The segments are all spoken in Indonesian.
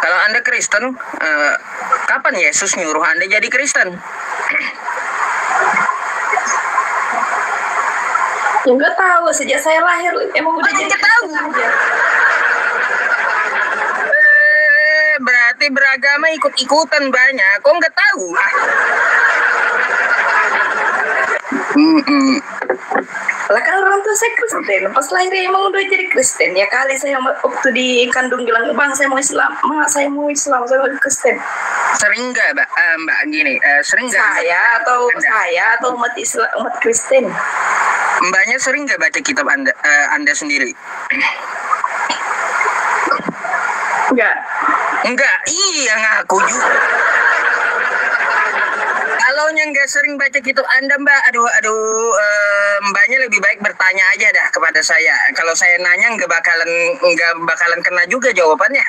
Kalau Anda Kristen, kapan Yesus nyuruh Anda jadi Kristen? Enggak tahu, sejak saya lahir emang udah jadi tahu. Berarti beragama ikut-ikutan banyak. Kok nggak tahu? Lah kan orang tua saya Kristen, pas lahir emang udah jadi Kristen. Ya kali saya waktu di kandung bilang, bang saya mau Islam, mak saya mau Islam, saya mau Kristen. Sering nggak mbak gini? Sering nggak? Saya atau umat Islam, umat Kristen. Mbaknya sering nggak baca kitab Anda sendiri? Enggak, iya ngaku juga. Kalau nggak sering baca kitab Anda, Mbak, Mbaknya lebih baik bertanya aja dah kepada saya. Kalau saya nanya nggak bakalan kena juga jawabannya.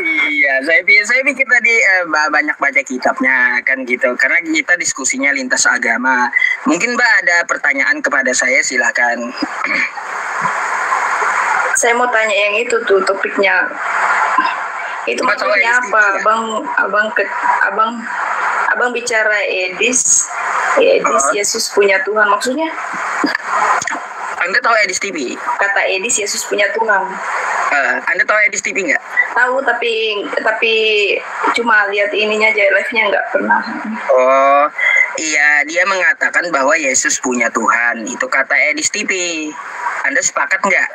Iya, saya pikir tadi banyak baca kitabnya kan gitu. Karena kita diskusinya lintas agama. Mungkin Mbak ada pertanyaan kepada saya, silakan. Saya mau tanya yang itu tuh topiknya. Itu maksudnya apa? Abang bicara Edis, Yesus punya Tuhan, maksudnya? Anda tahu Edis TV? Kata Edis Yesus punya Tuhan. Anda tahu Edis TV nggak? Tahu, tapi cuma lihat ininya aja, live-nya nggak pernah. Oh, iya, dia mengatakan bahwa Yesus punya Tuhan. Itu kata Edis TV. Anda sepakat nggak?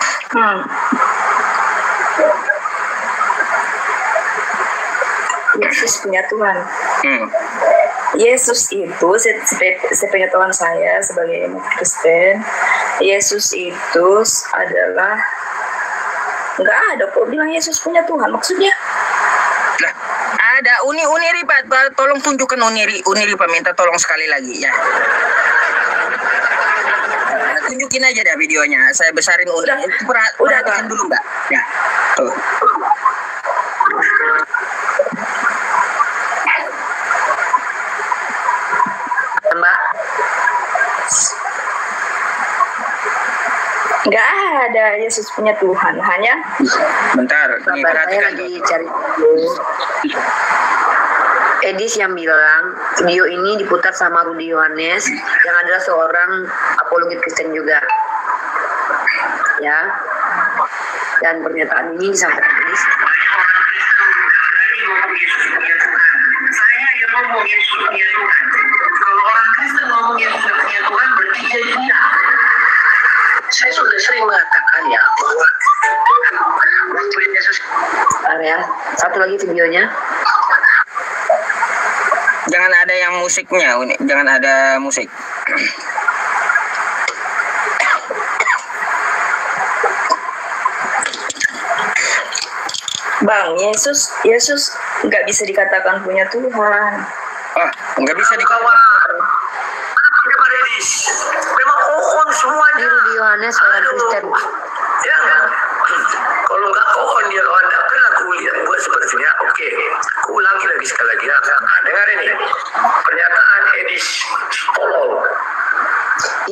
Yesus punya Tuhan. Yesus itu, sepengetahuan saya sebagai umat Kristen, Yesus itu adalah nggak ada kok bilang Yesus punya Tuhan, maksudnya? Lah, ada Uniri Pak, tolong tunjukkan Uniri Pak, minta tolong sekali lagi ya. Tunjukin aja dah videonya, saya besarin Uniri. Perhatikan dulu Mbak. Ya, tuh. Mbak, nggak ada Yesus punya Tuhan, hanya bentar, ini perhatikan lagi cari Edis yang bilang video ini diputar sama Rudy Yohanes yang adalah seorang apologet Kristen juga ya, dan pernyataan ini disampaikan Edis. Saya yang ngomong Yesus punya Tuhan. Kalau orang Kristen ngomong Yesus punya Tuhan berarti dia gila. Saya sudah sering mengatakan ya bahwa waktu Yesus Ya, satu lagi videonya. Jangan ada yang musiknya, jangan ada musik. Bang, Yesus nggak bisa dikatakan punya Tuhan. Oh, nggak bisa dikatakan. Memang kohon semuanya. Rudy Yohanes orang Kristen. Ya, kalau nggak kohon dia kalau anda pernah kuliah buat sepertinya. Oke, aku ulangi lagi sekali lagi ya. Dengar ini pernyataan Edis tolol.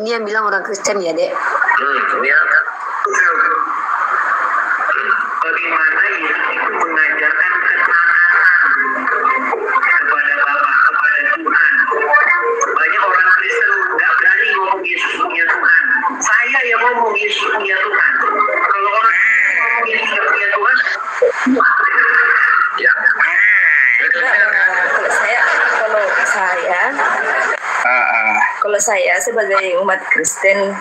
Ini yang bilang orang Kristen ya, Dek. Ya. Bagaimana ia itu mengajarkan ketaatan kepada Bapa, kepada Tuhan. Banyak orang Kristen nggak berani ngomong Yesus punya Tuhan. Saya yang ngomong Yesus punya Tuhan. Kalau orang ngomong Yesus punya Tuhan, ya. Kalau saya sebagai umat Kristen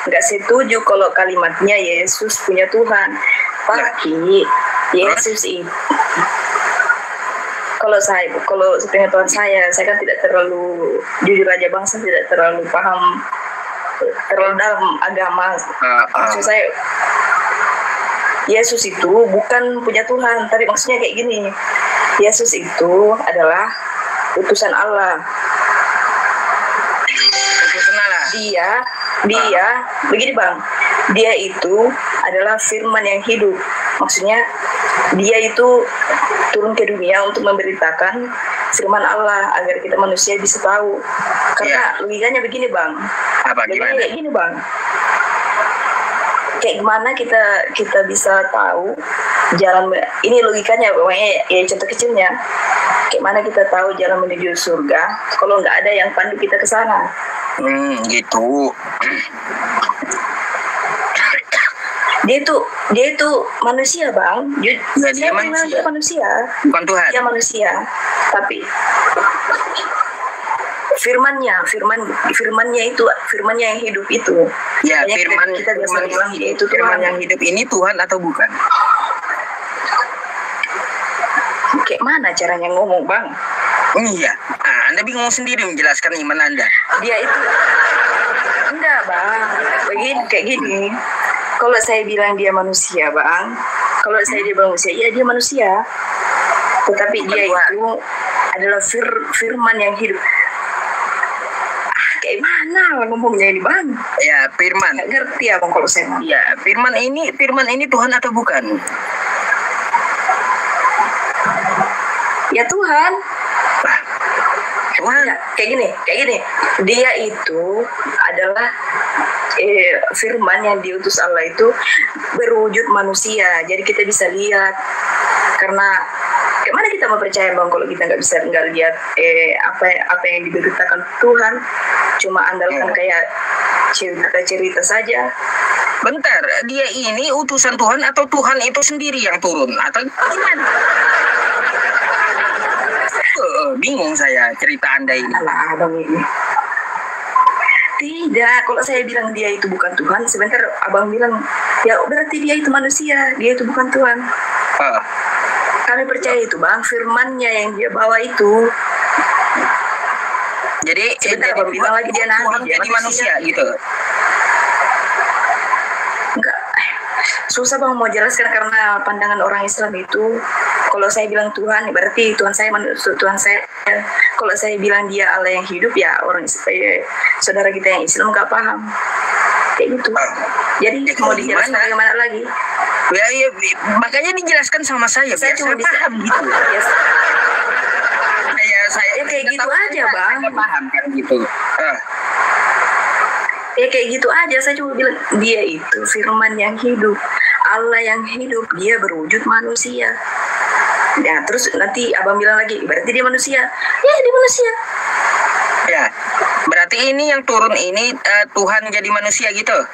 nggak setuju kalau kalimatnya Yesus punya Tuhan. Tapi Yesus itu, kalau sepengetahuan saya kan tidak terlalu, jujur aja bang, saya tidak terlalu paham terlalu dalam agama. Maksud saya Yesus itu bukan punya Tuhan, tapi maksudnya kayak gini, Yesus itu adalah utusan Allah. Dia begini bang, dia itu adalah firman yang hidup. Maksudnya dia itu turun ke dunia untuk memberitakan firman Allah agar kita manusia bisa tahu. Karena logikanya begini bang. Logikanya kayak gini bang. Kayak gimana kita bisa tahu jalan, ini logikanya pokoknya ya contoh kecilnya, kayak mana kita tahu jalan menuju surga kalau nggak ada yang pandu kita ke sana. Gitu. Dia itu manusia, Bang. Ya, dia manusia. Bukan Tuhan. Dia manusia, tapi firmannya itu firmannya yang hidup itu. Ya, firman kita biasa bilang dia itu firman Tuhan. yang hidup ini Tuhan atau bukan? Kayak mana caranya ngomong, Bang? Iya. Anda bingung sendiri menjelaskan iman Anda. Dia itu enggak, Bang. Kayak gini. Kalau saya bilang dia manusia, Bang. Kalau saya dia manusia, ya dia manusia. Tetapi dia itu adalah firman yang hidup. Kayak mana ngomongnya ini, Bang? Ya, firman. Nggak ngerti ya, Bang, kalau saya mau. Ya, firman ini Tuhan atau bukan? Ya Tuhan. Tuhan. Ya, kayak gini. Dia itu adalah firman yang diutus Allah itu berwujud manusia. Jadi kita bisa lihat. Karena gimana kita mau percaya, Bang, kalau kita nggak lihat apa yang diberitakan Tuhan, cuma andalkan kayak cerita saja. Bentar, dia ini utusan Tuhan atau Tuhan itu sendiri yang turun atau gimana? Bingung saya cerita Anda ini. Alah, Abang ini. Tidak, kalau saya bilang dia itu bukan Tuhan, sebentar Abang bilang, ya berarti dia itu manusia, dia itu bukan Tuhan. Kami percaya itu, Bang, firmannya yang dia bawa itu. Jadi sebentar Abang bilang lagi dia nabi, dia jadi manusia gitu. Enggak, susah Bang mau jelaskan karena pandangan orang Islam itu, kalau saya bilang Tuhan, berarti Tuhan saya. Kalau saya bilang dia Allah yang hidup, ya orang saudara kita yang Islam nggak paham. Kayak gitu. Jadi mau dijelaskan bagaimana lagi? Ya, makanya dijelaskan sama saya. Saya cuma bisa paham gitu. Saya ya kayak gitu aja, Bang. Saya paham kan gitu. Ya kayak gitu aja, saya cuma bilang dia itu firman yang hidup, Allah yang hidup, dia berwujud manusia. Ya terus nanti Abang bilang lagi, berarti dia manusia. Ya dia manusia. Ya, berarti ini yang turun ini Tuhan jadi manusia gitu.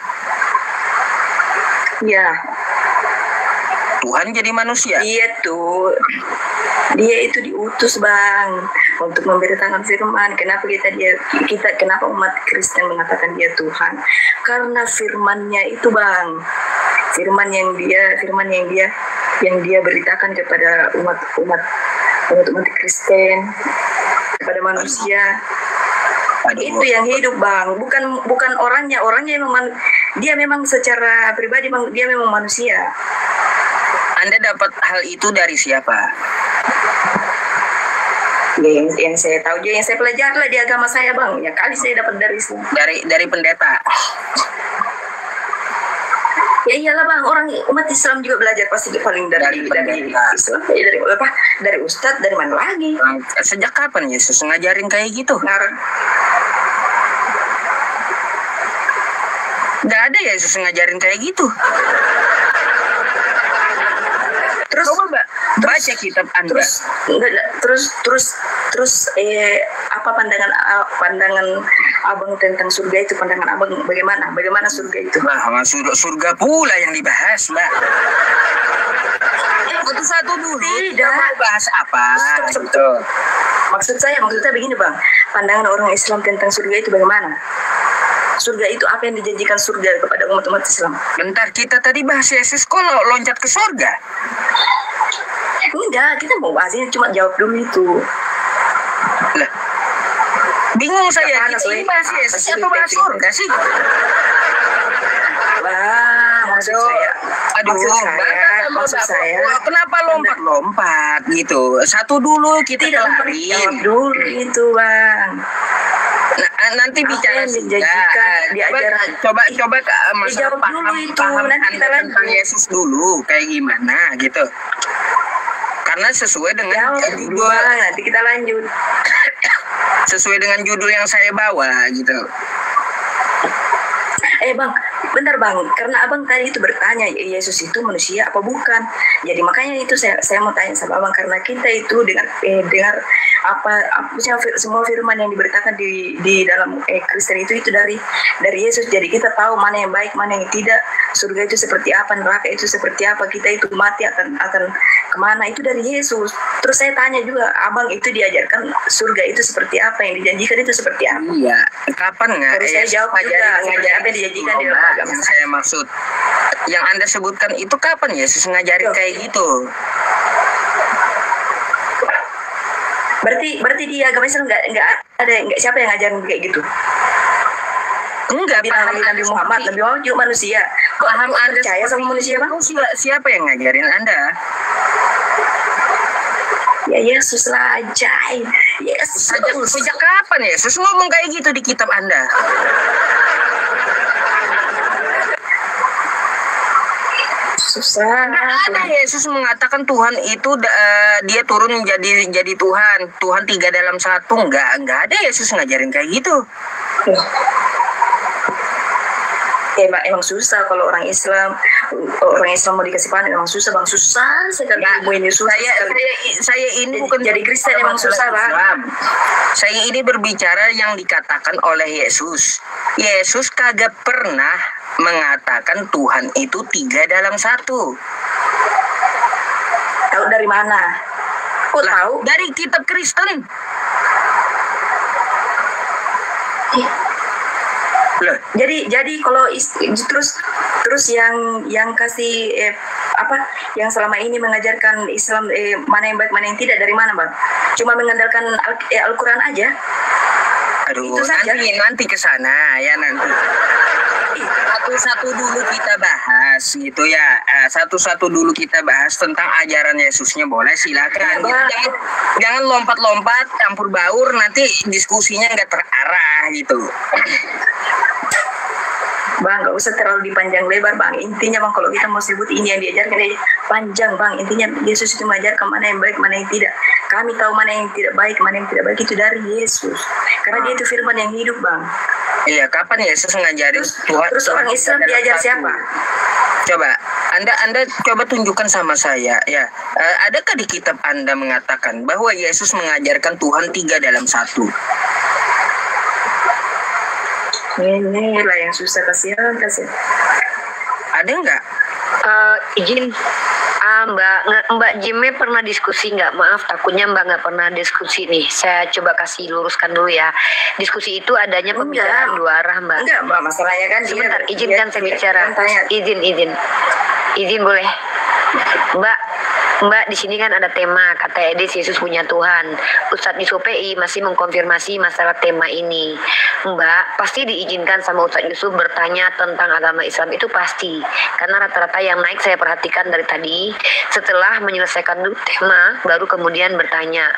Ya. Tuhan jadi manusia. Dia itu diutus, Bang, untuk memberitakan firman. Kenapa umat Kristen mengatakan dia Tuhan? Karena firmannya itu, Bang. Firman yang dia beritakan kepada umat Kristen, kepada manusia. Itu yang hidup, Bang, bukan orangnya memang dia memang secara pribadi, Bang, dia memang manusia. Anda dapat hal itu dari siapa? Yang saya tahu, yang saya pelajari lah di agama saya, Bang. Ya kali saya dapat dari Islam. Dari pendeta. Ya iyalah, Bang, orang umat Islam juga belajar pasti paling dari Islam. Dari ustadz, dari mana lagi? Sejak kapan Yesus ngajarin kayak gitu? Nggak ada Yesus ngajarin kayak gitu. Terus coba baca kitab Anda. Terus apa pandangan Abang tentang surga itu? Pandangan Abang bagaimana surga itu? Nah, surga pula yang dibahas, Mbak. Satu dulu. Tidak. Mau bahas apa? Gitu. Maksud saya begini, Bang. Pandangan orang Islam tentang surga itu bagaimana? Surga itu apa yang dijanjikan surga kepada umat-umat Islam? Bentar, kita tadi bahas Yesus kok loncat ke surga. Enggak, kita mau bahas ini, cuma jawab dulu itu. Lah, bingung saya. Kita ini bahas Yesus atau bahas surga sih? Maksud saya. Kenapa lompat-lompat gitu? Satu dulu kita kelarin. Jawab dulu itu, Bang. Nanti bicara coba masalah paham tentang Yesus dulu kayak gimana gitu, karena sesuai dengan judul. Nanti kita lanjut sesuai dengan judul yang saya bawa gitu. Bang, Bentar bang, karena abang tadi itu bertanya Yesus itu manusia apa bukan. Jadi makanya itu saya mau tanya sama abang, karena kita itu dengar semua firman yang diberitakan di dalam Kristen itu dari Yesus. Jadi kita tahu mana yang baik, mana yang tidak. Surga itu seperti apa, neraka itu seperti apa, kita itu mati akan kemana, itu dari Yesus. Terus saya tanya juga, abang itu diajarkan surga itu seperti apa, yang dijanjikan itu seperti apa? Iya, kapan nggak? Terus saya jawab juga, apa yang dijanjikan di dalam agama. Yang saya maksud, yang Anda sebutkan itu kapan Yesus ngajarin kayak gitu? Berarti di agama Islam nggak ada, siapa yang ngajarin kayak gitu? Enggak, Bilang Nabi Muhammad juga manusia. Kok paham Anda percaya sama manusia bang? Siapa yang ngajarin Anda? Ya Yesus lah, Ajay. Yesus. Sejak kapan Yesus ngomong kayak gitu di kitab Anda? Susah. Ada Yesus mengatakan Tuhan itu dia turun jadi Tuhan 3 dalam 1. Enggak ada Yesus ngajarin kayak gitu. Emang susah kalau orang Islam mau dikasih panen, emang susah bang, susah sekali. Ini susah. Saya ini bukan jadi Kristen, emang susah bang. Saya ini berbicara yang dikatakan oleh Yesus. Yesus kagak pernah mengatakan Tuhan itu 3 dalam 1. Tahu dari mana? Kok tahu? Dari kitab Kristen. Jadi kalau terus yang kasih yang selama ini mengajarkan Islam mana yang baik mana yang tidak dari mana bang? Cuma mengandalkan Al-Quran aja. Aduh, itu saja. nanti ke sana ya nanti. Satu-satu dulu kita bahas gitu ya. Satu-satu dulu kita bahas tentang ajaran Yesusnya, boleh silakan. Ya, jangan lompat-lompat campur baur, nanti diskusinya nggak terarah gitu. Bang, nggak usah terlalu dipanjang lebar bang. Intinya bang, kalau kita mau sebut ini yang diajarkan panjang bang. Intinya Yesus itu mengajarkan mana yang baik, mana yang tidak. Kami tahu mana yang tidak baik, mana yang tidak baik itu dari Yesus. Karena dia itu firman yang hidup bang. Iya, kapan Yesus ngajarin Tuhan? Terus orang Islam diajar siapa? Coba, Anda coba tunjukkan sama saya ya. Adakah di kitab Anda mengatakan bahwa Yesus mengajarkan Tuhan 3 dalam 1? Inilah yang susah, kasihan. Ada nggak? Izin, Mbak Jimmy pernah diskusi nggak? Maaf, takutnya Mbak nggak pernah diskusi nih. Saya coba kasih luruskan dulu ya. Diskusi itu adanya pembicaraan dua arah, Mbak. Enggak, Mbak, masalahnya kan sebentar, izinkan saya bicara. Izin boleh. Mbak, di sini kan ada tema kata Edis Yesus punya Tuhan. Ustadz Yusuf PI masih mengkonfirmasi masalah tema ini. Mbak, pasti diizinkan sama Ustadz Yusuf bertanya tentang agama Islam, itu pasti. Karena rata-rata yang naik saya perhatikan dari tadi, setelah menyelesaikan dulu tema, baru kemudian bertanya.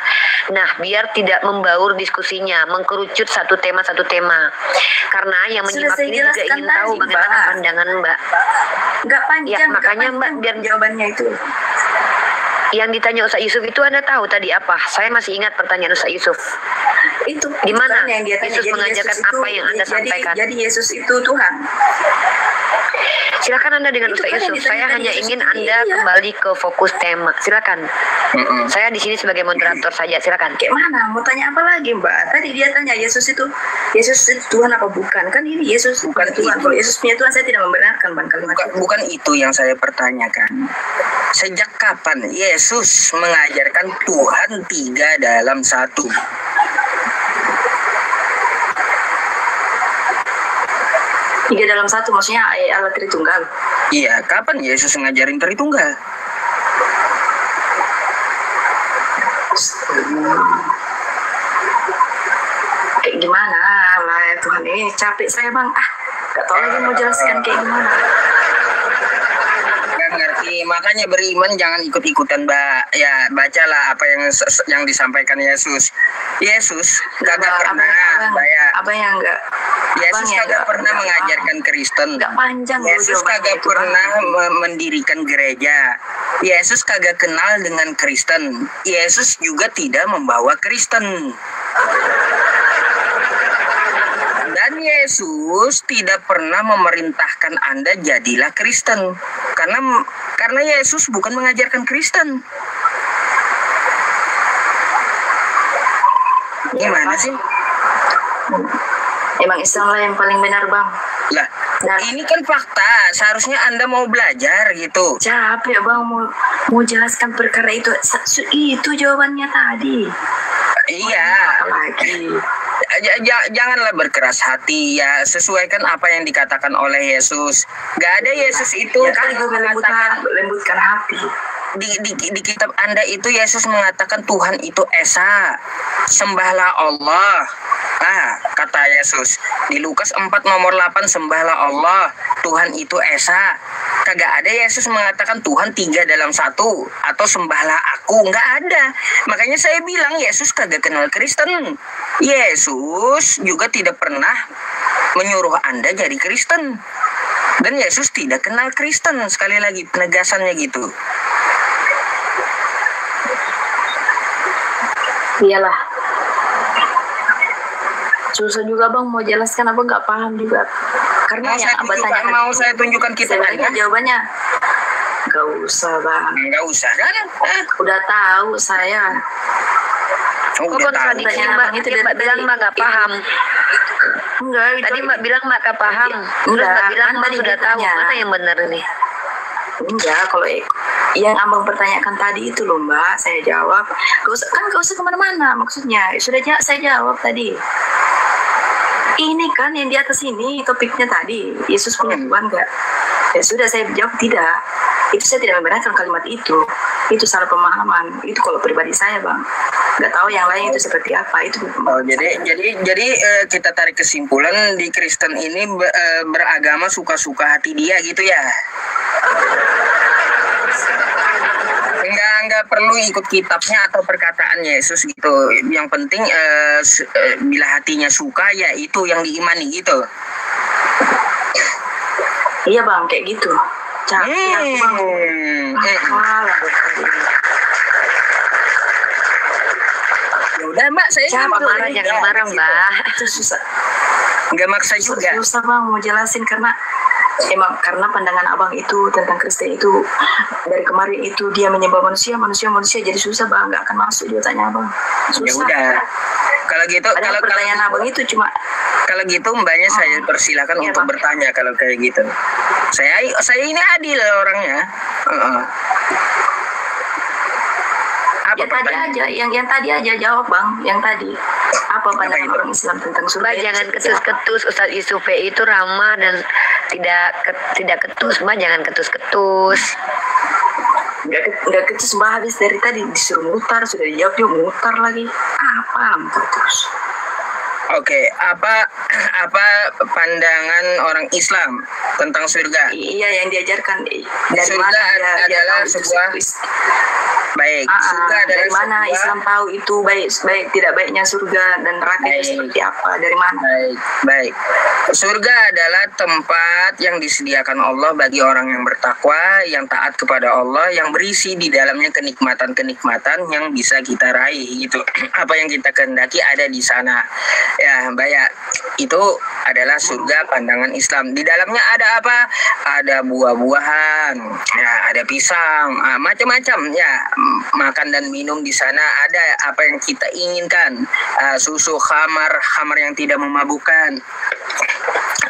Nah, biar tidak membaur diskusinya, mengkerucut satu tema. Karena yang menyimak ini juga ingin tahu bagaimana pandangan Mbak. Enggak panjang, ya, makanya Mbak biar jawabannya itu. Yang ditanya Ustaz Yusuf itu Anda tahu tadi apa? Saya masih ingat pertanyaan Ustaz Yusuf. Itu di mana yang dia tanya, Yesus mengajarkan Yesus itu, apa yang Anda sampaikan? Jadi Yesus itu Tuhan. Silakan Anda dengan Ustaz Yusuf. Saya hanya ingin Anda kembali ke fokus tema. Silakan. Saya di sini sebagai moderator saja. Silakan. Kayak mana? Mau tanya apa lagi, Mbak? Tadi dia tanya Yesus itu Tuhan apa bukan? Kan ini Yesus bukan Tuhan. Kalau Yesus punya Tuhan, saya tidak membenarkan bang kalimat. Bukan itu yang saya pertanyakan. Sejak kapan Yesus mengajarkan Tuhan 3 dalam 1? Tiga dalam 1 maksudnya Allah Tritunggal. Iya, kapan Yesus ngajarin Tritunggal? Kayak gimana lah Tuhan ini, capek saya bang. Gak tau lagi mau jelaskan kayak gimana. Ngerti, makanya beriman jangan ikut-ikutan Mbak. Ya, bacalah apa yang disampaikan Yesus. Yesus kagak pernah Yesus kagak pernah mengajarkan Kristen. Yesus kagak pernah mendirikan gereja. Yesus kagak kenal dengan Kristen. Yesus juga tidak membawa Kristen. Dan Yesus tidak pernah memerintahkan Anda jadilah Kristen. Karena Yesus bukan mengajarkan Kristen. Gimana sih? Emang Islam lah yang paling benar, Bang. Lah, ini kan fakta. Seharusnya Anda mau belajar gitu. Capek, Bang, mau jelaskan perkara itu. Itu jawabannya tadi. Iya. Apalagi. Janganlah berkeras hati ya, sesuaikan apa yang dikatakan oleh Yesus. Gak ada Yesus itu Ya kali gue lembutkan hati. di kitab Anda itu Yesus mengatakan Tuhan itu Esa, sembahlah Allah. Kata Yesus di Lukas 4 nomor 8, sembahlah Allah, Tuhan itu Esa. Kagak ada Yesus mengatakan Tuhan 3 dalam 1 atau sembahlah aku, nggak ada. Makanya saya bilang Yesus kagak kenal Kristen. Yesus juga tidak pernah menyuruh Anda jadi Kristen. Dan Yesus tidak kenal Kristen. Sekali lagi penegasannya gitu. Iyalah. Susah juga, Bang, mau jelaskan apa nggak paham juga. Karena Mau saya tunjukkan kitabnya? Jawabannya nggak usah, Bang. Nggak usah kan? Udah tahu saya. Kok kontradiksi Mbak? Mbak bilang Mbak nggak paham. Enggak, Tadi Mbak bilang Mbak nggak paham. Terus Mbak bilang Mbak sudah tahu. Mana yang benar ini? Enggak, kalau yang Abang pertanyakan tadi itu loh, Mbak, saya jawab. Gak usah kemana-mana, maksudnya saya jawab tadi. Ini kan yang di atas ini topiknya tadi, Yesus punya Tuhan nggak? Ya sudah, saya jawab tidak. Itu saya tidak membenarkan kalimat itu. Itu salah pemahaman. Itu kalau pribadi saya, Bang. Nggak tahu yang lain itu seperti apa. Itu jadi kita tarik kesimpulan di Kristen ini beragama suka-suka hati dia gitu ya. Nggak perlu ikut kitabnya atau perkataan Yesus gitu. Yang penting bila hatinya suka ya itu yang diimani gitu. Iya, Bang, kayak gitu. Capek aku, Bang. Ya udah, Mbak, saya Jangan marah Mbak. Itu susah. Nggak maksa juga. Susah, Bang, mau jelasin karena pandangan Abang itu tentang Kristen itu dari kemarin itu dia menyembah manusia jadi susah, Bang, nggak akan masuk di otaknya, Abang. Ya Susah. udah. Kalau gitu, kalau pertanyaan Abang itu cuma kalau gitu Mbaknya saya persilakan Iya, untuk Bang. bertanya kalau kayak gitu. Saya ini adil orangnya. Apa yang tadi aja jawab, Bang. Yang tadi apa pandangan itu? orang Islam tentang surga? Mbak jangan ketus-ketus. Ustadz Yusuf itu ramah dan tidak ketus. Mbak jangan ketus-ketus. Nggak ketus, Mbak, habis dari tadi disuruh mutar, sudah dijawab dia mutar lagi. Apa terus? Oke, apa pandangan orang Islam tentang surga? Iya, yang diajarkan dari Surga adalah tahu itu sebuah baik. Surga adalah dari mana sebuah- Islam tahu itu baik tidak baiknya surga dan neraka itu seperti apa? Dari mana? Baik. Surga adalah tempat yang disediakan Allah bagi orang yang bertakwa, yang taat kepada Allah, yang berisi di dalamnya kenikmatan-kenikmatan yang bisa kita raih gitu. Apa yang kita kehendaki ada di sana. Ya, Mbak ya, itu adalah surga pandangan Islam. Di dalamnya ada apa? Ada buah-buahan, ya, ada pisang, macam-macam ya. Makan dan minum di sana ada apa yang kita inginkan. Susu, khamar yang tidak memabukkan.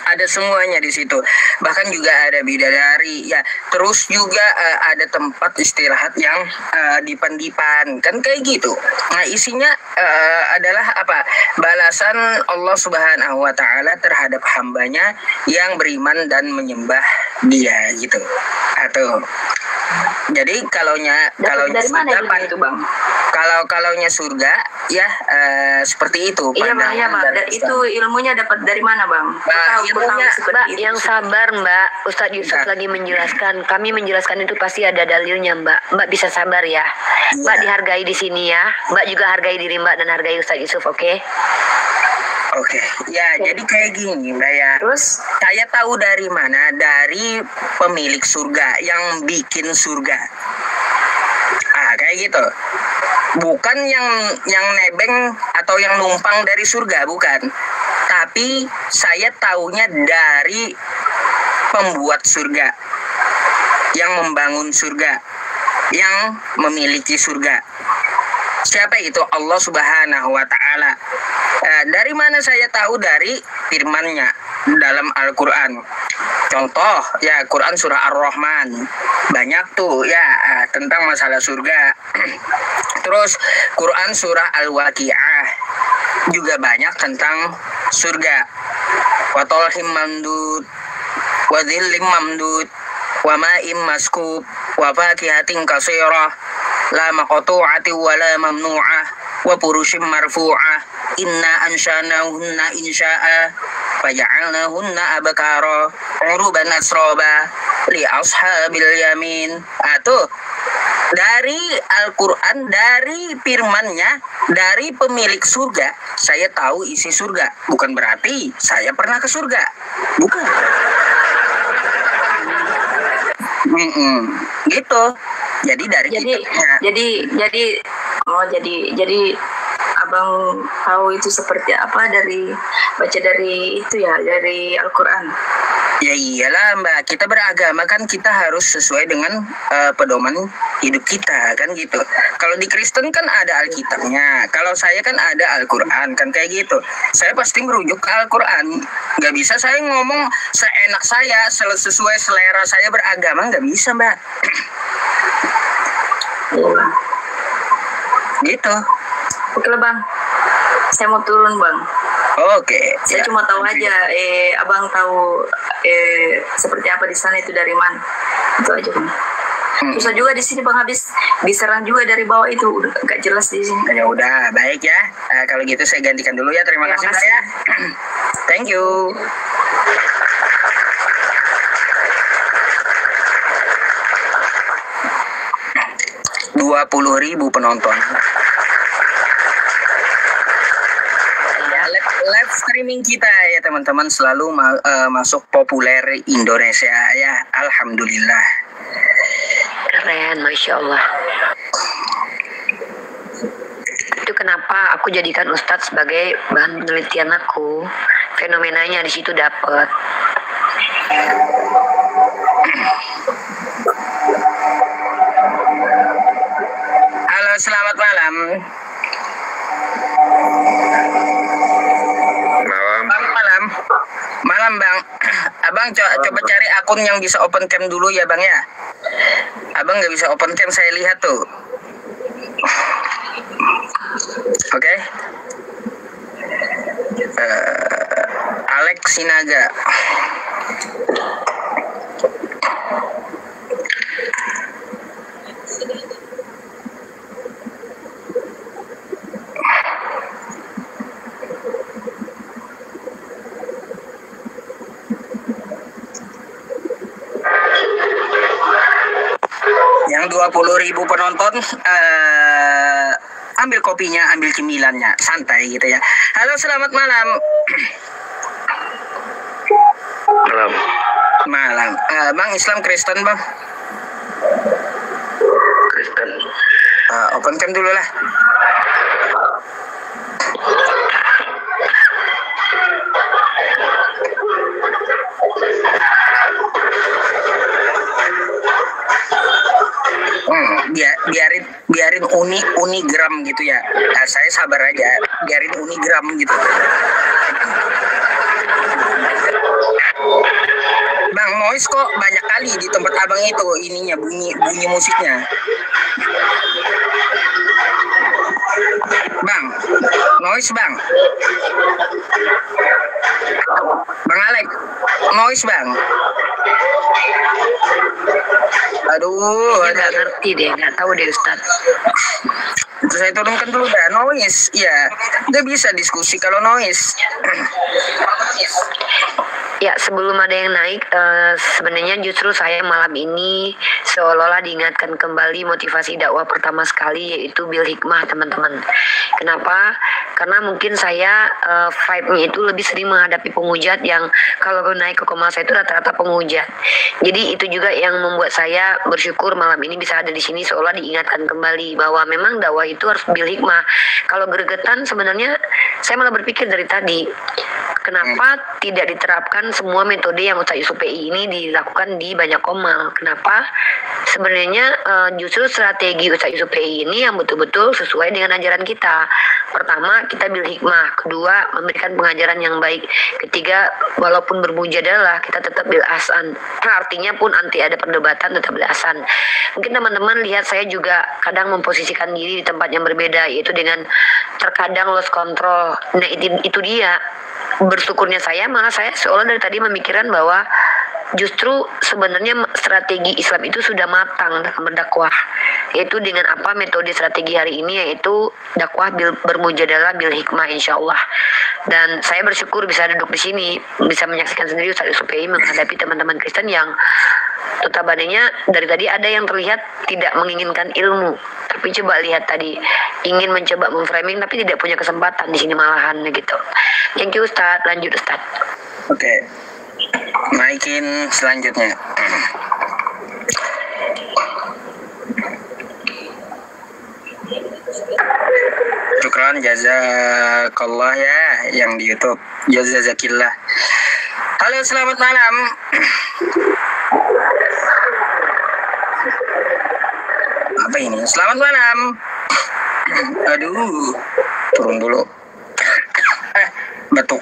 Ada semuanya di situ. Bahkan juga ada bidadari ya. Terus juga ada tempat istirahat yang dipan-dipan. Kan kayak gitu. Nah, isinya adalah apa? Balasan Allah Subhanahu wa taala terhadap hambanya yang beriman dan menyembah Dia gitu. Atau jadi kalau Dari mana itu, Bang? Kalaunya surga ya seperti itu. Iya, Bang, ya, Bang. Itu ilmunya dapat dari mana, Bang? Ilmunya, seperti Mbak, itu. yang sabar, Mbak. Ustadz Yusuf lagi menjelaskan. Kami menjelaskan itu pasti ada dalilnya, Mbak. Mbak bisa sabar ya. Mbak dihargai di sini ya. Mbak juga hargai diri Mbak dan hargai Ustadz Yusuf, oke? Oke, ya jadi kayak gini Mbak ya. Terus Saya tahu dari mana? Dari pemilik surga yang bikin surga. Kayak gitu. Bukan yang nebeng atau yang numpang dari surga, bukan. tapi saya taunya dari pembuat surga, yang membangun surga, yang memiliki surga. Siapa itu? Allah Subhanahu wa Ta'ala. Dari mana saya tahu? Dari firman-Nya dalam Al-Quran. Contoh ya, Quran surah Ar-Rahman, banyak tuh ya tentang masalah surga. Terus Quran surah Al-Waqi'ah juga banyak tentang surga. Wa talhim mamdud wa dhillim mamdud wa ma'im maskub wa fakihatin katsirah la maqtu'ati wa la mamnu'ah wa furushim marfu'ah inna ansyanahunna insya'a faja'alnahunna abkara uruban asroba li ashabil yamin. Tuh dari Al-Quran, dari firman-Nya, dari pemilik surga, saya tahu isi surga. Bukan berarti saya pernah ke surga, bukan. Gitu. Jadi dari kitabnya. Jadi abang tahu itu seperti apa dari baca dari itu ya, dari Al-Quran. Ya iyalah Mbak, kita beragama kan kita harus sesuai dengan pedoman hidup kita kan gitu. Kalau di Kristen kan ada Alkitabnya, kalau saya kan ada Al-Quran kan kayak gitu. Saya pasti merujuk ke Al-Quran. Nggak bisa saya ngomong seenak saya, sesuai selera saya beragama, nggak bisa Mbak. Gitu. Oke lah Bang, saya mau turun Bang. Oke. Saya cuma tahu aja, abang tahu seperti apa di sana itu dari mana. Itu aja Bang. Susah juga di sini Bang, habis diserang juga dari bawah itu, udah nggak jelas di sini. Ya udah, baik ya. Kalau gitu saya gantikan dulu ya. Terima kasih Mbak ya. Thank you. ribu penonton. Live streaming kita ya teman-teman selalu masuk populer Indonesia ya, alhamdulillah. Keren, Masya Allah. Itu kenapa aku jadikan Ustadz sebagai bahan penelitian aku. Fenomenanya di situ dapet. Halo, selamat malam. Malam Bang. Abang coba cari akun yang bisa open cam dulu ya Bang ya. Abang nggak bisa open cam, saya lihat tuh. Oke. Alex Sinaga. Yang 20.000 penonton, ambil kopinya, ambil cemilannya, santai gitu ya. Halo, selamat malam. Malam. Bang, Islam Kristen Bang? Kristen. Open cam dulu lah. Biarin unigram gitu ya. Saya sabar aja, biarin unigram gitu. Bang, noise kok banyak kali di tempat abang itu ininya, bunyi musiknya. Bang, noise Bang. Bang Alek, noise Bang. Aduh, Nggak ngerti deh, nggak tahu deh Ustadz. Terus saya turunkan dulu dah, noise. Iya, nggak bisa diskusi kalau noise. Ya, sebelum ada yang naik, sebenarnya justru saya malam ini seolah-olah diingatkan kembali motivasi dakwah pertama sekali, yaitu bil hikmah, teman-teman. Kenapa? Karena mungkin saya vibe-nya itu lebih sering menghadapi penghujat yang kalau naik ke koma saya itu rata-rata penghujat. Jadi itu juga yang membuat saya bersyukur malam ini bisa ada di sini, seolah diingatkan kembali bahwa memang dakwah itu harus bil hikmah. Kalau gregetan sebenarnya saya malah berpikir dari tadi, kenapa tidak diterapkan semua metode yang Ustaz Yusuf PI ini dilakukan di banyak komal? Kenapa? Sebenarnya justru strategi Ustaz Yusuf PI ini yang betul-betul sesuai dengan ajaran kita. Pertama, kita bil hikmah. Kedua, memberikan pengajaran yang baik. Ketiga, walaupun bermujadalah, kita tetap bil ahsan. Artinya pun anti ada perdebatan, tetap bil ahsan. Mungkin teman-teman lihat saya juga kadang memposisikan diri di tempat yang berbeda, yaitu dengan terkadang lost control. Nah, itu dia. Bersyukurnya saya, malah saya seolah dari tadi memikirkan bahwa justru sebenarnya strategi Islam itu sudah matang dalam berdakwah, yaitu dengan apa metode strategi hari ini, yaitu dakwah bermujadalah bil hikmah, insyaallah. Dan saya bersyukur bisa duduk di sini, bisa menyaksikan sendiri Ustaz Yusuf PI menghadapi teman-teman Kristen yang notabene-nya dari tadi ada yang terlihat tidak menginginkan ilmu, tapi coba lihat tadi ingin mencoba memframing tapi tidak punya kesempatan di sini malahan gitu. Thank you Ustaz, lanjut Ustaz. Oke. Naikin selanjutnya. Syukran jazakallah ya yang di YouTube. Jazakillah. Halo, selamat malam. Apa ini? Selamat malam. Aduh, turun dulu. Batuk.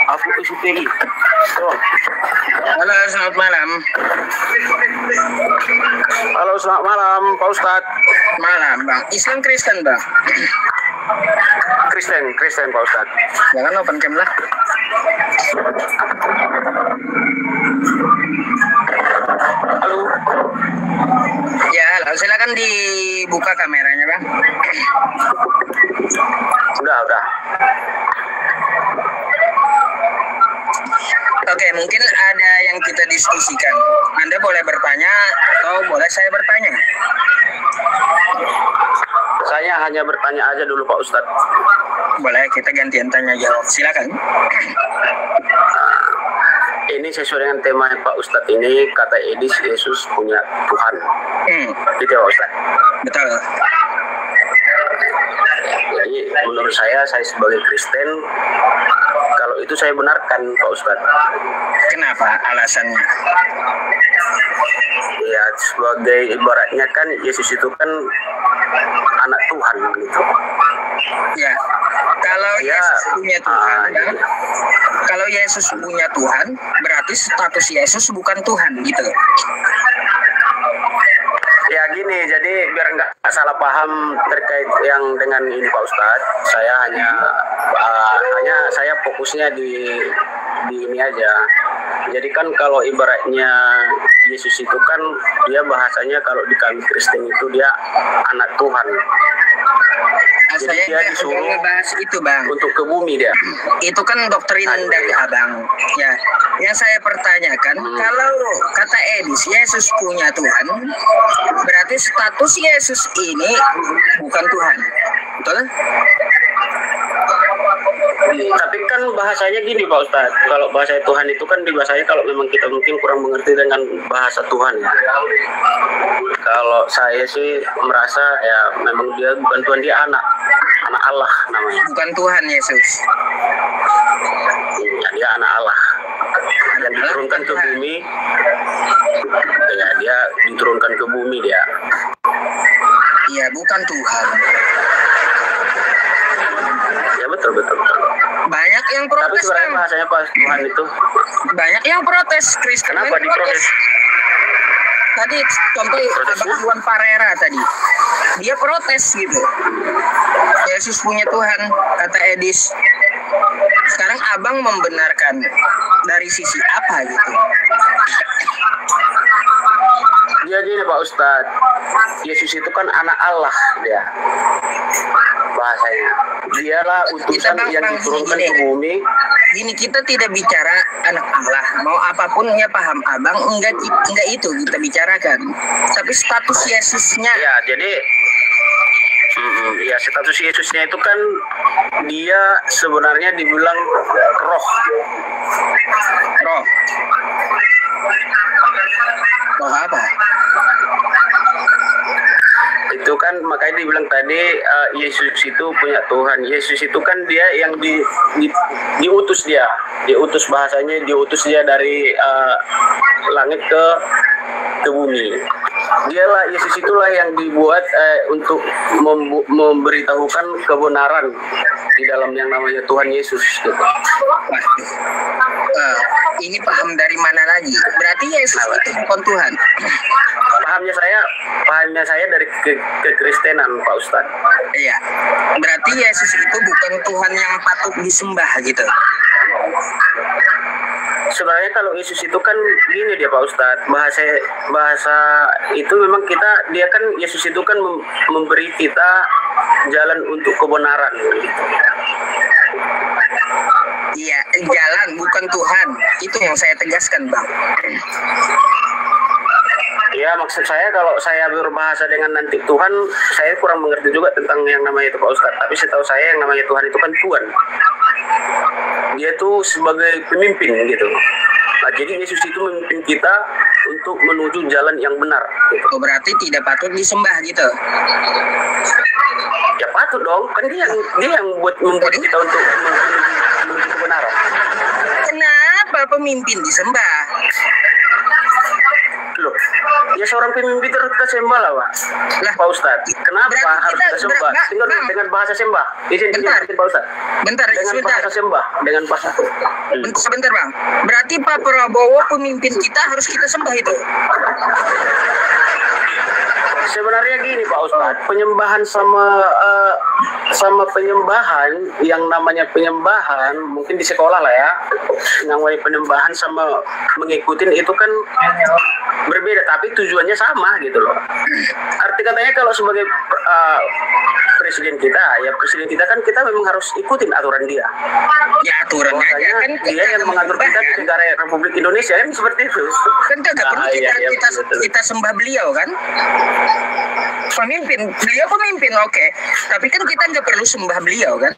Aku SPI. Halo, selamat malam. Halo, selamat malam, Pak Ustadz. Malam, Bang. Islam Kristen, Bang. Kristen, Pak Ustadz. Jangan open cam lah. Halo. Ya, halo. Silakan dibuka kameranya, Bang. Udah. Oke, mungkin ada yang kita diskusikan. Anda boleh bertanya atau boleh saya bertanya? Saya hanya bertanya aja dulu, Pak Ustadz. Boleh, kita gantian tanya jawab. Silakan. Ini sesuai dengan tema Pak Ustadz ini, kata Edis, Yesus punya Tuhan. Gitu ya, Pak Ustadz? Betul. Jadi menurut saya sebagai Kristen, kalau itu saya benarkan, Pak Ustadz. Kenapa alasannya? Ya, sebagai ibaratnya kan Yesus itu kan anak Tuhan gitu. Ya, kalau Ya, Yesus punya Tuhan, iya. Bang, kalau Yesus punya Tuhan, berarti status Yesus bukan Tuhan, gitu. Ya gini, jadi biar nggak salah paham terkait yang dengan ini Pak Ustadz, saya hanya saya fokusnya di ini aja. Jadi kan kalau ibaratnya Yesus itu kan dia bahasanya kalau di kami Kristen itu dia anak Tuhan. Jadi Saya dia nggak disuruh ngebahas itu, Bang. untuk ke bumi dia. Itu kan doktrin dari Abang. Ya, yang saya pertanyakan, kalau kata Edis, Yesus punya Tuhan, berarti status Yesus ini bukan Tuhan. Betul? Tapi kan bahasanya gini Pak Ustadz, kalau bahasa Tuhan itu kan dibahasanya kalau memang kita mungkin kurang mengerti dengan bahasa Tuhan ya. Kalau saya sih merasa ya memang dia bukan Tuhan, dia anak Allah namanya. Bukan Tuhan Yesus. Ya, dia anak Allah yang diturunkan ke bumi. Ya, dia diturunkan ke bumi dia. Iya, bukan Tuhan. Ya betul. Banyak yang Tapi protes, sebenarnya Bang. bahasanya Pak Tuhan itu Banyak yang protes, Kristen. kenapa yang diprotes? Tadi contoh Protesnya? Abang Iwan Parera tadi, dia protes gitu. Yesus punya Tuhan, kata Edis. Sekarang Abang membenarkan dari sisi apa gitu? Dia gini Pak Ustadz, Yesus itu kan anak Allah dia bahasanya. Dialah utusan Bang, yang diturunkan gini. ke bumi. Gini, kita tidak bicara anak Allah. Mau apapun ya paham Abang, enggak itu kita bicarakan. Tapi status Yesusnya. Ya jadi ya status Yesusnya itu kan dia sebenarnya dibilang roh. Roh. Roh apa? Itu kan makanya dibilang tadi Yesus itu punya Tuhan. Yesus itu kan dia yang diutus dia. Diutus, bahasanya diutus dia dari langit ke bumi. Dialah, Yesus itulah yang dibuat untuk memberitahukan kebenaran di dalam yang namanya Tuhan Yesus gitu. Ini paham dari mana lagi? Berarti Yesus itu bukan Tuhan. Pahamnya saya dari kekristenan, Pak Ustadz. Iya. Berarti Yesus itu bukan Tuhan yang patut disembah gitu. Sebenarnya kalau Yesus itu kan gini dia, Pak Ustadz, bahasa itu memang dia kan Yesus itu kan memberi kita jalan untuk kebenaran. Iya, jalan bukan Tuhan. Itu yang saya tegaskan, Bang. Ya, maksud saya kalau saya berbahasa dengan nanti Tuhan, saya kurang mengerti juga tentang yang namanya itu, Pak Ustadz. Tapi setahu saya yang namanya Tuhan itu kan Tuhan. Dia tuh sebagai pemimpin gitu. Nah, jadi Yesus itu memimpin kita untuk menuju jalan yang benar. Gitu. Oh, berarti tidak patut disembah gitu. Ya patut dong, kan dia yang membuat kita untuk menuju kebenaran. Kenapa pemimpin disembah? Loh, ya seorang pemimpin terus kita sembah lah, Pak. Lah, Pak Ustadz, kenapa harus kita sembah? Dengan bahasa sembah. Izin Pak Ustadz. Bentar, dengan bahasa sembah, dengan bahasa. Sebentar, Bang. Berarti Pak Prabowo pemimpin kita harus kita sembah itu. Sebenarnya gini, Pak Ustadz, penyembahan sama penyembahan, yang namanya penyembahan mungkin di sekolah lah ya, yang namanya penyembahan sama mengikutin itu kan berbeda, tapi tujuannya sama gitu loh. Arti katanya kalau sebagai presiden kita kan kita memang harus ikutin aturan dia. Ya aturannya kan dia yang mengatur kita di negara Republik Indonesia kan seperti itu. Kan tidak perlu kita sembah beliau kan. Beliau pemimpin oke. Tapi kan kita nggak perlu sembah beliau kan.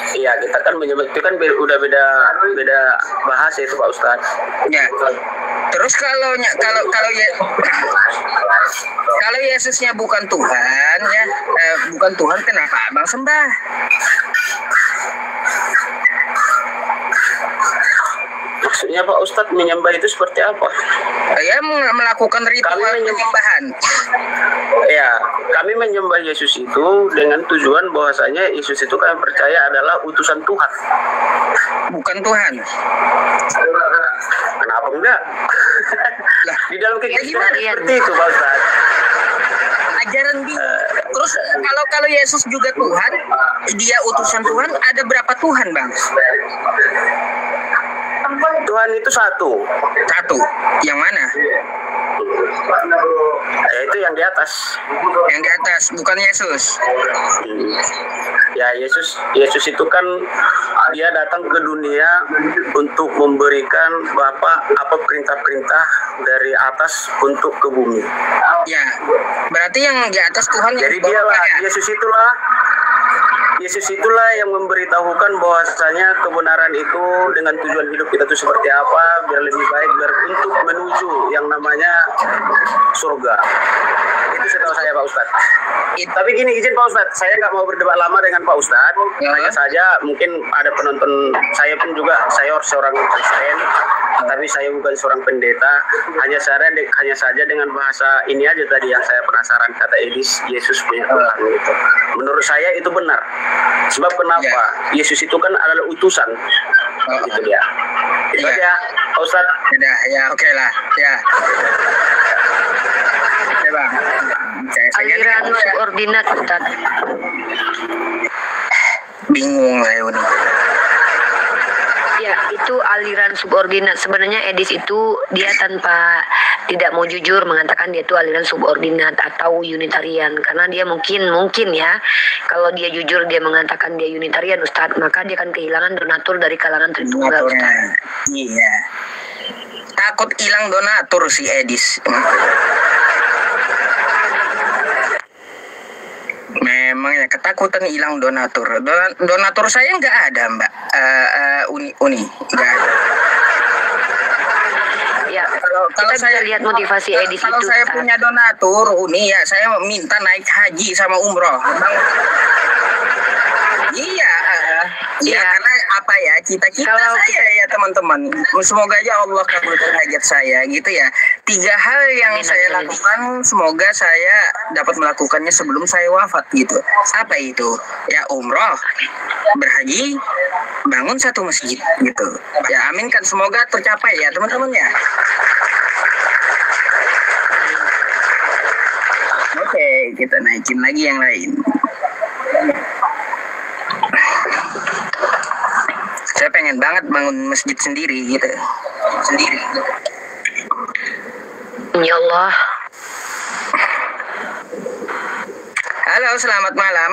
Iya, kita kan menyebut itu kan udah beda bahasa itu, Pak Ustadz. Ya. Terus kalau Yesusnya bukan Tuhan ya, bukan Tuhan, kenapa Abang sembah? Maksudnya Pak Ustadz menyembah itu seperti apa? Ya, melakukan ritual penyembahan. Ya, kami menyembah Yesus itu dengan tujuan bahwasanya Yesus itu kami percaya adalah utusan Tuhan. Bukan Tuhan. Kenapa enggak? Lah, di dalam kekristenan seperti itu, Pak Ustadz. Ajaran terus kalau Yesus juga Tuhan, dia utusan Tuhan, ada berapa Tuhan, Bang? Tuhan itu satu. Yang mana? Yaitu yang di atas. Yang di atas, bukan Yesus. Ya, Yesus itu kan dia datang ke dunia untuk memberikan apa perintah-perintah dari atas untuk ke bumi. Ya, berarti yang di atas Tuhan. Jadi dialah Yesus itulah yang memberitahukan bahwasanya kebenaran itu dengan tujuan hidup kita itu seperti apa, biar lebih baik, biar untuk menuju yang namanya surga. Itu setahu saya, Pak Ustadz. Tapi gini, izin Pak Ustadz, saya nggak mau berdebat lama dengan Pak Ustadz. Hanya saja mungkin ada penonton, saya pun juga, saya seorang Kristen, tapi saya bukan seorang pendeta. Hanya saja dengan bahasa ini aja tadi yang saya penasaran, kata Edis, Yesus punya Tuhan gitu. Menurut saya itu benar. Sebab kenapa? Yesus itu kan adalah utusan. Itu dia. Itu aja, Pak Ustadz. Ya, oke lah. Ya. Oke, Bang. Aliran subordinat, Ustaz. Bingung lah ini. Ya, itu aliran subordinat. Sebenarnya Edis itu dia tanpa tidak mau jujur mengatakan dia itu aliran subordinat atau unitarian, karena dia mungkin ya, kalau dia jujur dia mengatakan dia unitarian, Ustadz, maka dia akan kehilangan donatur dari kalangan Tritunggal, Ustadz. Iya. Takut hilang donatur si Edis. emangnya ketakutan hilang donatur. Donatur saya nggak ada, Mbak. Uni nggak ada. Ya, Kalau kita saya bisa lihat motivasi Edis kalau itu. saya Ustaz. punya donatur Uni ya, saya minta naik haji sama umroh. Iya, Iya. karena apa ya, cita-cita Kalau- saya ya teman-teman. Semoga aja Allah kabulkan hajat saya gitu ya. 3 hal yang Amin, saya amin. lakukan, semoga saya dapat melakukannya sebelum saya wafat gitu. Apa itu? Ya umroh, berhaji, bangun satu masjid gitu. Ya aminkan, semoga tercapai ya teman-teman ya. Oke, kita naikin lagi yang lain. Saya pengen banget bangun masjid sendiri gitu. Sendiri. Ya Allah. Halo, selamat malam.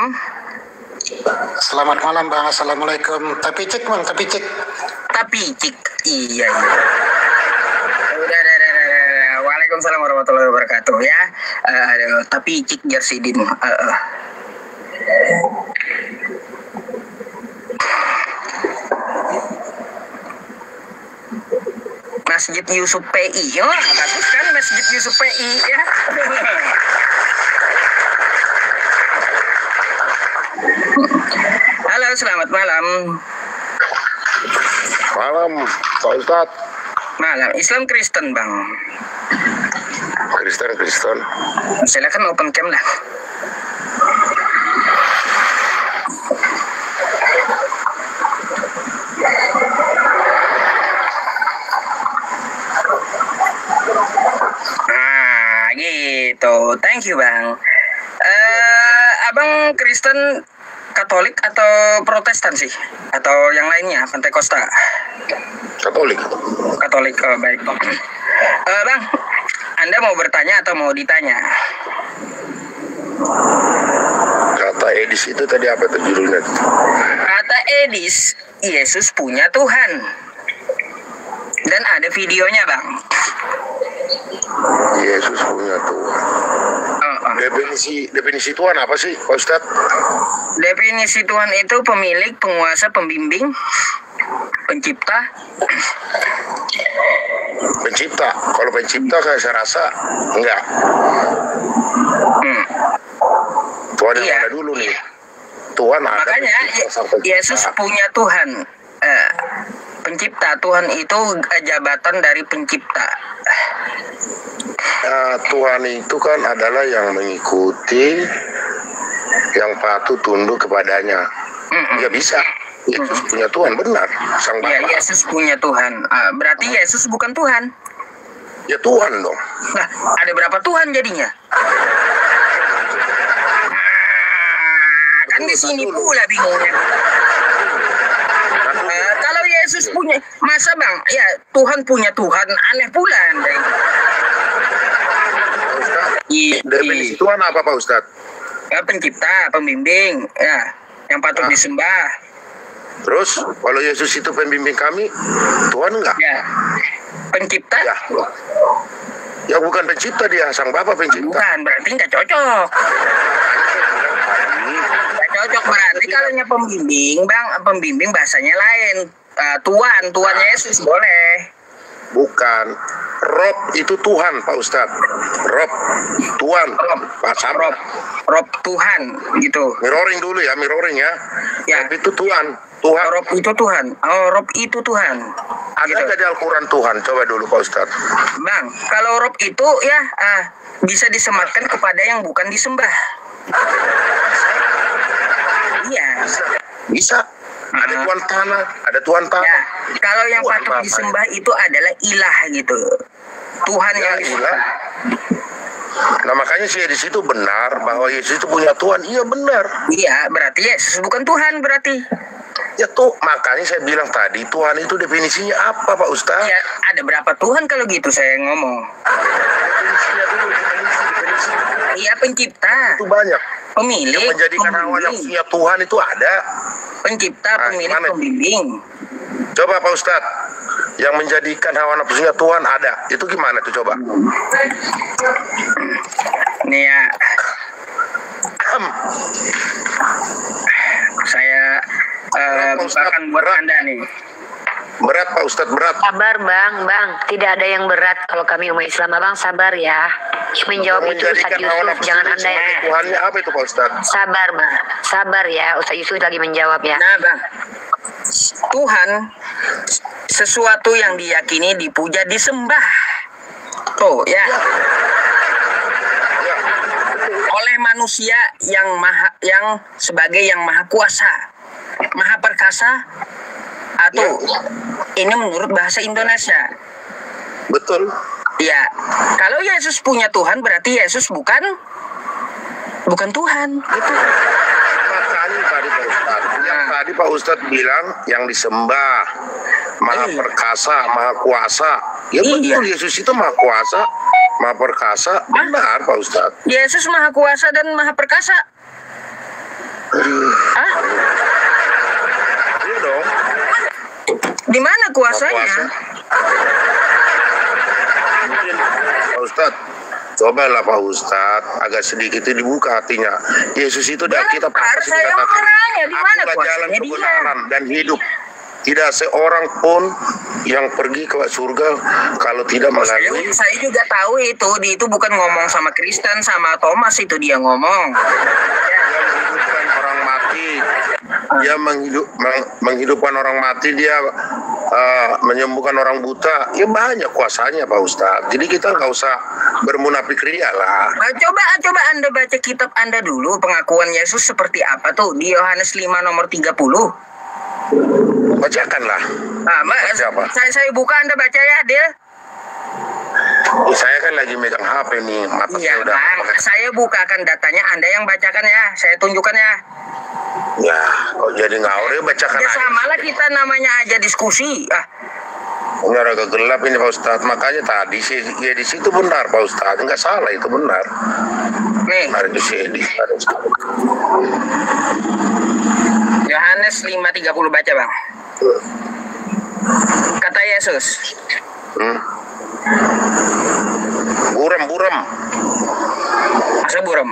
Selamat malam Bang, Assalamualaikum. Tapi cek Bang, tapi cek. Tapi cik, iya. Udah. Waalaikumsalam warahmatullahi wabarakatuh ya. Tapi cik Jarsidin. Masjid Yusuf PI. Oh, bagus kan Masjid Yusuf PI ya. Halo, selamat malam. Malam, Pak Ustadz. Malam. Islam Kristen, Bang. Kristen. Silakan open cam lah. Nah, gitu. Thank you, Bang. Abang Kristen Katolik atau Protestan sih? Atau yang lainnya, Pentakosta? Katolik. Katolik, baik. Bang, Anda mau bertanya atau mau ditanya? Kata Edis itu tadi apa tuh judulnya? Kata Edis, Yesus punya Tuhan. Dan ada videonya, Bang. Yesus punya Tuhan. Definisi Tuhan apa sih, Pak Ustadz? Definisi Tuhan itu pemilik, penguasa, pembimbing, pencipta. Pencipta. Kalau pencipta saya rasa enggak. Tuhan yang Iya. ada dulu nih. Tuhan ada. Makanya pencipta sang pencipta. Yesus punya Tuhan. Pencipta. Tuhan itu jabatan dari pencipta. Tuhan itu kan adalah yang mengikuti, yang patuh tunduk kepadanya. Ya bisa. Yesus punya Tuhan, benar. Sang Ya, Bapa. Yesus punya Tuhan. Berarti Yesus bukan Tuhan. Ya Tuhan dong. Nah, ada berapa Tuhan jadinya? Kan di sini pula bingungnya. Kalau Yesus punya, masa Bang? Ya, Tuhan punya Tuhan, aneh pula Anda. Definisi Tuhan apa Pak Ustadz? Pencipta, pembimbing, ya, yang patut disembah. Terus kalau Yesus itu pembimbing kami, Tuhan enggak? Ya, pencipta? Ya bukan pencipta, dia sang Bapa pencipta. Bukan, berarti nggak cocok. Nggak cocok, berarti kalau pembimbing, Bang, pembimbing bahasanya lain. Tuhan Yesus boleh. Bukan. Rob itu Tuhan Pak Ustadz. Rob, Tuhan. Bahasa Rob Tuhan gitu. Mirroring dulu ya, ya. Ya. Rob itu Tuhan. Tuhan. Rob itu Tuhan. Oh, Rob itu Tuhan. Ada Gitu. nggak di Al-Quran Tuhan? Coba dulu Pak Ustadz. Bang, kalau Rob itu ya bisa disematkan kepada yang bukan disembah. Iya. Bisa. Ada Tuhan tanah, ada Tuhan Ya, tanah. kalau yang Tuhan patut Bapa. disembah itu adalah ilah gitu. Tuhan Ya, yang ilah. Nah makanya sih di situ benar bahwa Yesus itu punya Tuhan. Iya benar. Iya, berarti Yesus bukan Tuhan berarti. Ya tuh makanya saya bilang tadi Tuhan itu definisinya apa Pak Ustadz? Ya, ada berapa Tuhan kalau gitu saya ngomong? Iya, pencipta, Itu banyak. pemilik, Yang menjadikan hawa pembimbing. nafsunya Tuhan itu ada. Pencipta, pemilik, gimana? pembimbing. Coba Pak Ustadz, yang menjadikan hawa nafsunya Tuhan ada. Itu gimana tuh coba? Nih ya, bukakan buat Anda nih. Berat Pak Ustadz, berat. Sabar bang, tidak ada yang berat kalau kami umat Islam. Abang sabar ya. Menjawab itu Ustadz Yusuf, jangan Anda yang... Tuhannya apa itu Pak Ustadz? Sabar bang, sabar ya. Ustadz Yusuf lagi menjawab ya. Nah bang, Tuhan sesuatu yang diyakini, dipuja, disembah. Tuh ya. Oleh manusia yang sebagai yang maha kuasa, maha perkasa, atau ini menurut bahasa Indonesia. Betul. Ya, kalau Yesus punya Tuhan berarti Yesus bukan Tuhan. Gitu. Makanya tadi Pak Ustadz, tadi Pak Ustadz bilang yang disembah maha perkasa, maha kuasa. Ya betul, Yesus itu maha kuasa, maha perkasa. Benar Pak Ustadz. Yesus maha kuasa dan maha perkasa. Iya dong. Di mana kuasanya? Mungkin Pak Ustadz, cobalah Pak Ustadz agak sedikit itu dibuka hatinya. Yesus itu dari kita pasti dikatakan, akulah jalan kebenaran dan hidup. Tidak seorang pun yang pergi ke surga kalau tidak melalui. Saya juga tahu itu bukan ngomong sama Kristen, sama Thomas itu dia ngomong. Menghidupkan orang mati, dia menghidupkan orang mati, dia menyembuhkan orang buta. Ya banyak kuasanya Pak Ustadz. Jadi kita nggak usah bermunafik ria lah. Coba Anda baca kitab Anda dulu, pengakuan Yesus seperti apa tuh di Yohanes 5 nomor 30. Bacakanlah. Saya buka, Anda baca ya, Del. Saya kan lagi megang HP nih, mata saya udah. Bang, saya bukakan datanya, Anda yang bacakan ya, saya tunjukkan ya. Ya, kok jadi ngawur ya, bacakan aja. Samalah kita namanya aja diskusi. Ini agak gelap ini Pak Ustadz, makanya tadi sih ya di situ benar Pak Ustadz, nggak salah itu benar. Nih. Hari itu sih Yohanes 5:30 baca bang. Kata Yesus. Buram. Masa buram?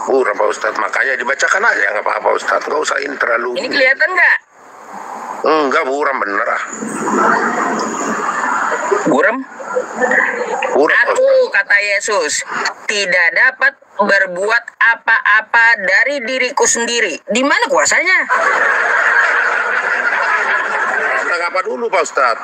Buram Pak Ustadz, makanya dibacakan aja, nggak apa-apa Ustadz, nggak usah ini terlalu. Ini kelihatan nggak? Enggak, buram bener ah. Buram? Aku, Ustadz. kata Yesus, tidak dapat berbuat apa-apa dari diriku sendiri. Di mana kuasanya? Tentang apa dulu Pak Ustadz?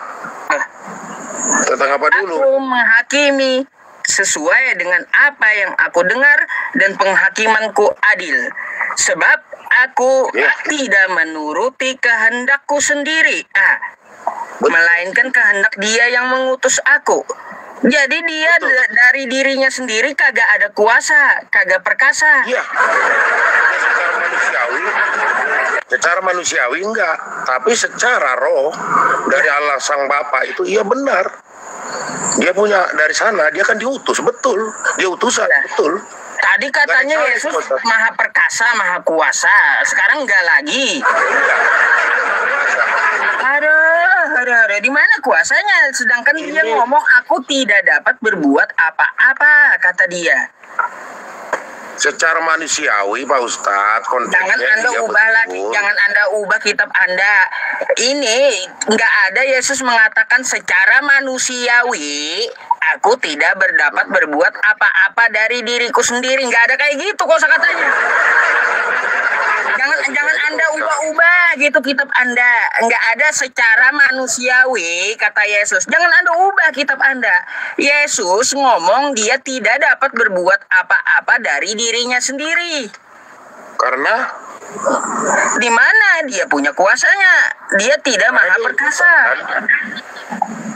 Tentang apa dulu? Aku menghakimi sesuai dengan apa yang aku dengar dan penghakimanku adil. Sebab aku tidak menuruti kehendakku sendiri, melainkan kehendak Dia yang mengutus aku. Jadi dia dari dirinya sendiri kagak ada kuasa, kagak perkasa. Iya. Secara manusiawi enggak, tapi secara roh dari Allah Sang Bapa itu iya benar. Dia punya dari sana, dia kan diutus, betul. Dia utusan, betul. Tadi katanya Yesus maha perkasa, maha kuasa. Sekarang enggak lagi. Aduh, di mana kuasanya? Sedangkan dia ngomong aku tidak dapat berbuat apa-apa, kata dia. Secara manusiawi Pak Ustadz, jangan Anda ubah lagi, jangan Anda ubah kitab Anda. Ini nggak ada Yesus mengatakan secara manusiawi aku tidak berdapat berbuat apa-apa dari diriku sendiri. Nggak ada kayak gitu kosakatanya. Jangan Anda ubah-ubah gitu kitab Anda. Nggak ada secara manusiawi kata Yesus. Jangan Anda ubah kitab Anda. Yesus ngomong dia tidak dapat berbuat apa-apa dari dirinya sendiri. Karena di mana dia punya kuasanya? Dia tidak maha perkasa.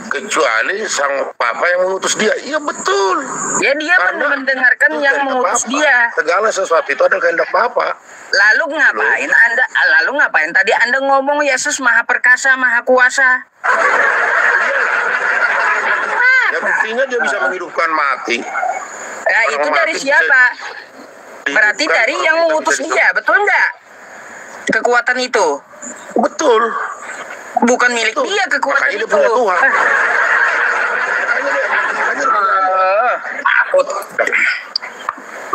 Kecuali Sang Bapa yang mengutus dia. Iya betul. Ya dia mendengarkan yang mengutus dia. Segala sesuatu itu adalah kehendak Bapa. Lalu ngapain tadi Anda ngomong Yesus maha perkasa, maha kuasa? Ya buktinya dia bisa menghidupkan mati. Ya itu dari siapa? Berarti dari yang mengutus dia, betul nggak? Kekuatan itu. Betul. Bukan milik dia kekuatan makanya itu. Dia punya Tuhan.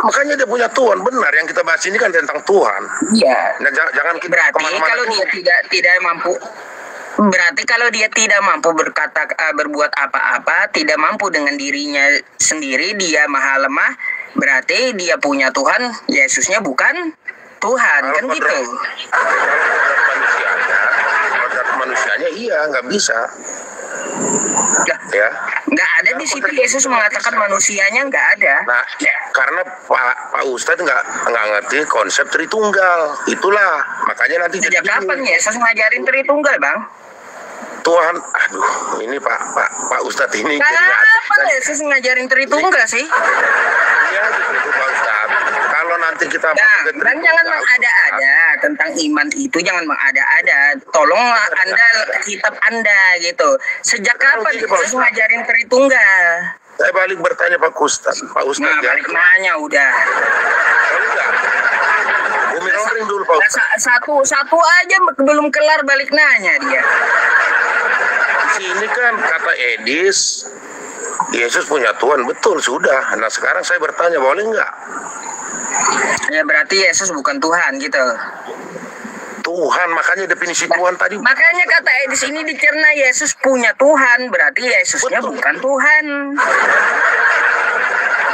makanya dia punya Tuhan. Benar, yang kita bahas ini kan tentang Tuhan. Iya. Nah, jangan kita Berarti kemana-mana kalau dulu. dia tidak mampu, berarti kalau dia tidak mampu berbuat apa-apa, tidak mampu dengan dirinya sendiri, dia maha lemah, berarti dia punya Tuhan, Yesusnya bukan Tuhan, Kalau kan gitu. kodrat manusianya iya nggak bisa. Lah, Ya. nggak ada di situ Yesus mengatakan manusianya, nggak ada. Nah, karena Pak Ustadz nggak ngerti konsep Tritunggal, itulah makanya nanti Sejak jadi kapan bingung. Yesus ngajarin Tritunggal, Bang? Tuhan, aduh, ini Pak Ustadz ini jadi Kapan Yesus ngajarin Tritunggal sih? Iya gitu Pak Ustadz. Kalau nanti kita Bang, jangan mengada-ada tentang iman itu, jangan mengada-ada. Tolong Anda kitab Anda gitu. Sejak kapan Yesus ngajarin Tritunggal? Saya balik bertanya Pak Ustadz. Pak Ustadz Nah, balik nanya udah. Boleh nggak? Bumi Roring dulu Pak Ustadz. Satu aja belum kelar balik nanya dia. Di sini kan kata Edis, Yesus punya Tuhan, betul sudah. Nah sekarang saya bertanya, boleh nggak? Ya berarti Yesus bukan Tuhan gitu. Tuhan, makanya definisi Tuhan tadi. Makanya kata Edis ini dicerna Yesus punya Tuhan, berarti Yesusnya bukan Tuhan.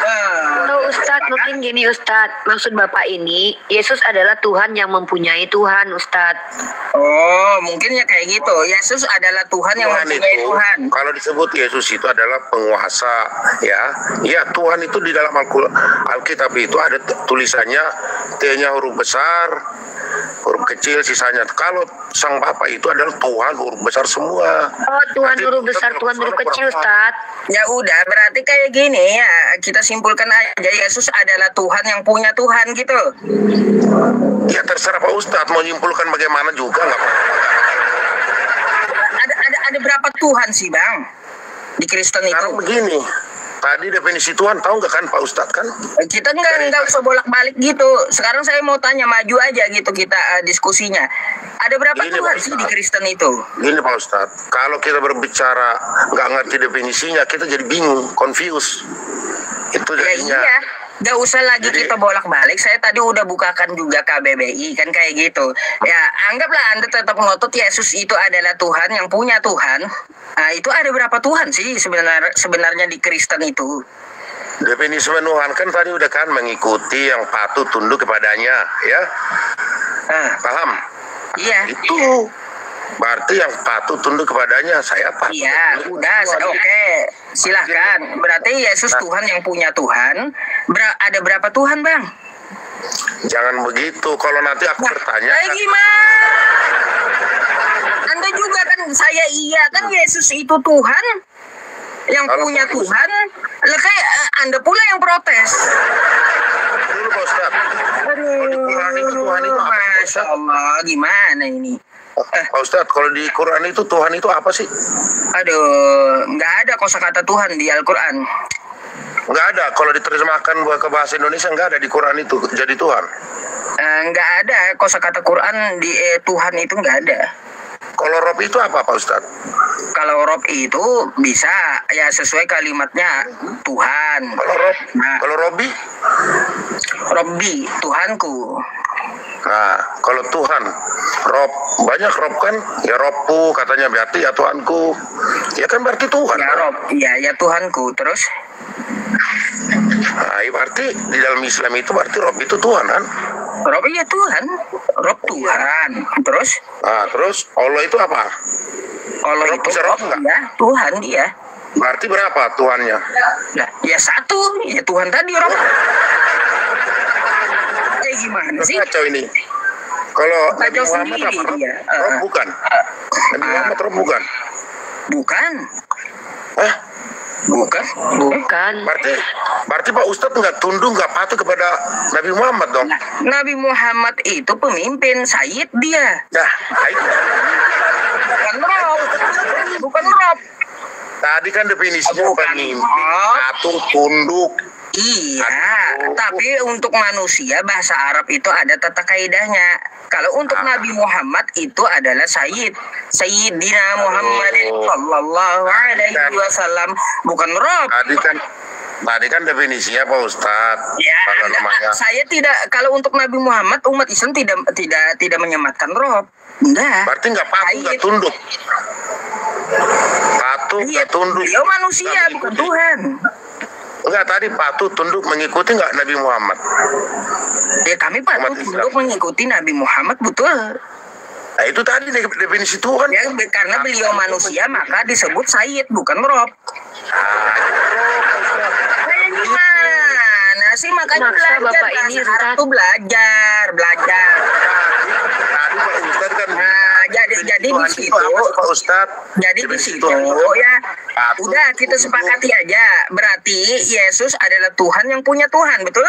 Kalau Ustadz, mungkin gini Ustadz, maksud Bapak ini, Yesus adalah Tuhan yang mempunyai Tuhan, Ustadz. Oh, mungkin ya kayak gitu. Yesus adalah Tuhan yang mempunyai itu, Tuhan. kalau disebut Yesus itu adalah penguasa, ya. Ya, Tuhan itu di dalam Alkitab itu ada tulisannya T-nya huruf besar, huruf kecil sisanya. Kalau Sang Bapa itu adalah Tuhan huruf besar semua. Oh, Tuhan huruf besar, Tuhan huruf kecil, Ustadz. Ya udah, berarti kayak gini ya, kita simpulkan aja Yesus adalah Tuhan yang punya Tuhan gitu. Ya terserah Pak Ustadz mau nyimpulkan bagaimana juga nggak apa-apa. Ada berapa Tuhan sih Bang di Kristen itu? Sekarang begini, tadi definisi Tuhan tahu nggak kan Pak Ustadz kan? Kita nggak usah bolak-balik gitu. Sekarang saya mau tanya, maju aja gitu kita diskusinya. Ada berapa Gini, Tuhan Pak sih Ustadz. di Kristen itu? Gini Pak Ustadz, kalau kita berbicara nggak ngerti definisinya, kita jadi bingung, confused. Itu Ya jadinya. iya, nggak usah lagi Jadi- kita bolak-balik. Saya tadi udah bukakan juga KBBI kan kayak gitu. Ya anggaplah Anda tetap ngotot Yesus itu adalah Tuhan yang punya Tuhan. Nah, itu ada berapa Tuhan sih sebenarnya di Kristen itu? Definisi menuhan kan tadi udah kan mengikuti yang patuh tunduk kepadanya, ya. Nah, Paham? iya. Itu berarti yang patuh tunduk kepadanya saya patuh. Iya, udah, oke, silahkan. Berarti Yesus Tuhan yang punya Tuhan. Ada berapa Tuhan, Bang? Jangan begitu. Kalau nanti aku bertanya, Kayak gimana? Anda juga kan, saya iya kan Yesus itu Tuhan yang Kalau punya Pak Tuhan. Lah kayak Anda pula yang protes. dulu Pak Ustadz. Kalau di Quran itu Tuhan itu apa sih, Pak Masya Ustadz? Allah, gimana ini? Pak Ustadz, kalau di Quran itu Tuhan itu apa sih? Aduh, nggak ada kosakata Tuhan di Al-Quran. Nggak ada. Kalau diterjemahkan ke bahasa Indonesia nggak ada di Quran itu jadi Tuhan. Nggak ada kosakata Quran di Tuhan itu nggak ada. Kalau Rob itu apa Pak Ustadz? Kalau Rob itu bisa ya sesuai kalimatnya Tuhan. Kalau Rob, Nah, kalau Robi? Robbi, Tuhanku. Nah, kalau Tuhan, Rob, banyak Rob kan? Ya Robku katanya berarti ya Tuhanku. Ya kan berarti Tuhan. Ya Rob, ya Tuhanku. Terus? Nah, berarti di dalam Islam itu berarti Rob itu Tuhan kan? Rob ya Tuhan. Rob Tuhan. Terus? Nah, terus Allah itu apa? Kalau Rob itu bisa Rob nggak? ya Tuhan dia. Berarti berapa Tuhannya? Nah, ya satu, ya Tuhan tadi Rob. Gimana sih? Kacau ini. Kalau Nabi Kacau Muhammad sendiri apa? Rob? dia. Rob bukan. Nabi Muhammad Rob bukan. Bukan. Hah? Bukan. Bukan. Berarti Pak Ustadz nggak tunduk, nggak patuh kepada Nabi Muhammad dong? Nah, Nabi Muhammad itu pemimpin, Sayyid dia. Nah, itu. Bukan Rob. Bukan Rob. Tadi kan definisinya Bukan. pemimpin, patuh, tunduk. Iya, Aduh. tapi untuk manusia bahasa Arab itu ada tata kaidahnya. Kalau untuk Nabi Muhammad itu adalah Sayyid, Sayyidina Muhammadin sallallahu alaihi wasallam, bukan Rob. Tadi kan definisinya Pak Ustadz. Ya, Kalau namanya saya tidak, kalau untuk Nabi Muhammad umat Islam tidak menyematkan Rob. Enggak. berarti nggak patuh, nggak tunduk. Patuh, Iya, nggak tunduk. beliau manusia Nggak bukan mengikuti. Tuhan. Enggak, tadi patuh, tunduk, mengikuti nggak Nabi Muhammad? Ya kami patuh Umat Islam. tunduk mengikuti Nabi Muhammad, betul. Nah, itu tadi definisi Tuhan. Ya, karena beliau manusia maka disebut Sayyid bukan Rob. Saya gimana sih, makanya Maksa belajar Bapak ini, bahasa Arab Ustaz. tuh belajar. Tadi Pak Ustadz kan. Nah, jadi di Tuhan itu situ, apa sih, Pak Ustadz? jadi di Definisi situ Tuhan itu ya patuh, udah kita tunduk. sepakati aja. Berarti Yesus adalah Tuhan yang punya Tuhan, betul?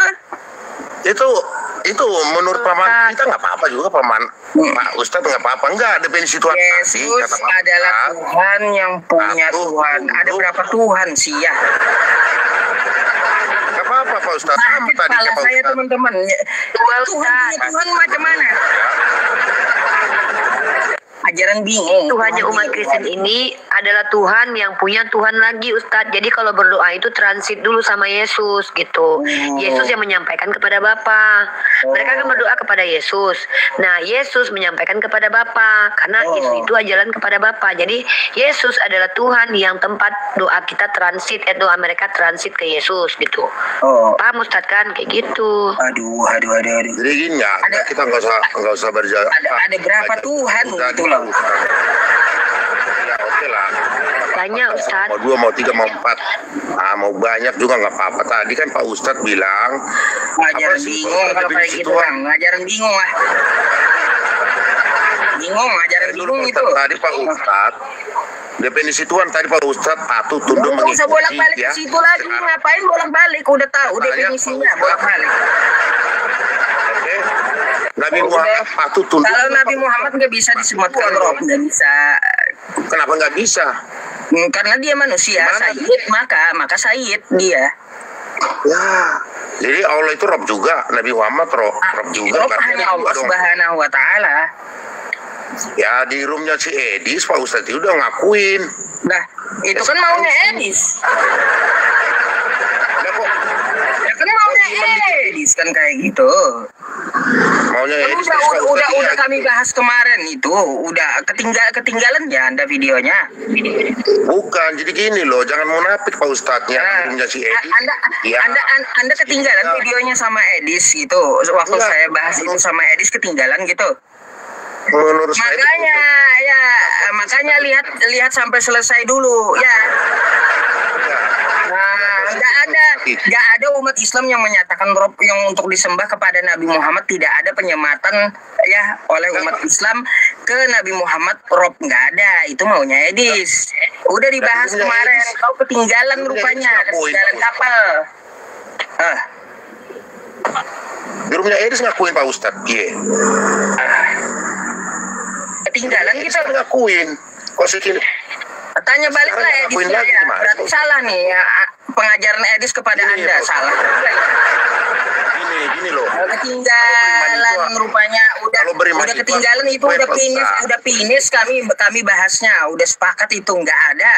Itu menurut paman kita nggak apa-apa juga, paman Pak Ustadz nggak apa-apa, enggak definisi Tuhan tadi, Yesus kata Pak adalah Ustadz. Tuhan yang punya Patuh, Tuhan. Ada tunduk. berapa Tuhan sih ya? Nggak apa-apa Pak Ustadz, sama Sakit tadi kepala Pak saya Ustadz. teman-teman. Tuhan punya Tuhan macam mana? Ajaran bingung. Tuhannya umat Kristen ini adalah Tuhan yang punya Tuhan lagi, Ustadz. Jadi kalau berdoa itu transit dulu sama Yesus gitu. Yesus yang menyampaikan kepada Bapa. Mereka kan berdoa kepada Yesus. Nah, Yesus menyampaikan kepada Bapa karena Yesus itu jalan kepada Bapa. Jadi Yesus adalah Tuhan yang tempat doa kita transit, doa mereka transit ke Yesus gitu. Oh, Paham Ustadz kan kayak gitu. aduh. Jadi gini ya, kita nggak usah berjalan. Ada berapa Tuhan gitu loh. Ya oke lah. Tanya Ustadz. Mau 2, mau 3, mau 4, mau banyak juga nggak apa-apa. Tadi kan Pak Ustadz bilang Ngajaran apa sih, bingung Pak, kalau kayak definisi gitu, Tuhan? Bang. Ngajaran bingung lah. Bingung, ngajaran bingung itu. Tadi Pak Ustadz, definisi Tuhan tadi Pak Ustadz patuh, tunduk, Nggak usah mengikuti. bolak-balik ke ya. situ lagi. Ngapain bolak-balik? Udah tahu Makanya, definisinya, Pak Ustadz. bolak-balik. Oke. Nabi Muhammad patuh, tunduk. Kalau Nabi Muhammad nggak bisa disematkan Rob, nggak bisa. Kenapa nggak bisa? Karena dia manusia, Gimana? Sayyid, maka Sayyid dia. Ya. Jadi Allah itu Rob juga, Nabi Muhammad Rob juga. Rob Berarti hanya ada Allah dong. Subhanahu wa Ta'ala. Ya di roomnya si Edis Pak Ustadz itu udah ngakuin. Nah, itu kan maunya Edis. Ya kok Ya kan maunya Edis kan kayak gitu. maunya Kan Edis terus Pak Ustadz udah iya, kami gitu. bahas kemarin itu, udah ketinggalan ya Anda videonya. Bukan, jadi gini loh, jangan munafik Pak Ustadz ya, Nah, roomnya si Edis. Anda, Ya. anda ketinggalan Ya. videonya sama Edis gitu. Waktu Enggak. saya bahas itu sama Edis ketinggalan gitu. Menurut saya itu Makanya lihat sampai selesai dulu ya. Nah, nggak ada umat Islam yang menyatakan Rob yang untuk disembah kepada Nabi Muhammad. Tidak ada penyematan ya oleh umat Islam ke Nabi Muhammad. Rob nggak ada, itu maunya Edis. Udah dibahas Nabinya kemarin. Edis. Kau ketinggalan Nabinya rupanya, Edis ngakuin. ketinggalan kapal. di roomnya Edis ngakuin Pak Ustadz. Iya. Ketinggalan Edis kita. kan ngakuin. Kok segini? Tanya balik lah Sekarang Edis ngakuin ya. lagi gimana? Berarti salah nih ya, pengajaran Edis kepada Ini, Anda Pak. salah. Gini loh. Ketinggalan rupanya kalau beriman udah itu ketinggalan itu poin udah Pak finish kami bahasnya udah sepakat itu nggak ada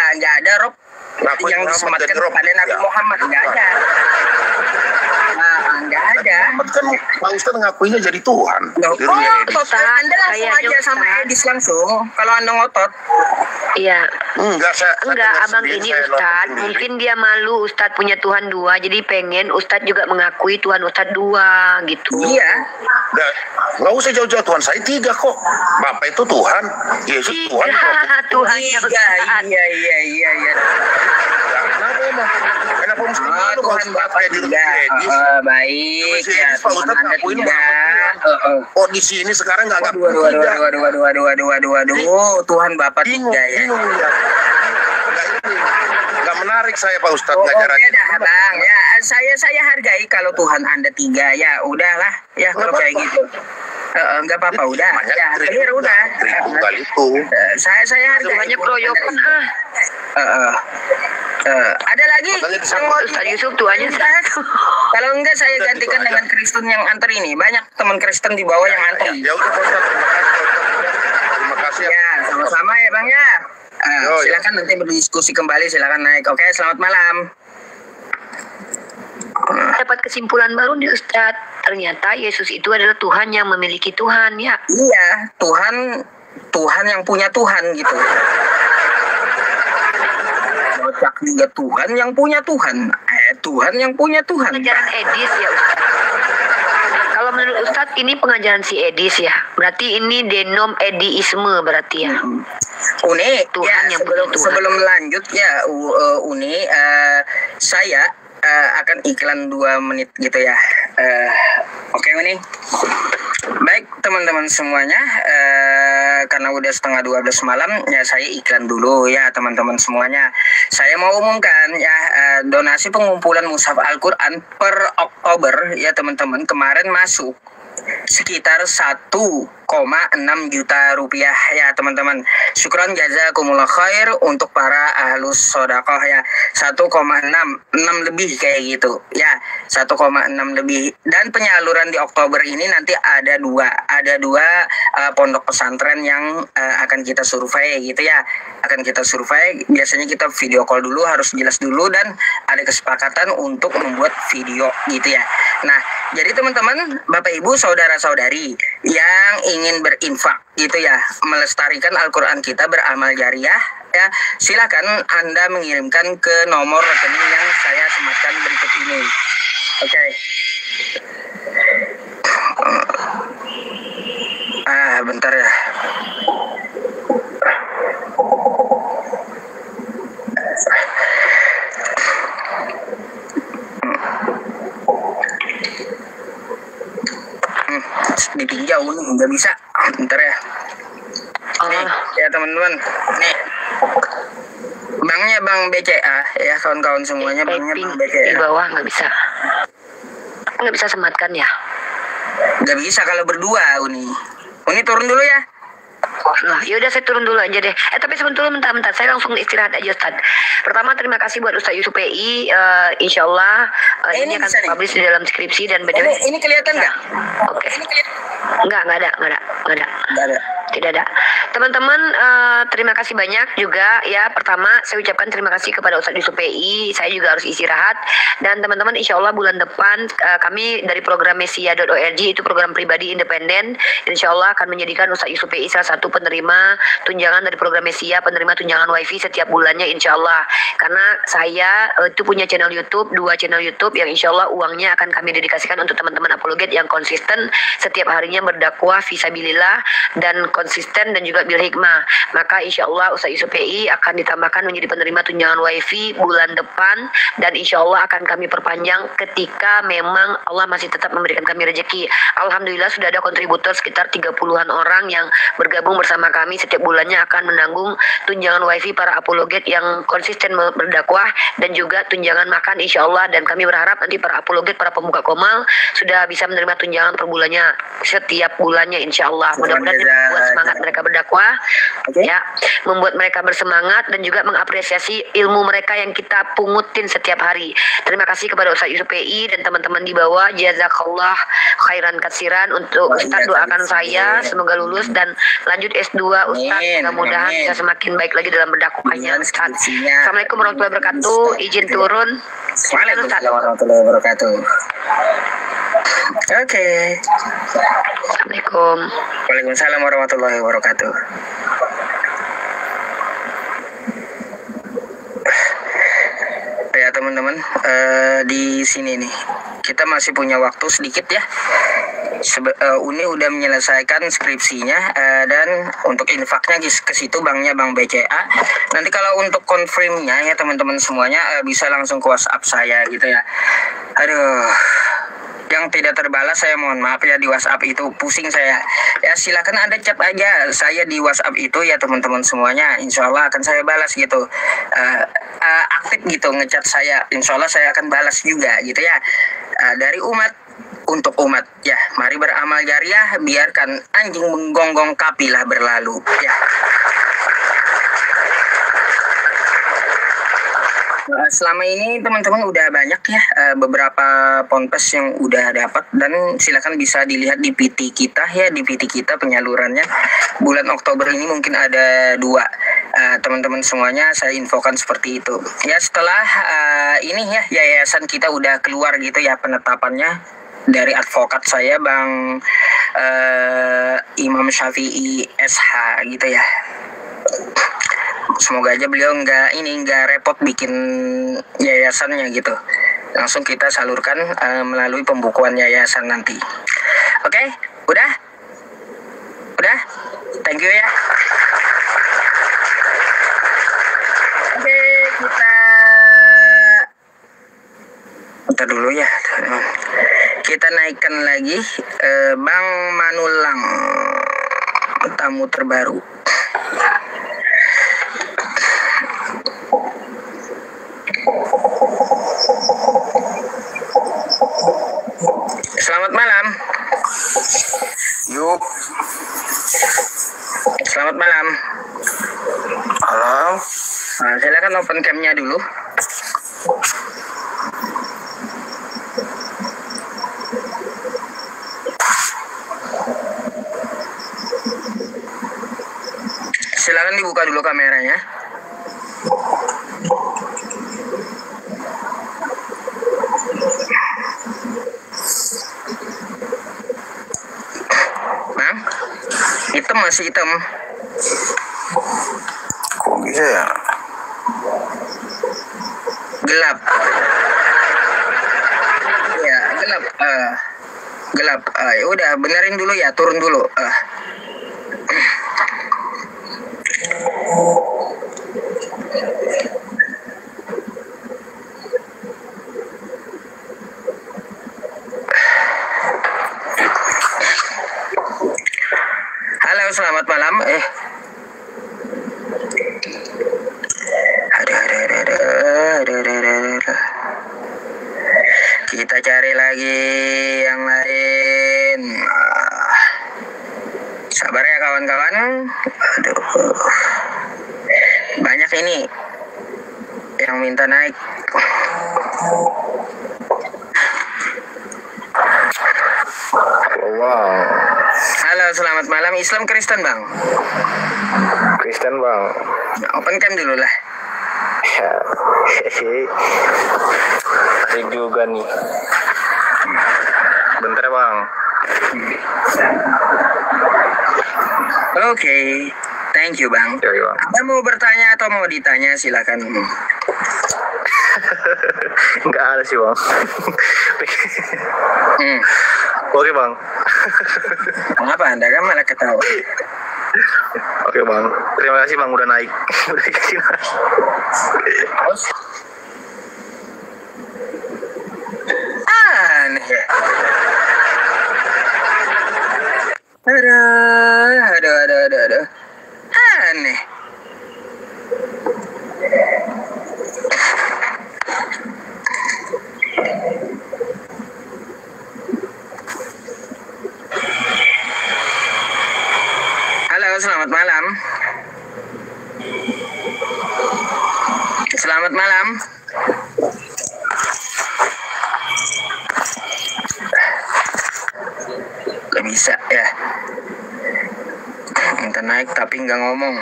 Rob Ngakuin yang Muhammad disematkan jadi Rob kepada Nabi ya. Muhammad nggak ada. Nggak ada. Muhammad kan Pak Ustadz ngakuinnya jadi Tuhan. Loh, Di roomnya Edis. Anda langsung Kayaknya aja sama Ustaz. Edis langsung kalau Anda ngotot. Iya. Enggak, saya dengar Abang sendiri, ini saya nonton Ustadz, sendiri. mungkin dia malu Ustadz punya Tuhan dua, jadi pengen Ustadz juga mengakui Tuhan Ustadz dua gitu. Iya. Nggak usah jauh-jauh, Tuhan saya 3 kok. Bapak itu Tuhan, Yesus Tuhan. Tuhannya Ustadz. Iya. Kenapa emang? Kenapa mesti malu Pak Tuhan Ustadz Bapak kayak di tiga. Edis? Baik Masih ya, Edis, Pak Tuhan Ustadz Anda ngakuin tiga. Oh di sini sekarang nggak ngakuin Waduh, tidak. Tuhan Bapak Bingung, tiga ya. bingung ya. Nggak menarik saya Pak Ustadz Oke ngajarannya. dah Bang ya, saya hargai kalau Tuhan Anda tiga ya, udahlah ya kalau Nggak kayak apa-apa. gitu. Nggak apa-apa udah, Banyak ya trik clear udah. kali itu. Saya hargai. Tuhannya keroyokan Ada lagi Makanya yang disambut mau Ustadz Yusuf Tuhannya satu. kalau enggak saya Udah, gantikan gitu dengan aja. Kristen yang antar ini. Banyak teman Kristen di bawah yang antar. Ya udah Pak Ustadz, terima kasih. Ya, sama-sama ya Bang ya. Yo, Silakan nanti berdiskusi kembali, silakan naik. Oke, selamat malam. dapat kesimpulan baru nih Ustadz. Ternyata Yesus itu adalah Tuhan yang memiliki Tuhan ya. Iya, Tuhan yang punya Tuhan gitu. Bocak juga Tuhan yang punya Tuhan. Tuhan yang punya Tuhan. Pengajaran Edis ya Ustadz. Kalau menurut Ustadz ini pengajaran si Edis ya. Berarti ini denom ediisme berarti ya. Uni, Tuhan ya, yang punya Tuhan. sebelum lanjut ya Uni, saya akan iklan 2 menit gitu ya. Oke Uni. Baik teman-teman semuanya, karena udah setengah 12 malam ya saya iklan dulu ya teman-teman semuanya. Saya mau umumkan ya donasi pengumpulan mushaf Al-Quran per Oktober ya teman-teman, kemarin masuk sekitar 1,6 juta rupiah ya teman-teman. Syukron jazakumullah khair untuk para ahlus sodakoh ya. 1,6 lebih kayak gitu ya, 1,6 lebih. Dan penyaluran di Oktober ini nanti ada dua pondok pesantren yang akan kita survei gitu ya, akan kita survei. Biasanya kita video call dulu, harus jelas dulu, dan ada kesepakatan untuk membuat video gitu ya. Nah jadi teman-teman, Bapak Ibu, saudara-saudari yang ingin berinfak gitu ya, melestarikan Al-Quran kita, beramal jariah ya, silakan Anda mengirimkan ke nomor rekening yang saya sematkan berikut ini. Oke. Bentar ya. Ditinjau nih, nggak bisa. Bentar ya. Nih, ya teman-teman. Nih. Banknya Bank BCA ya, kawan-kawan semuanya, banknya Bank BCA. Di bawah nggak bisa. Nggak bisa sematkan ya? Nggak bisa kalau berdua, Uni. Uni turun dulu ya. Lah, yaudah saya turun dulu aja deh. Tapi sebentar, bentar. Saya langsung istirahat aja, Ustaz. Pertama, terima kasih buat Ustaz Yusuf PI. Insya Allah ini akan saya publish di dalam skripsi dan BDW. Ini kelihatan nggak? Oke. Ini kelihatan? Nggak ada. Tidak ada. Teman-teman, terima kasih banyak juga ya. Pertama, saya ucapkan terima kasih kepada Ustaz Yusuf PI. Saya juga harus istirahat. Dan teman-teman, insya Allah bulan depan kami dari program Mesia.org, itu program pribadi independen, insya Allah akan menjadikan Ustaz Yusuf PI salah satu penerima tunjangan dari program Mesia, penerima tunjangan wifi setiap bulannya insya Allah. Karena saya itu punya channel YouTube, 2 channel YouTube yang insya Allah uangnya akan kami dedikasikan untuk teman-teman apologet yang konsisten setiap harinya berdakwah fisabilillah dan konsisten dan juga bil hikmah. Maka insya Allah Ustaz Yusuf PI akan ditambahkan menjadi penerima tunjangan wifi bulan depan, dan insya Allah akan kami perpanjang ketika memang Allah masih tetap memberikan kami rezeki. Alhamdulillah sudah ada kontributor sekitar 30-an orang yang bergabung bersama kami setiap bulannya akan menanggung tunjangan wifi para apologet yang konsisten berdakwah dan juga tunjangan makan insya Allah. Dan kami berharap nanti para apologet, para pemuka komal sudah bisa menerima tunjangan per bulannya setiap bulannya insya Allah. Mudah-mudahan membuat semangat mereka berdakwah, ya, membuat mereka bersemangat dan juga mengapresiasi ilmu mereka yang kita pungutin setiap hari. Terima kasih kepada Ustaz Yusuf PI dan teman-teman di bawah. Jazakallah khairan katsiran untuk Ustaz. Doakan saya semoga lulus dan lanjut S2 Ustaz. Mudah-mudahan bisa semakin baik lagi dalam berdakwahnya Ustaz. Assalamualaikum warahmatullahi wabarakatuh. Izin turun. Waalaikumsalam warahmatullahi wabarakatuh. Oke. Assalamualaikum. Waalaikumsalam warahmatullahi wabarakatuh. Ya teman-teman, di sini nih kita masih punya waktu sedikit ya. Uni udah menyelesaikan skripsinya, dan untuk infaknya ke situ banknya Bank BCA. Nanti kalau untuk confirmnya ya teman-teman semuanya bisa langsung ke WhatsApp saya gitu ya. Aduh, yang tidak terbalas saya mohon maaf ya, di WhatsApp itu pusing saya ya. Silakan Anda chat aja saya di WhatsApp itu ya teman-teman semuanya, insya Allah akan saya balas gitu. Aktif gitu ngechat saya, insya Allah saya akan balas juga gitu ya. Dari umat untuk umat ya, mari beramal jariah, biarkan anjing menggonggong kapilah berlalu ya. Selama ini teman-teman udah banyak ya beberapa ponpes yang udah dapat, dan silakan bisa dilihat di PT kita ya, di PT kita penyalurannya bulan Oktober ini mungkin ada 2 teman-teman semuanya saya infokan seperti itu. Ya setelah ini ya yayasan kita udah keluar gitu ya penetapannya dari advokat saya Bang Imam Syafi'i SH gitu ya. Semoga aja beliau nggak repot bikin yayasannya gitu. Langsung kita salurkan melalui pembukuan yayasan nanti. Oke, udah? Thank you ya. Oke, kita dulu ya. Kita naikkan lagi Bang Manulang, tamu terbaru. Selamat malam. Yuk. Selamat malam. Malam. Nah, silakan open cam-nya dulu. Silakan dibuka dulu kameranya. Bang, hitam masih hitam. Kok bisa ya? Gelap. Ya, gelap. Gelap. Ya udah, benerin dulu ya, turun dulu. Halo, selamat malam. Kita cari lagi yang lain. Sabar ya kawan-kawan. Aduh. Banyak ini yang minta naik. Wow. Halo, selamat malam. Islam Kristen, Bang? Kristen, Bang. Open cam dulu lah. Ya, ada juga nih. Bentar, Bang. Oke, thank you, Bang. Yoi, Bang. Anda mau bertanya atau mau ditanya, silakan. Enggak ada sih, Bang. Oke, Bang. Kenapa Anda kan malah ketawa? Oke, Bang. Terima kasih, Bang, udah naik. Udah dikasih naik. Aneh ya. Aduh. Aneh. Halo, selamat malam. Selamat malam. Gak bisa ya. Minta naik tapi nggak ngomong.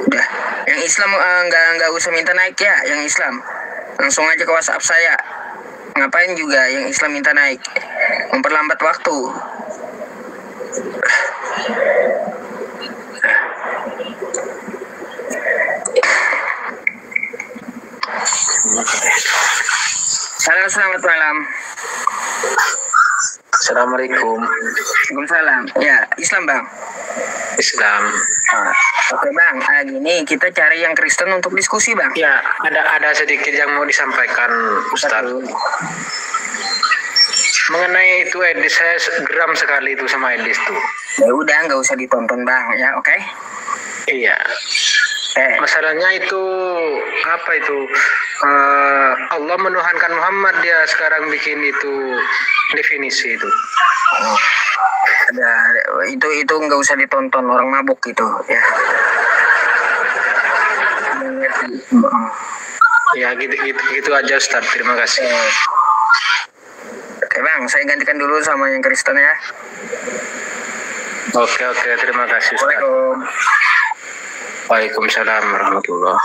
Udah. Yang Islam nggak usah minta naik ya. Yang Islam langsung aja ke WhatsApp saya. Ngapain juga yang Islam minta naik? Memperlambat waktu. Halo, selamat malam. Assalamualaikum. Waalaikumsalam. Ya, Islam, Bang. Islam. Oke, Bang. Gini, kita cari yang Kristen untuk diskusi, Bang. Ya, ada sedikit yang mau disampaikan, Ustaz. Mengenai itu Edis, saya geram sekali itu sama Edis tuh. Ya udah, nggak usah ditonton, Bang. Ya, oke? Iya. Masalahnya itu apa itu? Allah menuhankan Muhammad, dia sekarang bikin itu definisi itu. Itu nggak usah ditonton, orang mabuk gitu ya. Ya gitu aja, Ustaz. Terima kasih. Oke, Bang, saya gantikan dulu sama yang Kristen ya. Oke, terima kasih, Ustaz. Assalamualaikum. Waalaikumsalam warahmatullah.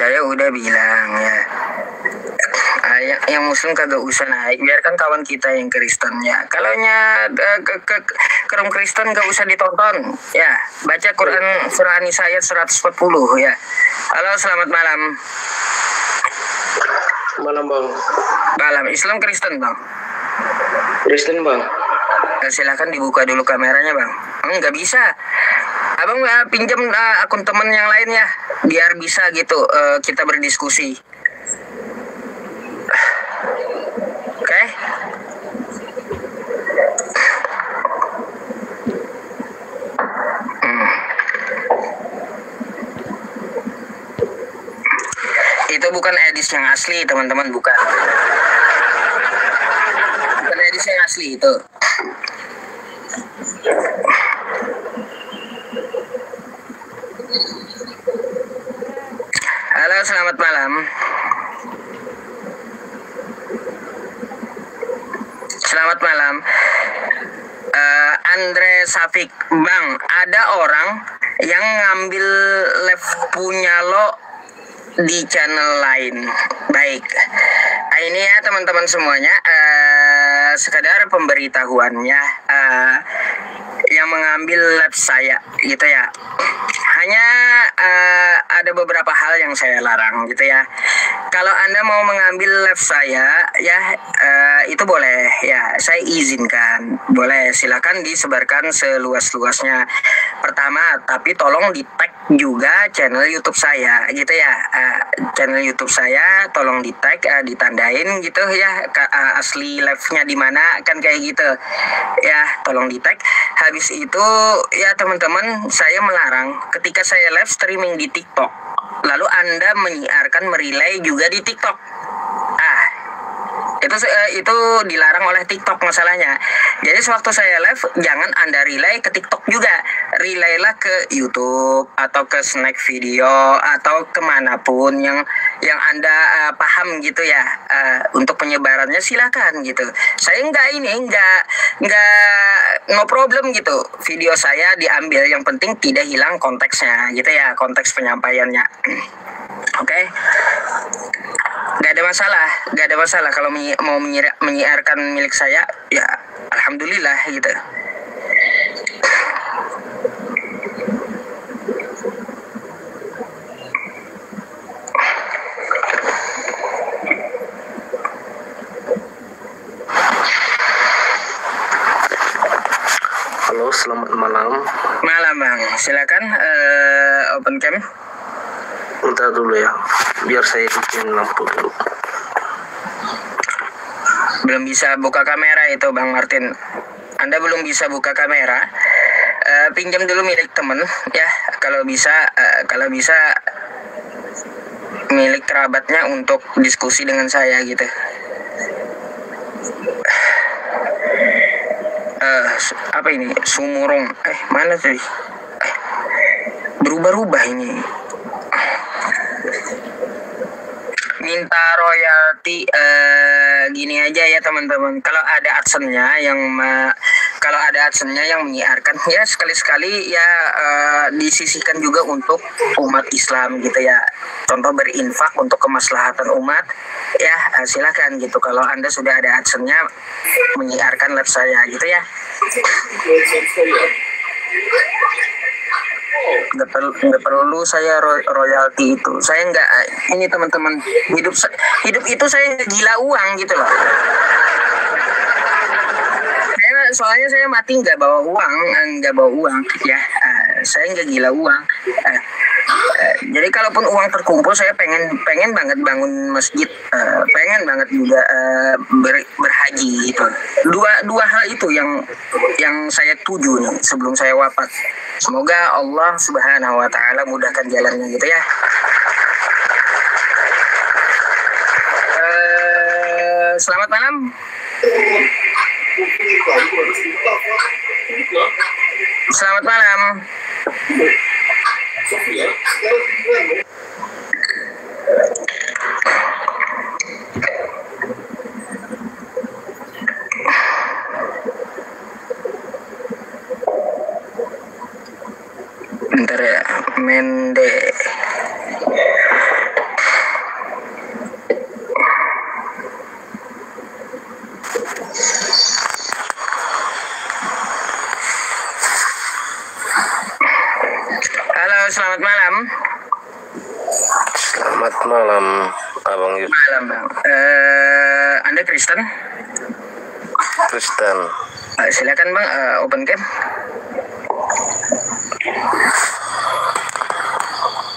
Saya udah bilang ya, yang Muslim kagak usah naik, biarkan kawan kita yang Kristen ya. Kalau ke room Kristen gak usah ditonton ya. Baca Quran surah An-Nisa ayat 140 ya. Halo, selamat malam. Malam bang. Malam. Islam Kristen bang? Kristen bang. Silakan dibuka dulu kameranya bang. Nggak bisa. Abang pinjam akun temen yang lain ya, biar bisa gitu kita berdiskusi. Oke? Itu bukan edis yang asli teman-teman, bukan. Bukan edis yang asli itu. Halo, selamat malam. Selamat malam. Andre Safik, Bang, ada orang yang ngambil live punya lo di channel lain. Baik. Ini ya teman-teman semuanya, sekedar pemberitahuannya, yang mengambil live saya gitu ya. Hanya ada beberapa hal yang saya larang gitu ya. Kalau Anda mau mengambil live saya ya, itu boleh ya, saya izinkan. Boleh, silakan disebarkan seluas-luasnya. Pertama, tapi tolong di tag juga channel YouTube saya gitu ya. Channel YouTube saya tolong di tag, ditandain gitu ya, asli live-nya di mana kan kayak gitu. Ya, tolong di tag. Habis itu ya teman-teman, saya melarang ketika saya live streaming di TikTok, lalu Anda menyiarkan merelay juga di TikTok. Itu dilarang oleh TikTok masalahnya. Jadi sewaktu saya live, jangan Anda relay ke TikTok juga. Relaylah ke YouTube atau ke Snack Video atau kemanapun yang Anda paham gitu ya. Untuk penyebarannya silakan gitu. Saya nggak no problem gitu. Video saya diambil, yang penting tidak hilang konteksnya gitu ya, konteks penyampaiannya. Oke. Gak ada masalah kalau mau menyiarkan milik saya ya, alhamdulillah gitu. Halo, selamat malam. Malam bang, silakan open cam. Bentar dulu ya, biar saya bikin lampu dulu. Belum bisa buka kamera itu Bang Martin. Anda belum bisa buka kamera. Pinjam dulu milik temen ya, kalau bisa milik kerabatnya untuk diskusi dengan saya gitu. Apa ini? Sumurung. Mana tadi? Berubah-ubah ini. Minta royalti gini aja ya teman-teman. Kalau ada adsennya yang menyiarkan ya, sekali-sekali ya disisihkan juga untuk umat Islam gitu ya. Contoh berinfak untuk kemaslahatan umat ya, silakan gitu. Kalau Anda sudah ada adsennya menyiarkan live saya gitu ya. Nggak perlu saya royalti itu. Saya nggak, ini teman-teman, hidup itu saya nggak gila uang gitu loh. Soalnya saya mati nggak bawa uang ya. Saya nggak gila uang. Jadi kalaupun uang terkumpul, saya pengen banget bangun masjid, pengen banget juga berhaji gitu. Dua hal itu yang saya tuju nih sebelum saya wafat. Semoga Allah Subhanahu wa taala mudahkan jalannya gitu ya. Selamat malam. Selamat malam. Yusuf. Malam Bang. Anda Kristen? Kristen. Silakan Bang, open cam.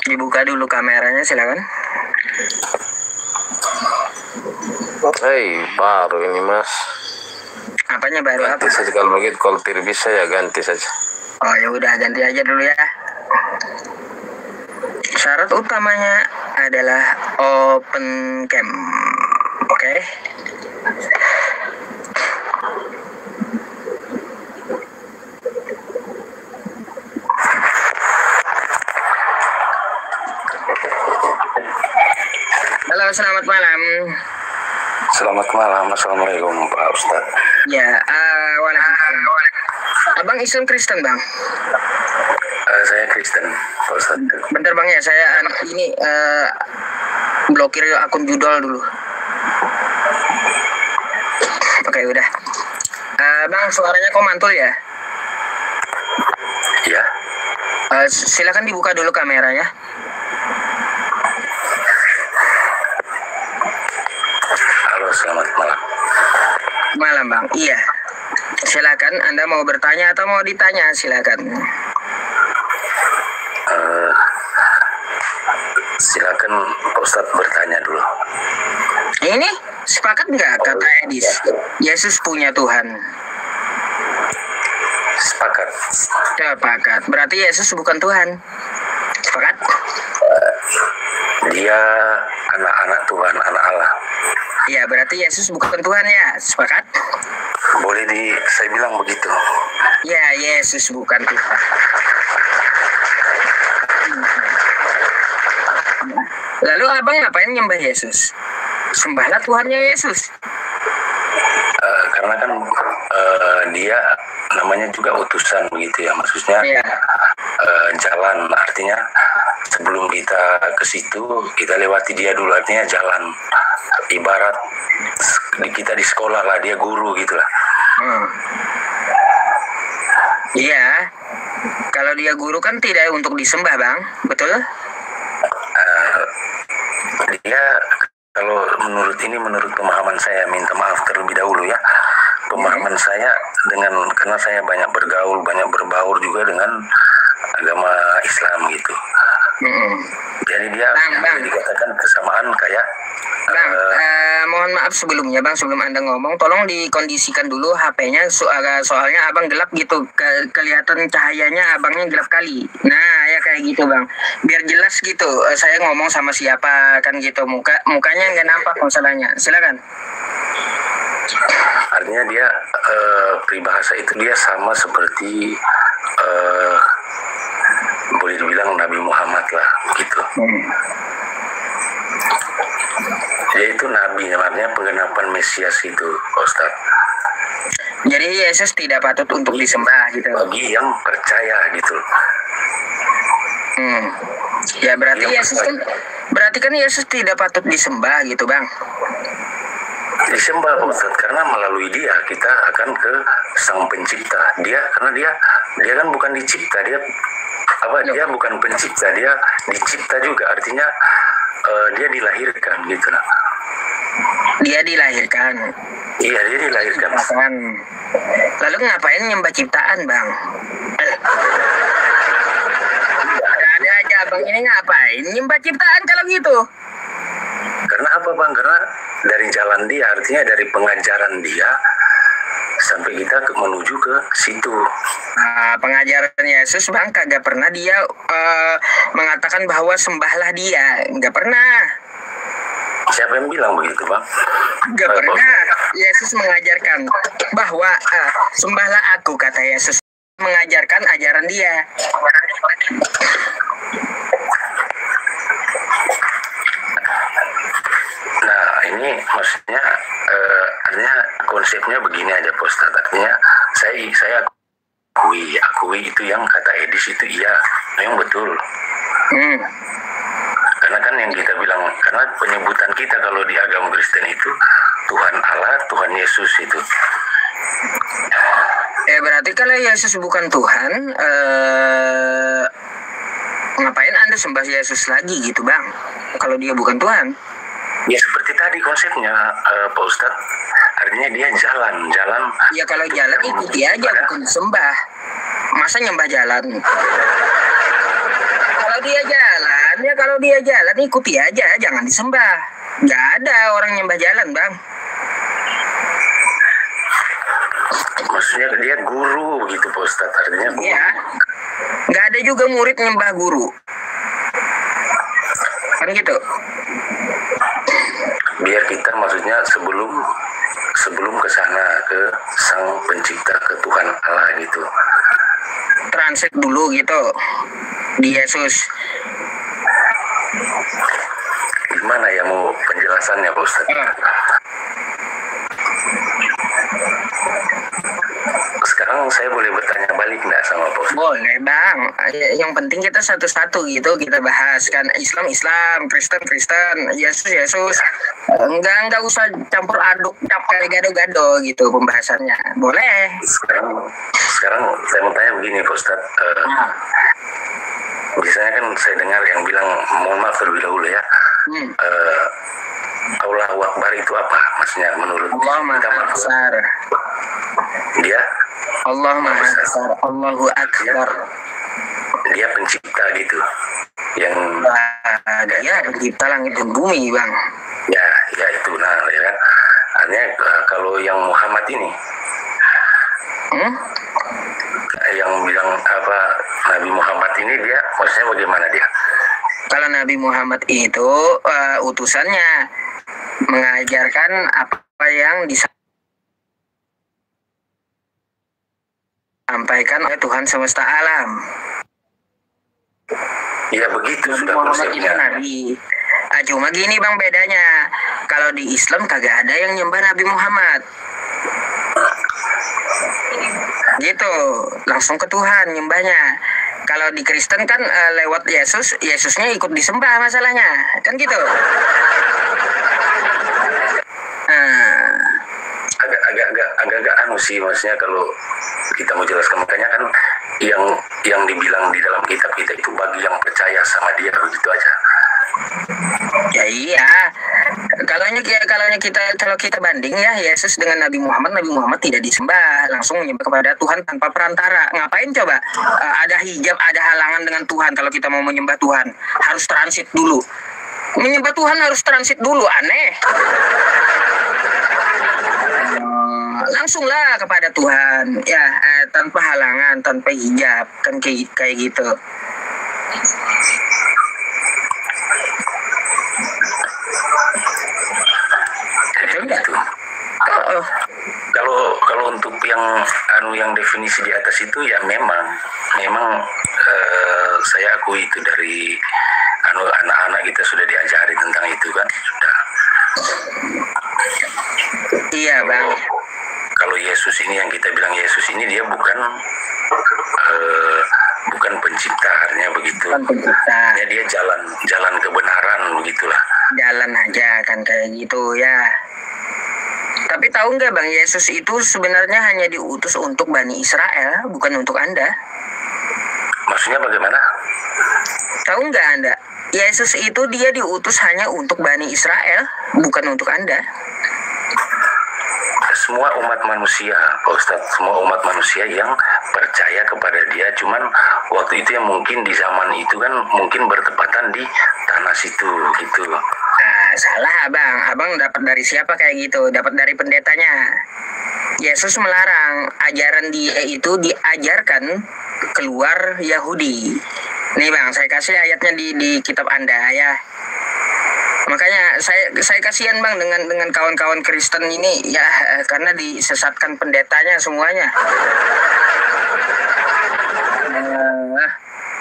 Dibuka dulu kameranya, silakan. Hei, baru ini Mas. Apanya baru? Ganti Apa? saja kalau begitu, kalau tidak bisa ya ganti saja. Oh ya udah, ganti aja dulu ya. Syarat utamanya adalah open cam. Oke. Halo, selamat malam. Selamat malam, Assalamualaikum Pak Ustadz. Ya, waalaikumsalam. Abang Islam Kristen Bang? Saya Kristen, Pak Ustadz. Bentar Bang ya, saya ini blokir akun judul dulu. Oke, udah. Bang, suaranya kok mantul ya? Ya. Silakan dibuka dulu kameranya. Halo, selamat malam. Malam Bang, iya. Silakan, Anda mau bertanya atau mau ditanya, silakan. Silakan Pak Ustadz bertanya dulu. Ini sepakat nggak kata Edis? Yesus punya Tuhan. Sepakat. Sepakat. Berarti Yesus bukan Tuhan. Sepakat? Dia anak-anak Tuhan, anak Allah. Ya, berarti Yesus bukan Tuhan ya. Sepakat? Boleh saya bilang begitu. Ya, Yesus bukan Tuhan. Lalu abang ngapain nyembah Yesus? Sembahlah Tuhannya Yesus. Karena kan dia namanya juga utusan begitu ya, maksudnya jalan, artinya sebelum kita ke situ kita lewati dia dulu, artinya jalan. Ibarat kita di sekolah lah, dia guru gitulah. Iya, kalau dia guru kan tidak untuk disembah Bang, betul? Dia kalau menurut pemahaman saya, minta maaf terlebih dahulu ya, pemahaman saya karena saya banyak bergaul, banyak berbaur juga dengan agama Islam gitu. Jadi dia dikatakan kesamaan kayak Bang, mohon maaf sebelumnya Bang, sebelum Anda ngomong, tolong dikondisikan dulu HP-nya, soalnya Abang gelap gitu, kelihatan cahayanya Abangnya gelap kali. Nah, ya kayak gitu Bang, biar jelas gitu, saya ngomong sama siapa kan gitu, mukanya nggak nampak masalahnya. Silakan. Artinya dia peribahasa itu dia sama seperti boleh dibilang Nabi Muhammad lah gitu. Dia itu Nabi, namanya penggenapan Mesias itu, Ustaz. Jadi Yesus tidak patut untuk disembah gitu. Bagi yang percaya gitu. Ya berarti kan Yesus tidak patut disembah gitu Bang. Disembah Ustaz, karena melalui dia kita akan ke Sang Pencipta. Karena dia kan bukan dicipta, dia bukan pencipta, dia dicipta juga, artinya dia dilahirkan gitu lah. Dia dilahirkan. Iya, dia dilahirkan. Lalu ngapain nyembah ciptaan Bang? Ada aja Bang, ini ngapain nyembah ciptaan kalau gitu? Karena apa Bang? Karena dari jalan dia, artinya dari pengajaran dia sampai kita menuju ke situ. Pengajaran Yesus Bang, kagak pernah dia mengatakan bahwa sembahlah dia, nggak pernah. Siapa yang bilang begitu Bang? Nggak pernah. Yesus mengajarkan bahwa sembahlah aku, kata Yesus, mengajarkan ajaran dia. Nah ini maksudnya artinya konsepnya begini aja Pak Ustadz, artinya saya akui itu yang kata Edis itu iya, memang betul. Karena kan yang kita bilang, karena penyebutan kita kalau di agama Kristen itu Tuhan Allah, Tuhan Yesus itu. Berarti kalau Yesus bukan Tuhan, ngapain Anda sembah Yesus lagi gitu Bang? Kalau dia bukan Tuhan? Ya seperti tadi konsepnya Pak Ustadz, artinya dia jalan. Ya kalau jalan ikuti aja, bukan sembah. Masa nyembah jalan? Kalau dia jalan ikuti aja, jangan disembah. Nggak ada orang nyembah jalan, Bang. Maksudnya dia guru gitu Pak Ustadz, artinya guru. Iya. Nggak ada juga murid nyembah guru. Kan gitu. Biar kita maksudnya sebelum ke sana, ke sang pencipta, ke Tuhan Allah gitu. Transit dulu gitu di Yesus. Gimana ya mau penjelasannya Pak Ustadz? Sekarang saya boleh bertanya balik nggak sama Pak Ustadz? Boleh Bang. Yang penting kita satu-satu gitu kita bahas kan. Islam, Kristen, Yesus. Enggak usah campur aduk, kayak gado-gado gitu pembahasannya. Boleh. Sekarang saya mau tanya begini Pak Ustadz. Biasanya kan saya dengar yang bilang, mohon maaf terlebih dahulu ya, Allahu Akbar itu apa? Maksudnya menurut Allah Maha Besar. Dia Allah Maha Besar, Allahu Akbar. Dia pencipta gitu. Yang dia pencipta langit dan bumi, Bang. Ya itu nah ya kan. Hanya kalau yang Muhammad ini yang bilang apa, Nabi Muhammad ini dia maksudnya bagaimana dia? Kalau Nabi Muhammad itu utusannya mengajarkan apa yang disampaikan oleh Tuhan semesta alam. Ya begitu sudah Muhammad itu konsepnya. Nabi. Cuma gini Bang bedanya, kalau di Islam kagak ada yang nyembah Nabi Muhammad. Gitu, langsung ke Tuhan nyembahnya. Kalau di Kristen kan lewat Yesusnya ikut disembah masalahnya, kan gitu. Agak anu sih, maksudnya kalau kita mau jelaskan, makanya kan yang dibilang di dalam kitab kita itu bagi yang percaya sama dia, begitu aja. Ya iya. Kalau kita banding ya Yesus dengan Nabi Muhammad tidak disembah, langsung menyembah kepada Tuhan tanpa perantara. Ngapain coba? Ada hijab, ada halangan dengan Tuhan. Kalau kita mau menyembah Tuhan harus transit dulu. Menyembah Tuhan harus transit dulu, aneh. Langsunglah kepada Tuhan ya, tanpa halangan, tanpa hijab, kan kayak gitu. Gitu. Kalau untuk yang definisi di atas itu ya memang saya akui itu dari anak-anak kita sudah diajari tentang itu kan sudah. Iya Bang. Kalau Yesus ini yang kita bilang Yesus ini dia bukan pencipta, artinya begitu. Bukan pencipta. Ya, dia jalan kebenaran begitulah. Jalan aja kan kayak gitu ya. Tapi tahu nggak Bang, Yesus itu sebenarnya hanya diutus untuk Bani Israel, bukan untuk Anda. Maksudnya bagaimana? Tahu nggak Anda? Yesus itu dia diutus hanya untuk Bani Israel, bukan untuk Anda. Semua umat manusia, Pak Ustadz, semua umat manusia yang percaya kepada dia, cuman waktu itu yang mungkin di zaman itu kan mungkin bertepatan di tanah situ gitu. Salah abang dapat dari siapa kayak gitu? Dapat dari pendetanya. Yesus melarang, ajaran dia itu diajarkan keluar Yahudi. Nih Bang, saya kasih ayatnya di kitab Anda ya. Makanya saya kasihan Bang dengan kawan-kawan Kristen ini ya, karena disesatkan pendetanya semuanya.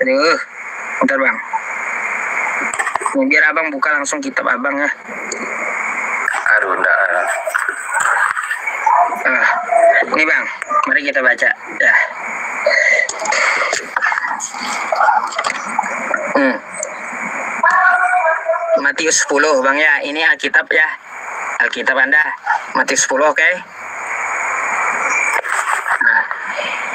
Aduh, bentar Bang. Biar abang buka langsung kitab abang ya. Aduh, enggak. Ini Bang, mari kita baca ya. Matius 10 Bang ya, ini Alkitab ya. Alkitab Anda, Matius 10, oke? Nah,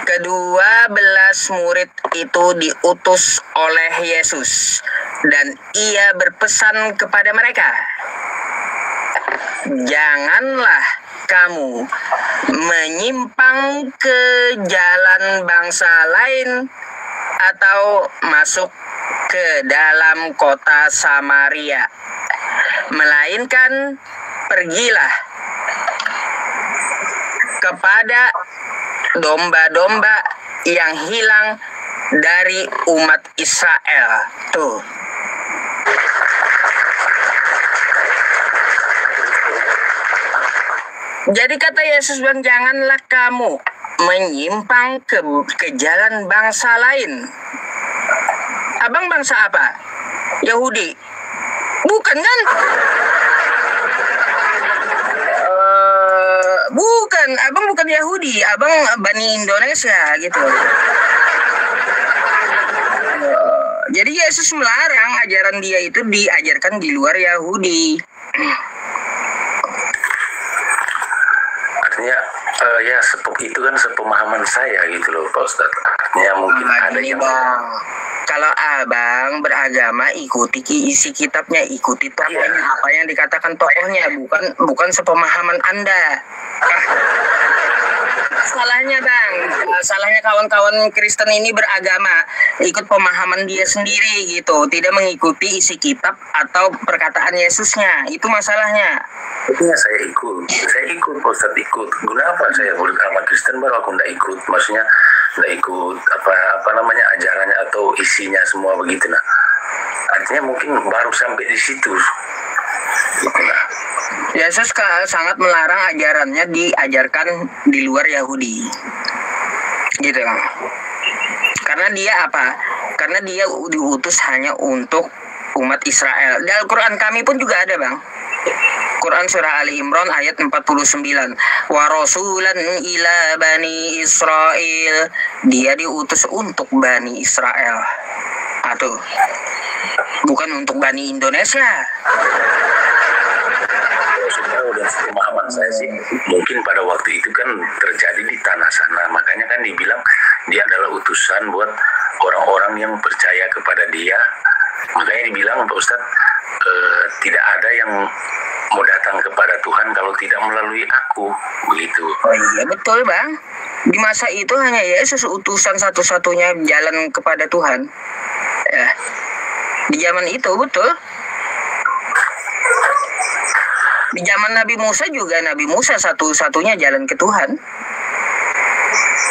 ke-12 murid itu diutus oleh Yesus dan ia berpesan kepada mereka. janganlah kamu menyimpang ke jalan bangsa lain atau masuk ke dalam kota Samaria, melainkan pergilah kepada domba-domba yang hilang dari umat Israel. Tuh. Jadi kata Yesus, Bang, janganlah kamu menyimpang ke jalan bangsa lain. Abang bangsa apa? Yahudi? Bukan kan? Bukan, abang bukan Yahudi, abang Bani Indonesia gitu. Jadi Yesus melarang ajaran dia itu diajarkan di luar Yahudi. Artinya ya itu kan sepemahaman saya gitu loh Pak Ustadz. Artinya mungkin ada yang kalau abang beragama ikuti isi kitabnya, ikuti tokohnya, apa yang dikatakan tokohnya, bukan sepemahaman Anda. Salahnya Bang, salahnya kawan-kawan Kristen ini beragama ikut pemahaman dia sendiri gitu, tidak mengikuti isi kitab atau perkataan Yesusnya. Itu masalahnya. Maksudnya saya ikut Pak Ustadz, ikut. Guna apa saya beragama Kristen baru aku nggak ikut? Maksudnya nggak ikut apa namanya ajarannya atau isinya semua begitu nah. Artinya mungkin baru sampai di situ. Gitu nah. Yesus sangat melarang ajarannya diajarkan di luar Yahudi. Gitu kan. Karena dia apa? Karena dia diutus hanya untuk umat Israel. Di Al-Quran kami pun juga ada Bang. Quran surah Ali Imran ayat 49. Wa rasulan ila bani Israel. Dia diutus untuk Bani Israel. Aduh. Bukan untuk Bani Indonesia. Dan pemahaman saya sih mungkin pada waktu itu kan terjadi di tanah sana, makanya kan dibilang dia adalah utusan buat orang-orang yang percaya kepada dia. Makanya dibilang Pak Ustadz, tidak ada yang mau datang kepada Tuhan kalau tidak melalui aku, begitu. Oh iya betul Bang, di masa itu hanya Yesus utusan satu-satunya jalan kepada Tuhan ya. Di zaman itu betul. Di zaman Nabi Musa juga, Nabi Musa satu-satunya jalan ke Tuhan.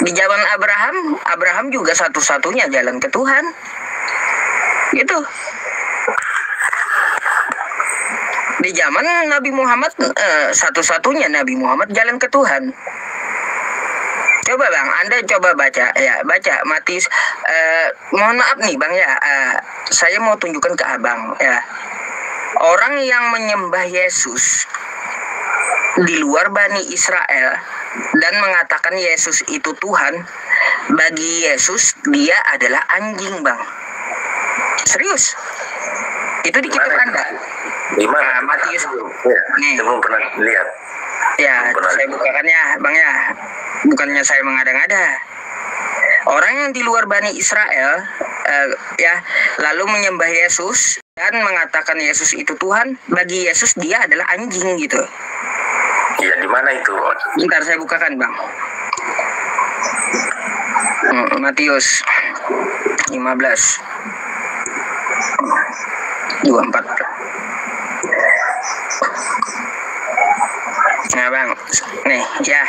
Di zaman Abraham juga satu-satunya jalan ke Tuhan. Gitu. Di zaman Nabi Muhammad, satu-satunya Nabi Muhammad jalan ke Tuhan. Coba Bang, Anda coba baca Matius. Mohon maaf nih Bang ya, saya mau tunjukkan ke Abang ya. Orang yang menyembah Yesus di luar Bani Israel dan mengatakan Yesus itu Tuhan, bagi Yesus dia adalah anjing Bang. Serius. Itu di kitab Anda. Di mana? Matius. Nih. Belum pernah lihat. Ya, saya bukakan ya Bang ya. Bukannya saya mengada-ngada. Orang yang di luar Bani Israel lalu menyembah Yesus dan mengatakan Yesus itu Tuhan, bagi Yesus dia adalah anjing gitu. Iya, di mana itu? Bentar saya bukakan Bang. Matius 15 24. Nah Bang, nih ya.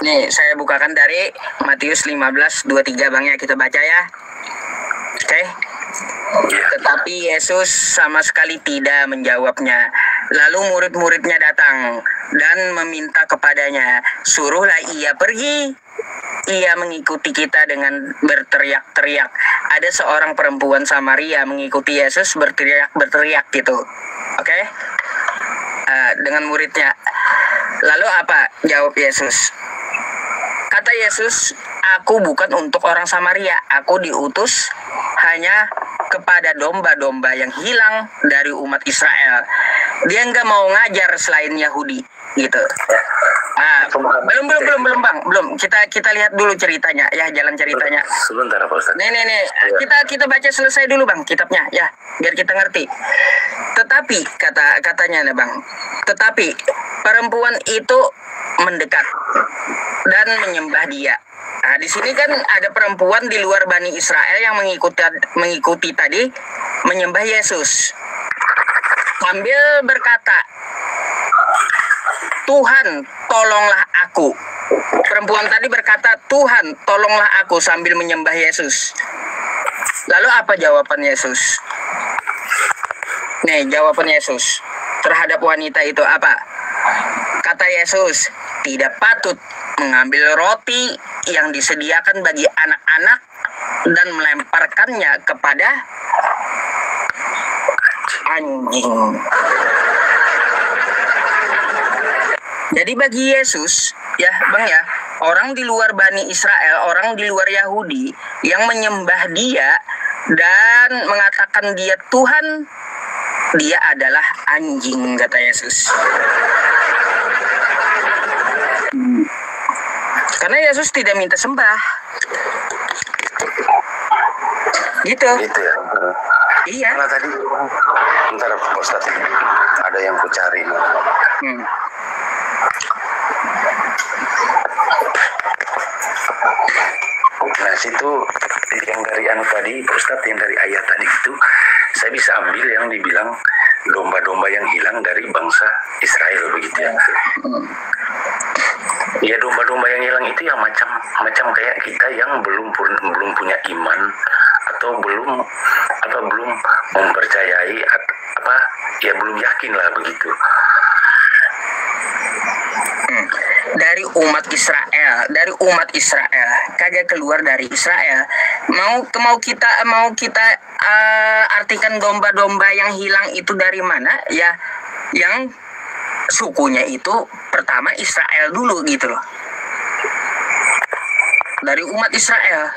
Nih, saya bukakan dari Matius 15:23 Bang ya, kita baca ya. Oke. Tetapi Yesus sama sekali tidak menjawabnya. Lalu murid-muridnya datang dan meminta kepadanya, "Suruhlah ia pergi." Ia mengikuti kita dengan berteriak-teriak. Ada seorang perempuan Samaria mengikuti Yesus berteriak-berteriak gitu. Oke? Dengan muridnya. Lalu apa jawab Yesus? Kata Yesus, "Aku bukan untuk orang Samaria. Aku diutus hanya kepada domba-domba yang hilang dari umat Israel." Dia nggak mau ngajar selain Yahudi, gitu. Belum Bang. Belum. Kita lihat dulu ceritanya ya, jalan ceritanya. Sebentar Pak Ustaz. Nih. Kita baca selesai dulu Bang kitabnya ya, biar kita ngerti. Tetapi katanya nih Bang. Tetapi perempuan itu mendekat dan menyembah dia. Nah, di sini kan ada perempuan di luar Bani Israel yang mengikuti tadi menyembah Yesus. Sambil berkata, "Tuhan, tolonglah aku." Perempuan tadi berkata, "Tuhan, tolonglah aku," sambil menyembah Yesus. Lalu apa jawaban Yesus? Nih, jawaban Yesus terhadap wanita itu apa? Kata Yesus, "Tidak patut mengambil roti yang disediakan bagi anak-anak dan melemparkannya kepada anjing." Jadi bagi Yesus, ya Bang ya, orang di luar Bani Israel, orang di luar Yahudi yang menyembah dia dan mengatakan dia Tuhan, dia adalah anjing, kata Yesus. Karena Yesus tidak minta sembah. Gitu ya. Iya. Karena tadi bentar Pak Ustaz, ada yang ku cari. Nah situ yang dari tadi Pak Ustaz, yang dari ayat tadi itu saya bisa ambil yang dibilang domba-domba yang hilang dari bangsa Israel begitu ya. Ya domba-domba yang hilang itu yang macam kayak kita yang belum punya iman atau belum mempercayai belum yakin lah begitu. Dari umat Israel kagak keluar dari Israel. Mau kita artikan domba-domba yang hilang itu dari mana ya? Yang sukunya itu pertama Israel dulu gitu loh, dari umat Israel.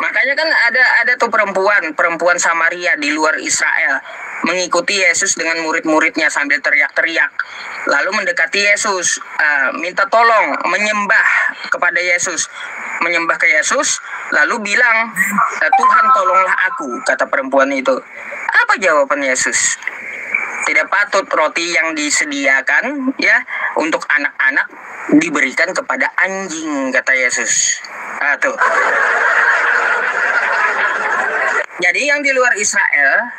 Makanya kan ada tuh perempuan Samaria di luar Israel mengikuti Yesus dengan murid-muridnya sambil teriak-teriak, lalu mendekati Yesus, minta tolong, menyembah kepada Yesus, menyembah ke Yesus, lalu bilang, "Tuhan, tolonglah aku," kata perempuan itu. Apa jawaban Yesus? Tidak patut roti yang disediakan ya untuk anak-anak diberikan kepada anjing, kata Yesus. Tuh. Jadi yang di luar Israel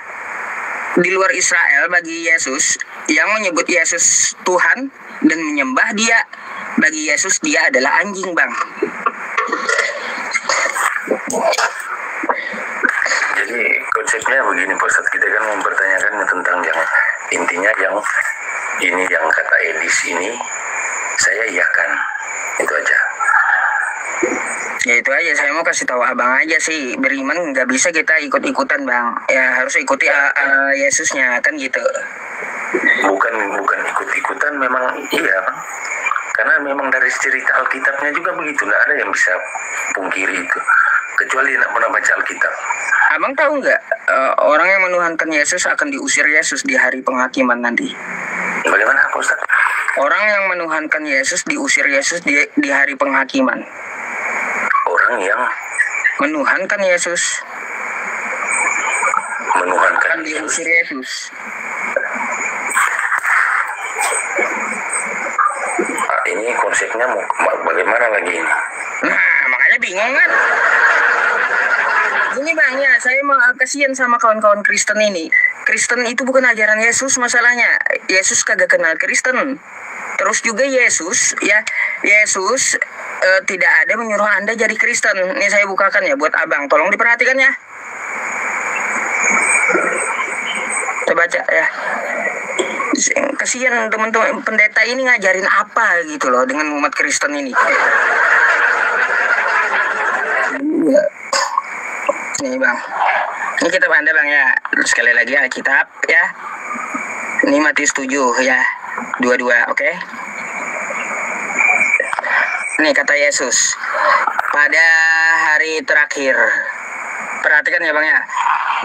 bagi Yesus yang menyebut Yesus Tuhan dan menyembah dia, bagi Yesus dia adalah anjing, Bang. Jadi konsepnya begini Pak Ustaz, kita kan mempertanyakan tentang yang intinya yang kata Edis ini saya iyakan, itu aja. Ya itu aja, saya mau kasih tahu abang aja sih, beriman nggak bisa kita ikut-ikutan Bang, ya harus ikuti Yesusnya kan gitu. Bukan ikut-ikutan, memang iya Bang, karena memang dari cerita Alkitabnya juga begitu, nggak ada yang bisa pungkiri itu, kecuali nak pernah baca Alkitab. Abang tahu nggak orang yang menuhankan Yesus akan diusir Yesus di hari penghakiman nanti? Bagaimana Pak Ustaz? Orang yang menuhankan Yesus diusir Yesus di hari penghakiman. Orang yang menuhankan Yesus akan diusir Yesus. Ini konsepnya bagaimana lagi ini? Nah, makanya bingung kan? Ini Bang ya, saya mau kasihan sama kawan-kawan Kristen ini. Kristen itu bukan ajaran Yesus masalahnya. Yesus kagak kenal Kristen. Terus juga Yesus tidak ada menyuruh Anda jadi Kristen. Ini saya bukakan ya buat abang, tolong diperhatikan ya. Kita baca ya. Kasihan teman-teman pendeta ini ngajarin apa gitu loh dengan umat Kristen ini. Nih Bang, ini kitab Anda Bang ya. Sekali lagi Alkitab ya. Ini Matius 7 ya, 22, oke? Nih kata Yesus, pada hari terakhir. Perhatikan ya Bang ya.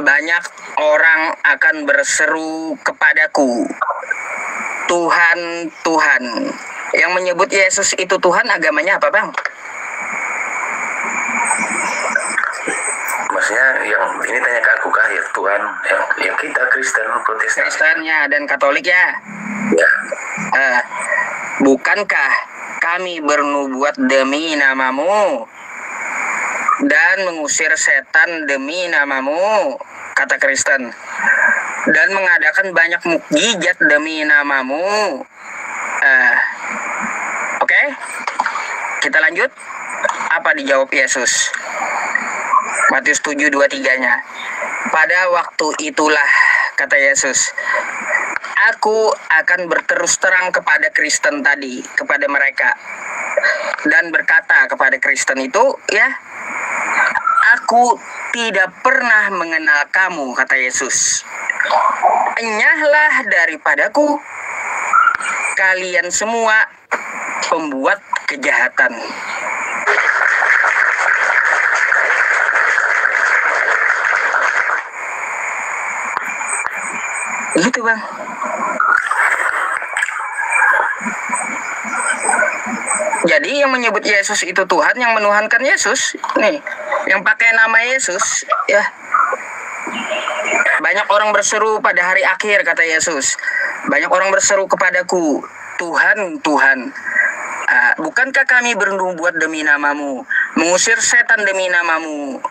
banyak orang akan berseru kepadaku, Tuhan, Tuhan. Yang menyebut Yesus itu Tuhan agamanya apa, Bang? Maksudnya yang ini tanya ke aku kah ya Tuhan, yang kita Kristen, Protestan. Kristennya dan Katolik ya. Ya. Bukankah kami bernubuat demi namamu dan mengusir setan demi namamu, kata Kristen, dan mengadakan banyak mukjizat demi namamu. Oke, kita lanjut. Apa dijawab Yesus? Matius 7:23-nya. Pada waktu itulah, kata Yesus, aku akan berterus terang kepada Kristen tadi, kepada mereka, dan berkata kepada Kristen itu, ya, aku tidak pernah mengenal kamu, kata Yesus. Enyahlah daripadaku, kalian semua pembuat kejahatan. Gitu, Bang. Jadi yang menyebut Yesus itu Tuhan, yang menuhankan Yesus, nih, yang pakai nama Yesus, ya. Banyak orang berseru pada hari akhir, kata Yesus. Banyak orang berseru kepadaku, Tuhan, Tuhan. Bukankah kami bernubuat demi namamu, mengusir setan demi namamu?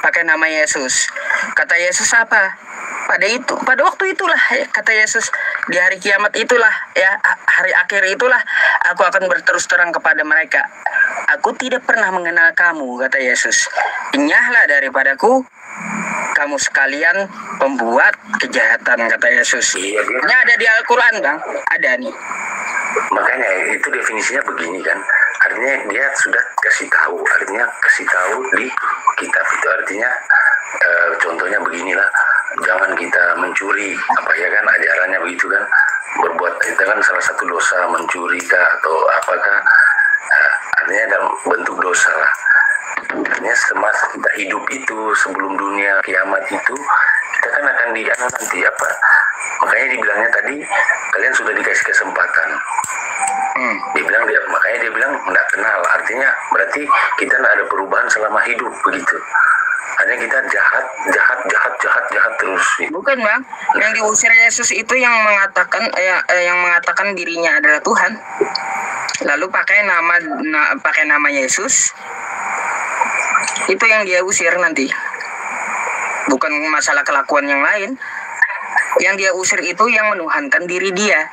Pakai nama Yesus. Kata Yesus apa? Pada waktu itulah, ya, kata Yesus, di hari kiamat itulah, ya, hari akhir itulah, aku akan berterus terang kepada mereka. Aku tidak pernah mengenal kamu, kata Yesus. Enyahlah daripadaku, kamu sekalian pembuat kejahatan, kata Yesus. Iya, ini ada di Al-Quran, Bang. Ada nih. Makanya itu definisinya begini kan. Artinya dia sudah kasih tahu. Artinya kasih tahu di kitab itu. Artinya contohnya beginilah. Jangan kita mencuri, apa ya kan, ajarannya begitu kan. Berbuat itu kan salah satu dosa, mencuri kah atau apakah. Artinya dalam bentuk dosa lah. Artinya semasa kita hidup itu, sebelum dunia kiamat itu, kita kan akan nanti apa. Makanya dibilangnya tadi, kalian sudah dikasih kesempatan. Makanya dia bilang nggak kenal. Artinya berarti kita nggak ada perubahan selama hidup begitu. Hanya kita jahat terus. Bukan, Bang. Yang diusir Yesus itu yang mengatakan dirinya adalah Tuhan. Lalu pakai nama Yesus. Itu yang dia usir nanti. Bukan masalah kelakuan yang lain. Yang dia usir itu yang menuhankan diri dia,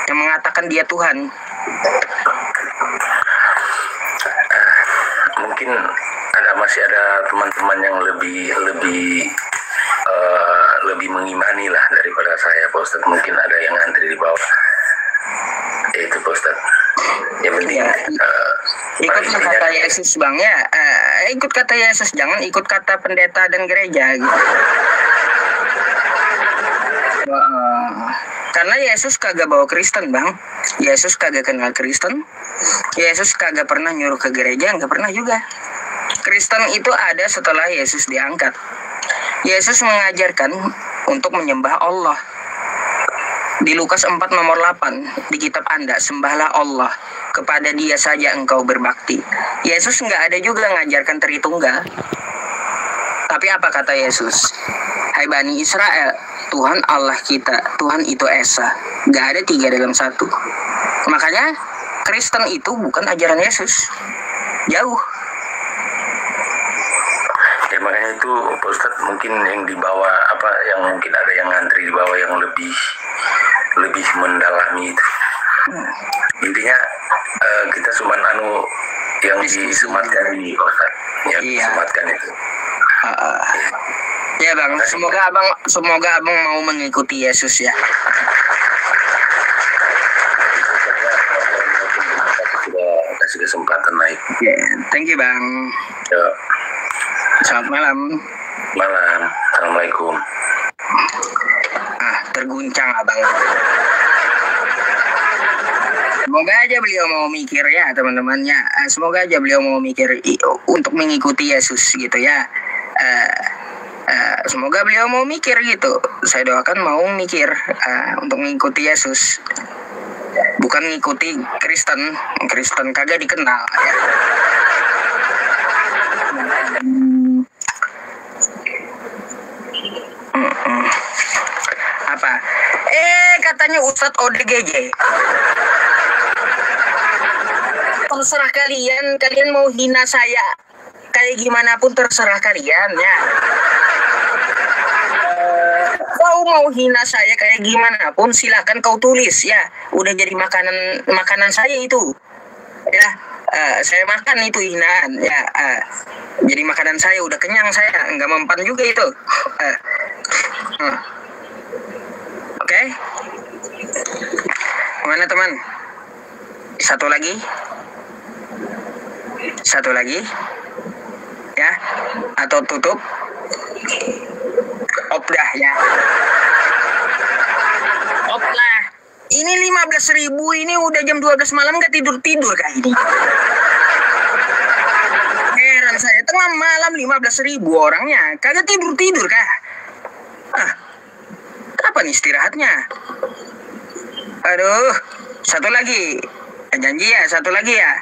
yang mengatakan dia Tuhan. Mungkin masih ada teman-teman yang lebih mengimani lah daripada saya, Pak Ustadz. Mungkin ada yang antri di bawah. Itu, Pak Ustadz. Yang penting ikut kata Yesus, Bang, ya. Ikut kata Yesus, jangan ikut kata pendeta dan gereja gitu. Karena Yesus kagak bawa Kristen, Bang. Yesus kagak kenal Kristen. Yesus kagak pernah nyuruh ke gereja, nggak pernah juga. Kristen itu ada setelah Yesus diangkat. Yesus mengajarkan untuk menyembah Allah. Di Lukas 4 nomor 8, di kitab Anda, sembahlah Allah, kepada Dia saja engkau berbakti. Yesus nggak ada juga ngajarkan Tritunggal. Tapi apa kata Yesus? Hai Bani Israel, Tuhan Allah kita, Tuhan itu Esa. Nggak ada 3 dalam 1. Makanya Kristen itu bukan ajaran Yesus. Jauh. Ya makanya itu Pak Ustadz, mungkin yang di bawah yang mungkin ada yang ngantri di bawah yang lebih mendalami itu. Intinya kita cuma yang disematkan di Pak Ustadz, yang disematkan itu. Ya Bang, semoga abang mau mengikuti Yesus ya. Kasih kesempatan naik. Thank you Bang. Ya. Selamat malam. Malam. Assalamualaikum. Terguncang abang. Semoga aja beliau mau mikir ya teman-temannya. Semoga aja beliau mau mikir untuk mengikuti Yesus gitu ya. semoga beliau mau mikir gitu. Saya doakan mau mikir untuk mengikuti Yesus, bukan mengikuti Kristen. Kristen kagak dikenal. Apa? Katanya Ustadz ODGJ. Terserah kalian mau hina saya kayak gimana pun terserah kalian ya. Kau mau hina saya kayak gimana pun silakan kau tulis ya. Udah jadi makanan saya itu. Ya, saya makan itu hinaan ya. Jadi makanan saya, udah kenyang saya, nggak mempan juga itu. Oke. Mana teman? Satu lagi ya, atau tutup dah ya. Lah, ini 15.000, ini udah jam 12 malam gak tidur kah ini? Heran saya, tengah malam 15.000 orangnya kagak tidur kah? Kapan istirahatnya? Aduh, satu lagi. Janji ya, satu lagi ya.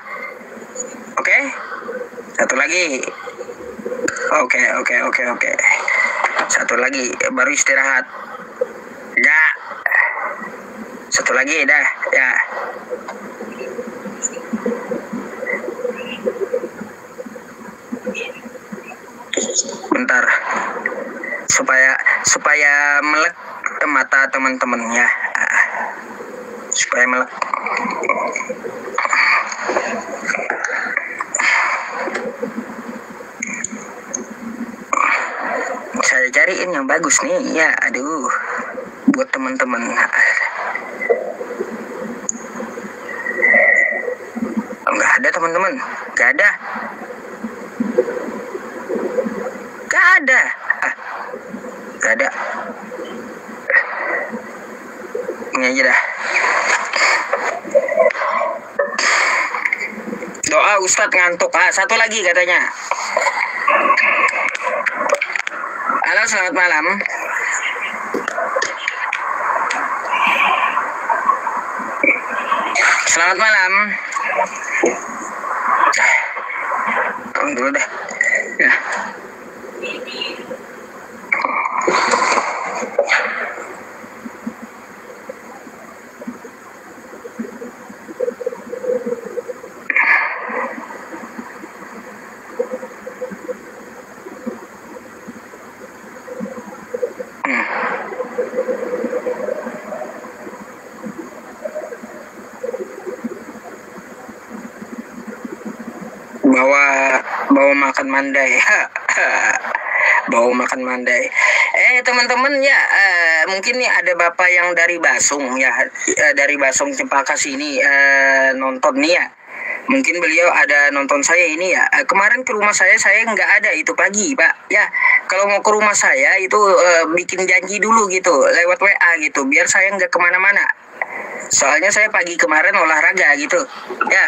Oke? Satu lagi. Oke. Satu lagi, baru istirahat. Ya. Satu lagi dah, ya. Bentar. Supaya melek mata teman-teman ya. Supaya melek. Saya cariin yang bagus nih ya. Aduh, buat teman-teman. Nggak ada teman-teman, nggak ada. Ini aja dah. Doa Ustadz ngantuk. Satu lagi katanya. Halo, selamat malam. Selamat malam. Tolong dulu deh. Ya. Bawa makan mandai. Bawa makan mandai. Teman-teman ya, mungkin nih ada bapak yang dari Basung ya, dari Basung Cempaka sini nonton nih ya. Mungkin beliau ada nonton saya ini ya. Kemarin ke rumah saya nggak ada itu pagi Pak ya. Kalau mau ke rumah saya itu bikin janji dulu gitu lewat WA gitu, biar saya nggak kemana-mana. Soalnya saya pagi kemarin olahraga gitu ya.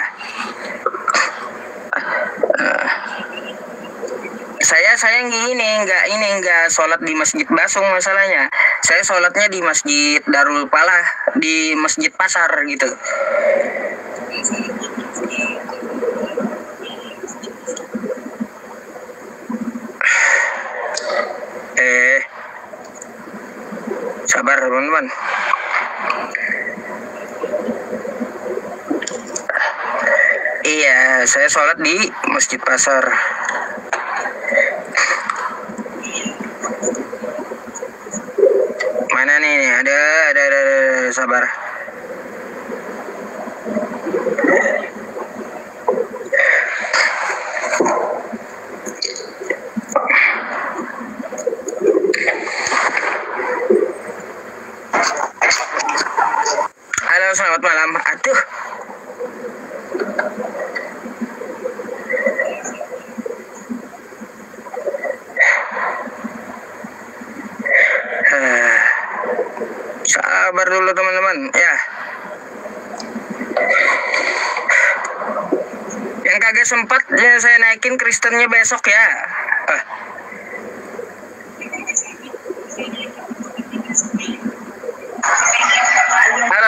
Saya nggak sholat di Masjid Basung masalahnya. Saya sholatnya di Masjid Darul Falah, di Masjid Pasar gitu. Sabar teman-teman. Iya, saya sholat di Masjid Pasar. Mana nih? Ada, sabar. Halo, selamat malam. Aduh. Sabar dulu teman-teman ya. Yang kagak sempat ya saya naikin Kristennya besok ya.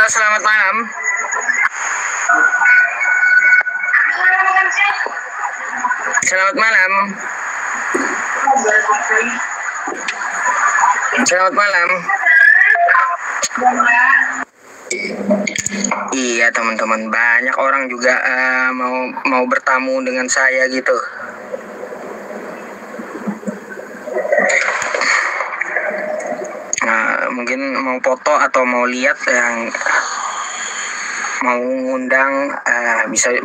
Halo, selamat malam. Selamat malam. Selamat malam. Iya teman-teman, banyak orang juga mau bertamu dengan saya gitu. Nah, mungkin mau foto atau mau lihat yang mau ngundang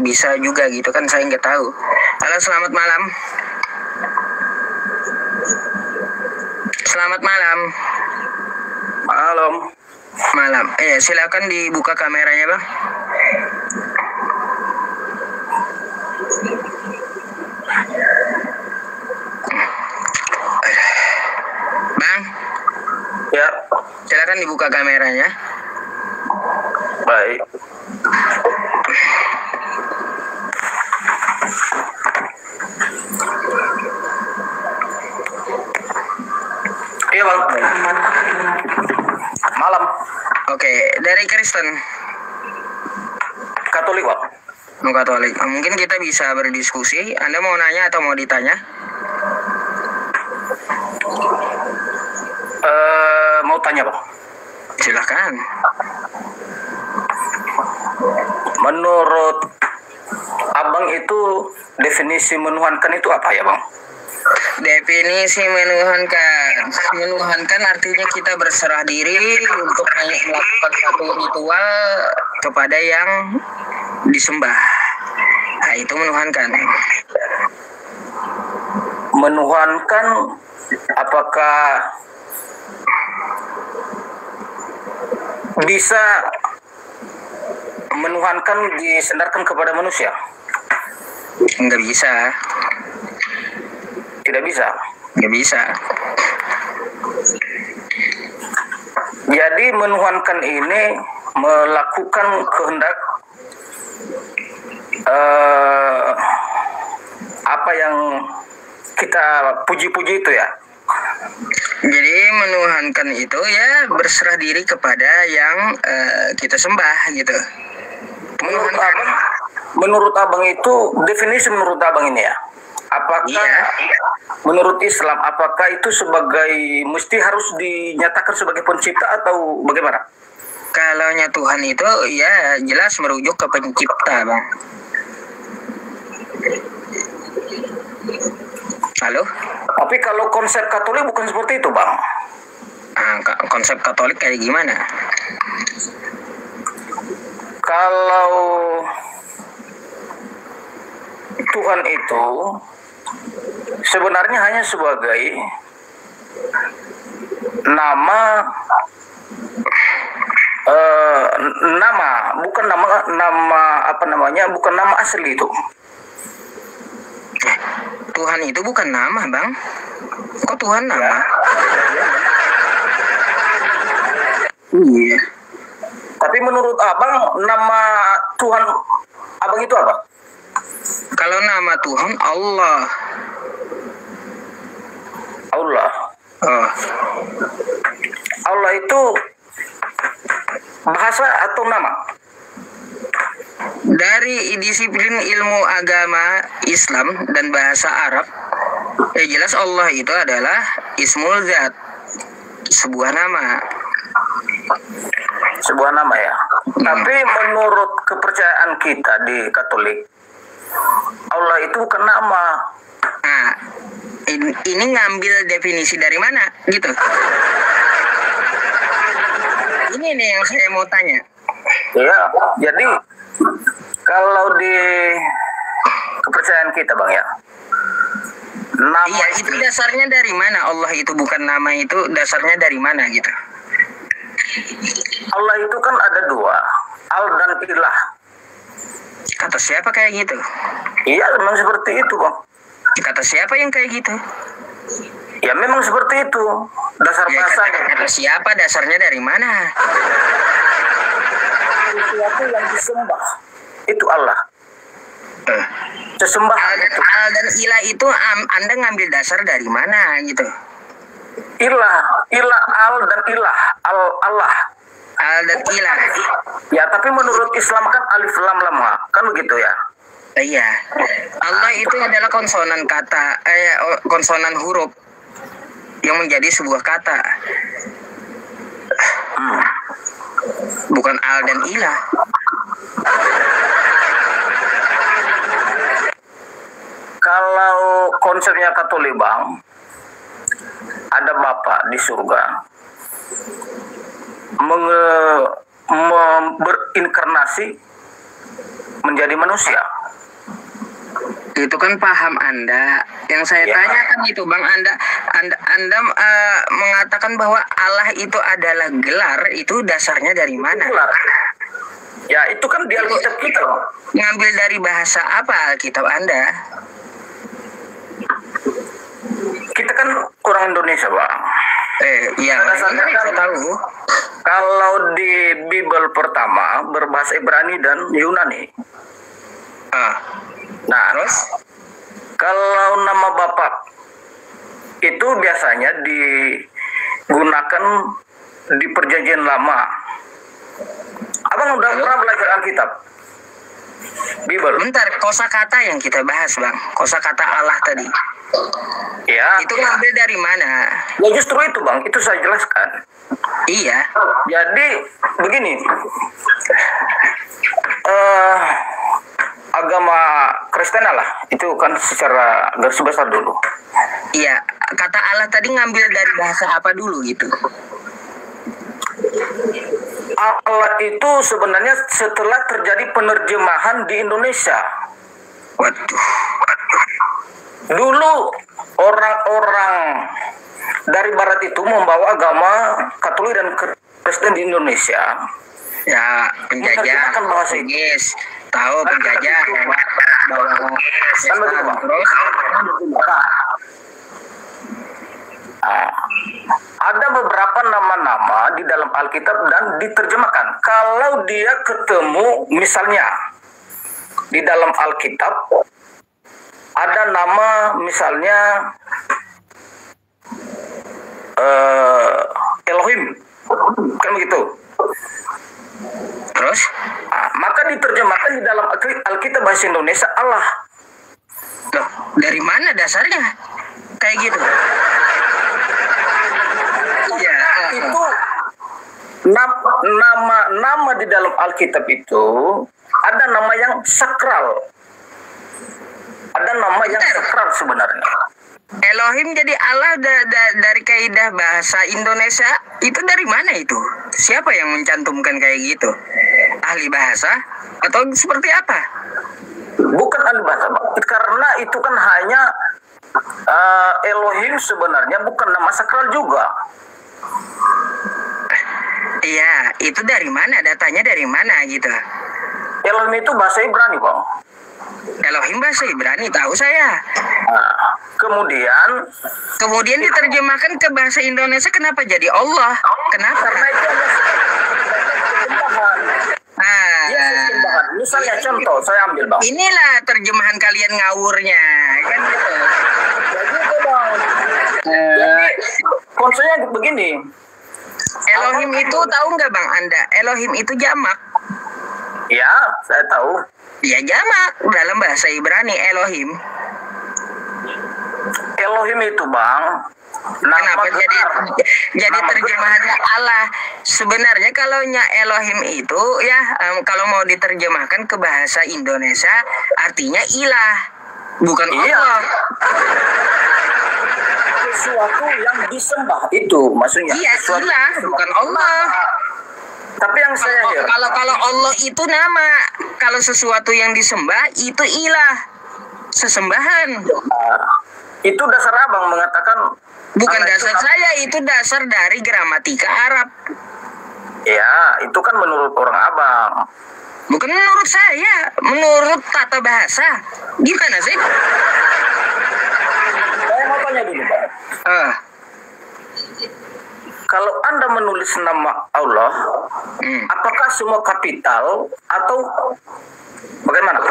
bisa juga gitu kan, saya nggak tahu. Halo, selamat malam. Selamat malam. Malam. Silakan dibuka kameranya, Bang. Bang. Ya. Silakan dibuka kameranya. Baik. Iya, Bang. Malam. Oke, dari Kristen. Katolik, Bang. Mau Katolik. Mungkin kita bisa berdiskusi. Anda mau nanya atau mau ditanya? Mau tanya, Bang. Silakan. Menurut Abang itu definisi menuhankan itu apa ya, Bang? Definisi menuhankan artinya kita berserah diri untuk melakukan satu ritual kepada yang disembah. Nah, itu menuhankan. Menuhankan apakah bisa menuhankan disandarkan kepada manusia? Enggak bisa. Tidak bisa. Enggak bisa. Jadi menuhankan ini melakukan kehendak apa yang kita puji-puji itu ya. Jadi menuhankan itu ya berserah diri kepada yang kita sembah gitu. Menurut abang itu definisi menurut abang ini ya. Apakah menurut Islam apakah itu sebagai mesti harus dinyatakan sebagai pencipta atau bagaimana? Kalaunya Tuhan itu ya jelas merujuk ke pencipta, Bang. Halo? Tapi kalau konsep Katolik bukan seperti itu, Bang. Konsep Katolik kayak gimana? Kalau Tuhan itu sebenarnya hanya sebagai nama bukan bukan nama asli itu. Tuhan itu bukan nama, Bang. Kok Tuhan nama? Iya. Tapi menurut abang nama Tuhan abang itu apa? Kalau nama Tuhan Allah. Allah. Oh. Allah itu bahasa atau nama? Dari disiplin ilmu agama Islam dan bahasa Arab, ya jelas Allah itu adalah Ismul Zat, sebuah nama. Sebuah nama ya. Tapi menurut kepercayaan kita di Katolik, Allah itu bukan nama. Nah, ini ngambil definisi dari mana gitu? Ini nih yang saya mau tanya. Ya, jadi kalau di kepercayaan kita, Bang ya. Nama iya, itu dasarnya dari mana? Allah itu bukan nama, itu dasarnya dari mana gitu? Allah itu kan ada dua, Al dan Ilah. Kata siapa kayak gitu? Iya, memang seperti itu, Bang. Kata siapa yang kayak gitu? Ya memang seperti itu. Dasar ya, bahasanya. Kata siapa, dasarnya dari mana? Sesuatu yang disembah itu Allah. Sesembahan Al dan Ilah itu Anda ngambil dasar dari mana gitu? Ilah Al dan Ilah Allah. Al dan ilah. Ya, tapi menurut Islam kan alif lam lam ha. Kan begitu ya? Iya. Allah itu adalah konsonan kata, konsonan huruf yang menjadi sebuah kata. Bukan al dan ilah. Kalau konsepnya Katolik Bang, ada Bapa di surga berinkarnasi menjadi manusia. Itu kan paham Anda. Yang saya tanyakan itu Bang, Anda mengatakan bahwa Allah itu adalah gelar, itu dasarnya dari mana? Gelar. Ya, itu kan di Alkitab kita. Ngambil dari bahasa apa Alkitab Anda? Kita kan orang Indonesia, Bang. Iya, saya tahu. Kalau di Bible pertama berbahasa Ibrani dan Yunani. Nah, terus kalau nama Bapak itu biasanya digunakan di Perjanjian Lama. Abang udah pernah belajar Alkitab? Bible. Bentar, kosakata yang kita bahas, Bang. Kosakata Allah tadi. Ya. Itu ngambil dari mana? Ya justru itu, Bang. Itu saya jelaskan. Iya. Jadi begini. Agama Kristen lah. Itu kan secara garis besar dulu. Iya. Kata Allah tadi ngambil dari bahasa apa dulu gitu? Allah itu sebenarnya setelah terjadi penerjemahan di Indonesia. Waduh. Dulu orang-orang dari Barat itu membawa agama Katolik dan Kristen di Indonesia. Ya, penjajah. Kan bahasa Inggris. Tahu penjajah bawa terus ada beberapa nama-nama di dalam Alkitab dan diterjemahkan. Kalau dia ketemu misalnya di dalam Alkitab ada nama misalnya Elohim, kan begitu. Terus maka diterjemahkan di dalam Alkitab bahasa Indonesia Allah. Loh, dari mana dasarnya kayak gitu? Iya, itu nama di dalam Alkitab itu ada nama yang sakral. Ada nama yang sakral sebenarnya. Elohim jadi Allah dari kaidah bahasa Indonesia itu dari mana itu? Siapa yang mencantumkan kayak gitu? Ahli bahasa atau seperti apa? Bukan ahli bahasa, karena itu kan hanya Elohim sebenarnya bukan nama sakral juga. Iya, itu dari mana? Datanya dari mana gitu? Elohim itu bahasa Ibrani, Bang. Elohim bahasa Ibrani, tahu saya. Kemudian diterjemahkan ke bahasa Indonesia, kenapa jadi Allah? Kenapa? Karena itu hanya sembahan. Misalnya contoh, saya ambil, Bang. Inilah terjemahan kalian ngawurnya, kan gitu. Jadi konsepnya begini. Elohim itu tahu nggak Bang Anda? Elohim itu jamak. Ya, saya tahu. Ya jamak dalam bahasa Ibrani Elohim. Elohim itu Bang. Kenapa jadi terjemahannya Allah? Sebenarnya kalau Elohim itu ya kalau mau diterjemahkan ke bahasa Indonesia artinya ilah, bukan Allah. Sesuatu yang disembah itu maksudnya. Iya, ilah, bukan Allah. Tapi yang saya kalau Allah itu nama, kalau sesuatu yang disembah itu ilah, sesembahan. Itu dasar Abang mengatakan. Bukan dasar saya, itu dasar dari gramatika Arab. Ya, itu kan menurut orang Abang. Bukan menurut saya, menurut tata bahasa. Gimana sih? Saya mau tanya dulu, Bang. Kalau Anda menulis nama Allah, apakah semua kapital atau bagaimana?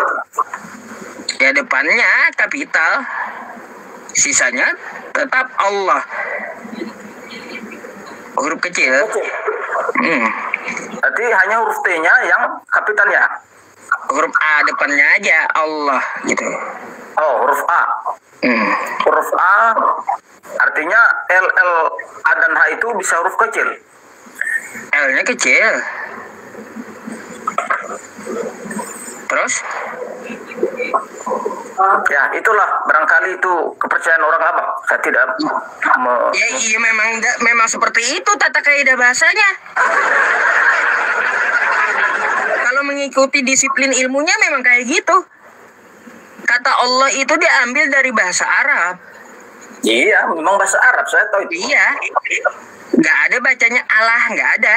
Ya depannya kapital, sisanya tetap Allah. Huruf kecil. Berarti hanya huruf T-nya yang kapitalnya. Huruf A depannya aja Allah gitu. Oh, huruf A. Huruf A artinya L A dan H itu bisa huruf kecil. L-nya kecil. Terus? Ya, itulah barangkali itu kepercayaan orang Abang. Saya tidak Ya iya memang seperti itu tata kaidah bahasanya. Kalau mengikuti disiplin ilmunya memang kayak gitu. Kata Allah itu diambil dari bahasa Arab. Iya, memang bahasa Arab, saya tahu itu. Iya. Nggak ada bacanya Allah, nggak ada.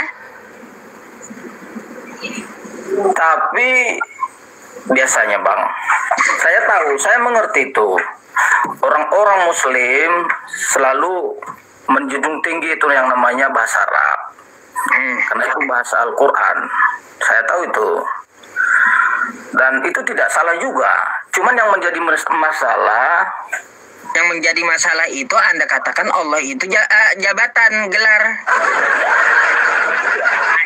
Tapi biasanya Bang, saya tahu, saya mengerti itu. Orang-orang Muslim selalu menjunjung tinggi itu yang namanya bahasa Arab. Karena itu bahasa Al-Quran. Saya tahu itu. Dan itu tidak salah juga. Cuman yang menjadi masalah, itu Anda katakan Allah itu jabatan, gelar. Nah,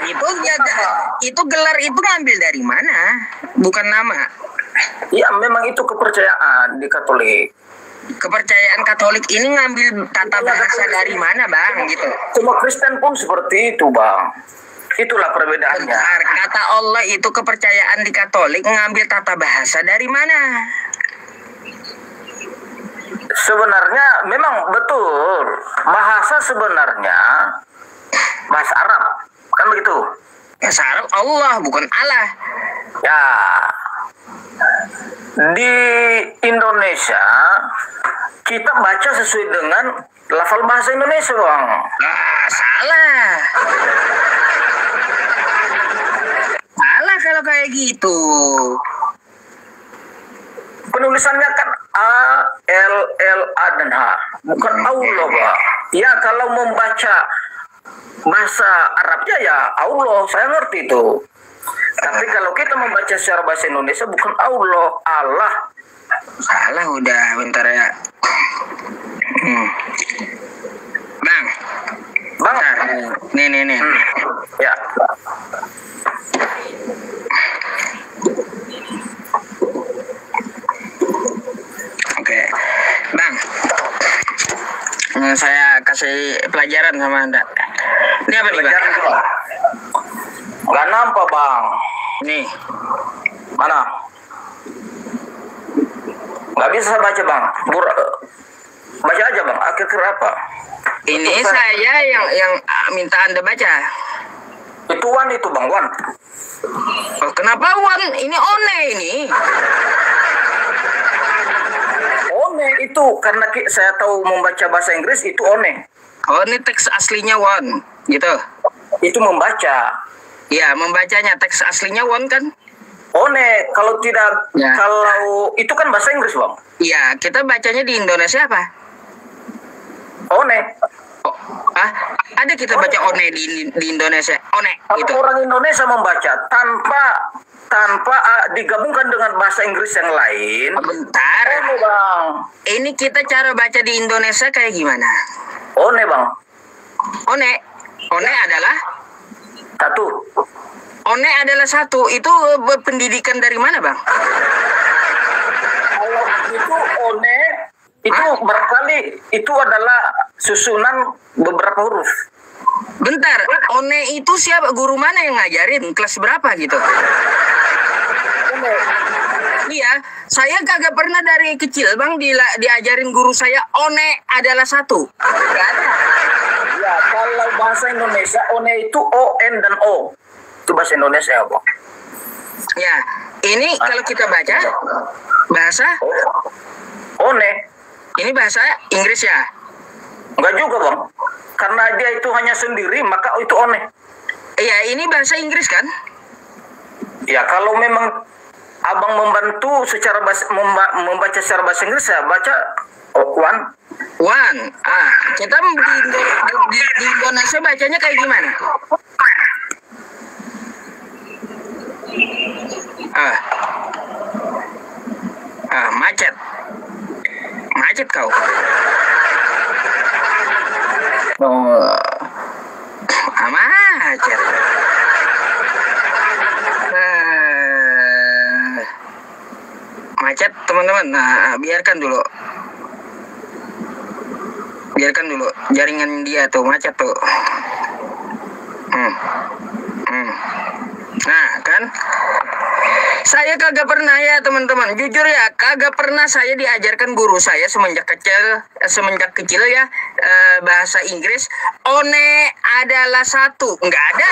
itu gelar itu ngambil dari mana? Bukan nama. Ya memang itu kepercayaan di Katolik. Kepercayaan Katolik ini ngambil tata bahasa dari mana, Bang? Gitu. Semua Kristen pun seperti itu, Bang. Itulah perbedaannya. Bentar, kata Allah itu kepercayaan di Katolik ngambil tata bahasa dari mana? Sebenarnya memang betul. Bahasa sebenarnya bahasa Arab. Kan begitu? Bahasa Arab Allah, bukan Allah. Ya. Di Indonesia kita baca sesuai dengan lafal bahasa Indonesia, Bang. Salah. Salah kalau kayak gitu. Penulisannya kan A, L, A dan H. Bukan Allah, Bang. Ya kalau membaca bahasa Arabnya ya Allah, saya ngerti itu. Tapi kalau kita membaca secara bahasa Indonesia bukan Allah, Allah. Salah udah, bentar ya. Bang. Bentar. Nih. Ya. Oke. Bang. Saya kasih pelajaran sama Anda. Ini apa nih, Bang? Gak nampak, Bang. Nih. Mana? Gak bisa saya baca, Bang. Baca aja, Bang. Akhir-akhir apa? Ini saya yang minta Anda baca. Itu Wan itu, Bang. Wan. Oh, kenapa Wan? Ini One ini. One itu karena saya tahu membaca bahasa Inggris itu One. Oh, ini teks aslinya Wan, gitu. Itu membaca. Ya, membacanya teks aslinya Wan kan? One, kalau tidak, ya. Kalau itu kan bahasa Inggris, Bang. Iya, kita bacanya di Indonesia apa? One. Oh, ada kita baca One di Indonesia. One, kalau gitu. Orang Indonesia membaca tanpa digabungkan dengan bahasa Inggris yang lain. Bentar. One, Bang. Ini kita cara baca di Indonesia kayak gimana? One, Bang. One adalah satu. One adalah satu. Itu pendidikan dari mana, Bang? Kalau itu One itu barangkali itu adalah susunan beberapa huruf. Bentar, One itu siapa? Guru mana yang ngajarin? Kelas berapa gitu? Iya, saya kagak pernah dari kecil, Bang, diajarin guru saya One adalah satu. Gak ada. Ya, kalau bahasa Indonesia One itu O-N dan O. Itu bahasa Indonesia, Bang. Ya, ini kalau kita baca bahasa One. Ini bahasa Inggris ya? Enggak juga, Bang. Karena dia itu hanya sendiri, maka itu One. Iya, ini bahasa Inggris kan? Ya, kalau memang Abang membantu secara membaca secara bahasa Inggris, ya baca One. Kita di Indonesia bacanya kayak gimana? Macet kau. Macet. macet teman-teman. Nah, biarkan dulu jaringan dia tuh macet tuh. Nah kan, saya kagak pernah ya teman-teman, jujur ya, kagak pernah saya diajarkan guru saya semenjak kecil ya, bahasa Inggris. One adalah satu, nggak ada.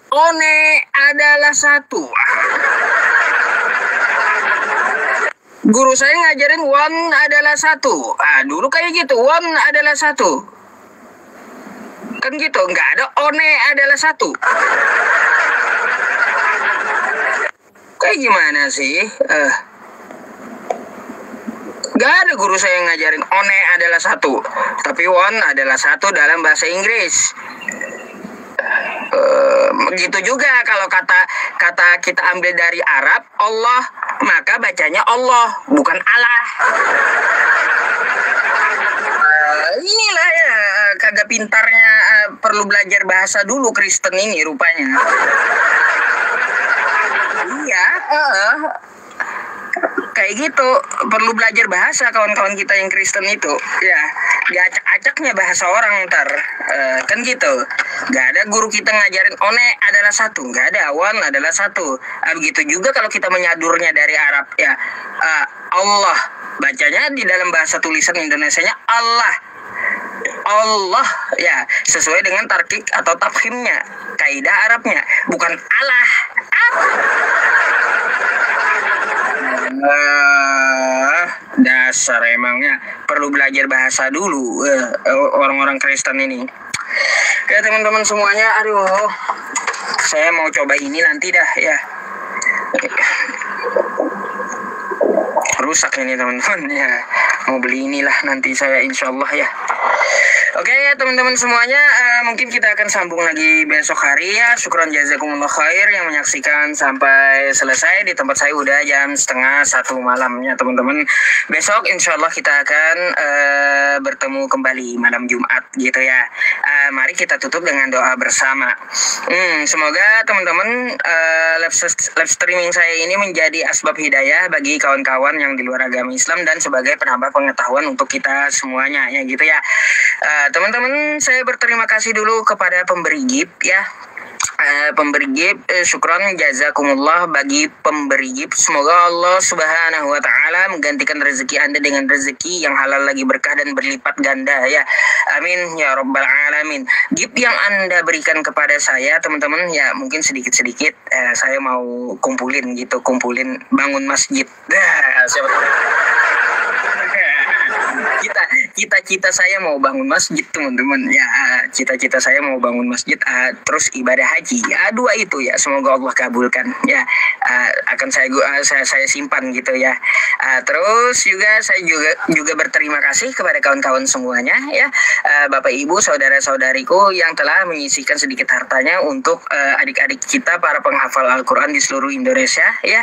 One adalah satu. Guru saya ngajarin one adalah satu. Dulu kayak gitu, one adalah satu. Kan gitu, nggak ada one adalah satu. Kayak gimana sih? Gak ada guru saya yang ngajarin one adalah satu, tapi one adalah satu dalam bahasa Inggris. Begitu juga kalau kata kita ambil dari Arab Allah, maka bacanya Allah, bukan Allah. Inilah ya, kagak pintarnya, perlu belajar bahasa dulu Kristen ini rupanya. Iya, kayak gitu, perlu belajar bahasa kawan-kawan kita yang Kristen itu. Ya, diacak-acaknya bahasa orang ntar, kan gitu. Gak ada guru kita ngajarin one adalah satu, gak ada, one adalah satu. Begitu juga kalau kita menyadurnya dari Arab ya, Allah, bacanya di dalam bahasa tulisan Indonesianya Allah ya, sesuai dengan tarkik atau tafkhimnya, kaidah Arabnya, bukan Allah. Dasar emangnya perlu belajar bahasa dulu orang-orang Kristen ini. Ya teman-teman semuanya, aduh, saya mau coba ini nanti dah ya. Rusak ini teman-teman ya, mau beli inilah nanti saya insyaallah ya. Oke ya teman-teman semuanya, mungkin kita akan sambung lagi besok hari ya. Syukron jazakumullah khair yang menyaksikan sampai selesai. Di tempat saya udah jam 12:30 malam ya teman-teman. Besok insyaallah kita akan bertemu kembali malam Jumat gitu ya. Mari kita tutup dengan doa bersama. Semoga teman-teman live streaming saya ini menjadi asbab hidayah bagi kawan-kawan yang di luar agama Islam dan sebagai penambah pengetahuan untuk kita semuanya ya gitu ya. Teman-teman, saya berterima kasih dulu kepada pemberi gift ya. Pemberi gift, syukron jazakumullah bagi pemberi gift. Semoga Allah Subhanahu wa taala menggantikan rezeki Anda dengan rezeki yang halal lagi berkah dan berlipat ganda ya. Amin ya rabbal alamin. Gift yang Anda berikan kepada saya teman-teman ya, mungkin sedikit-sedikit saya mau kumpulin bangun masjid. Siapa tahu. Cita-cita saya mau bangun masjid teman-teman ya, cita-cita saya mau bangun masjid, terus ibadah haji, dua itu ya, semoga Allah kabulkan ya. Akan saya simpan gitu ya. Terus juga saya juga berterima kasih kepada kawan-kawan semuanya ya, Bapak Ibu saudara-saudariku yang telah menyisihkan sedikit hartanya untuk adik-adik kita para penghafal Al-Quran di seluruh Indonesia ya.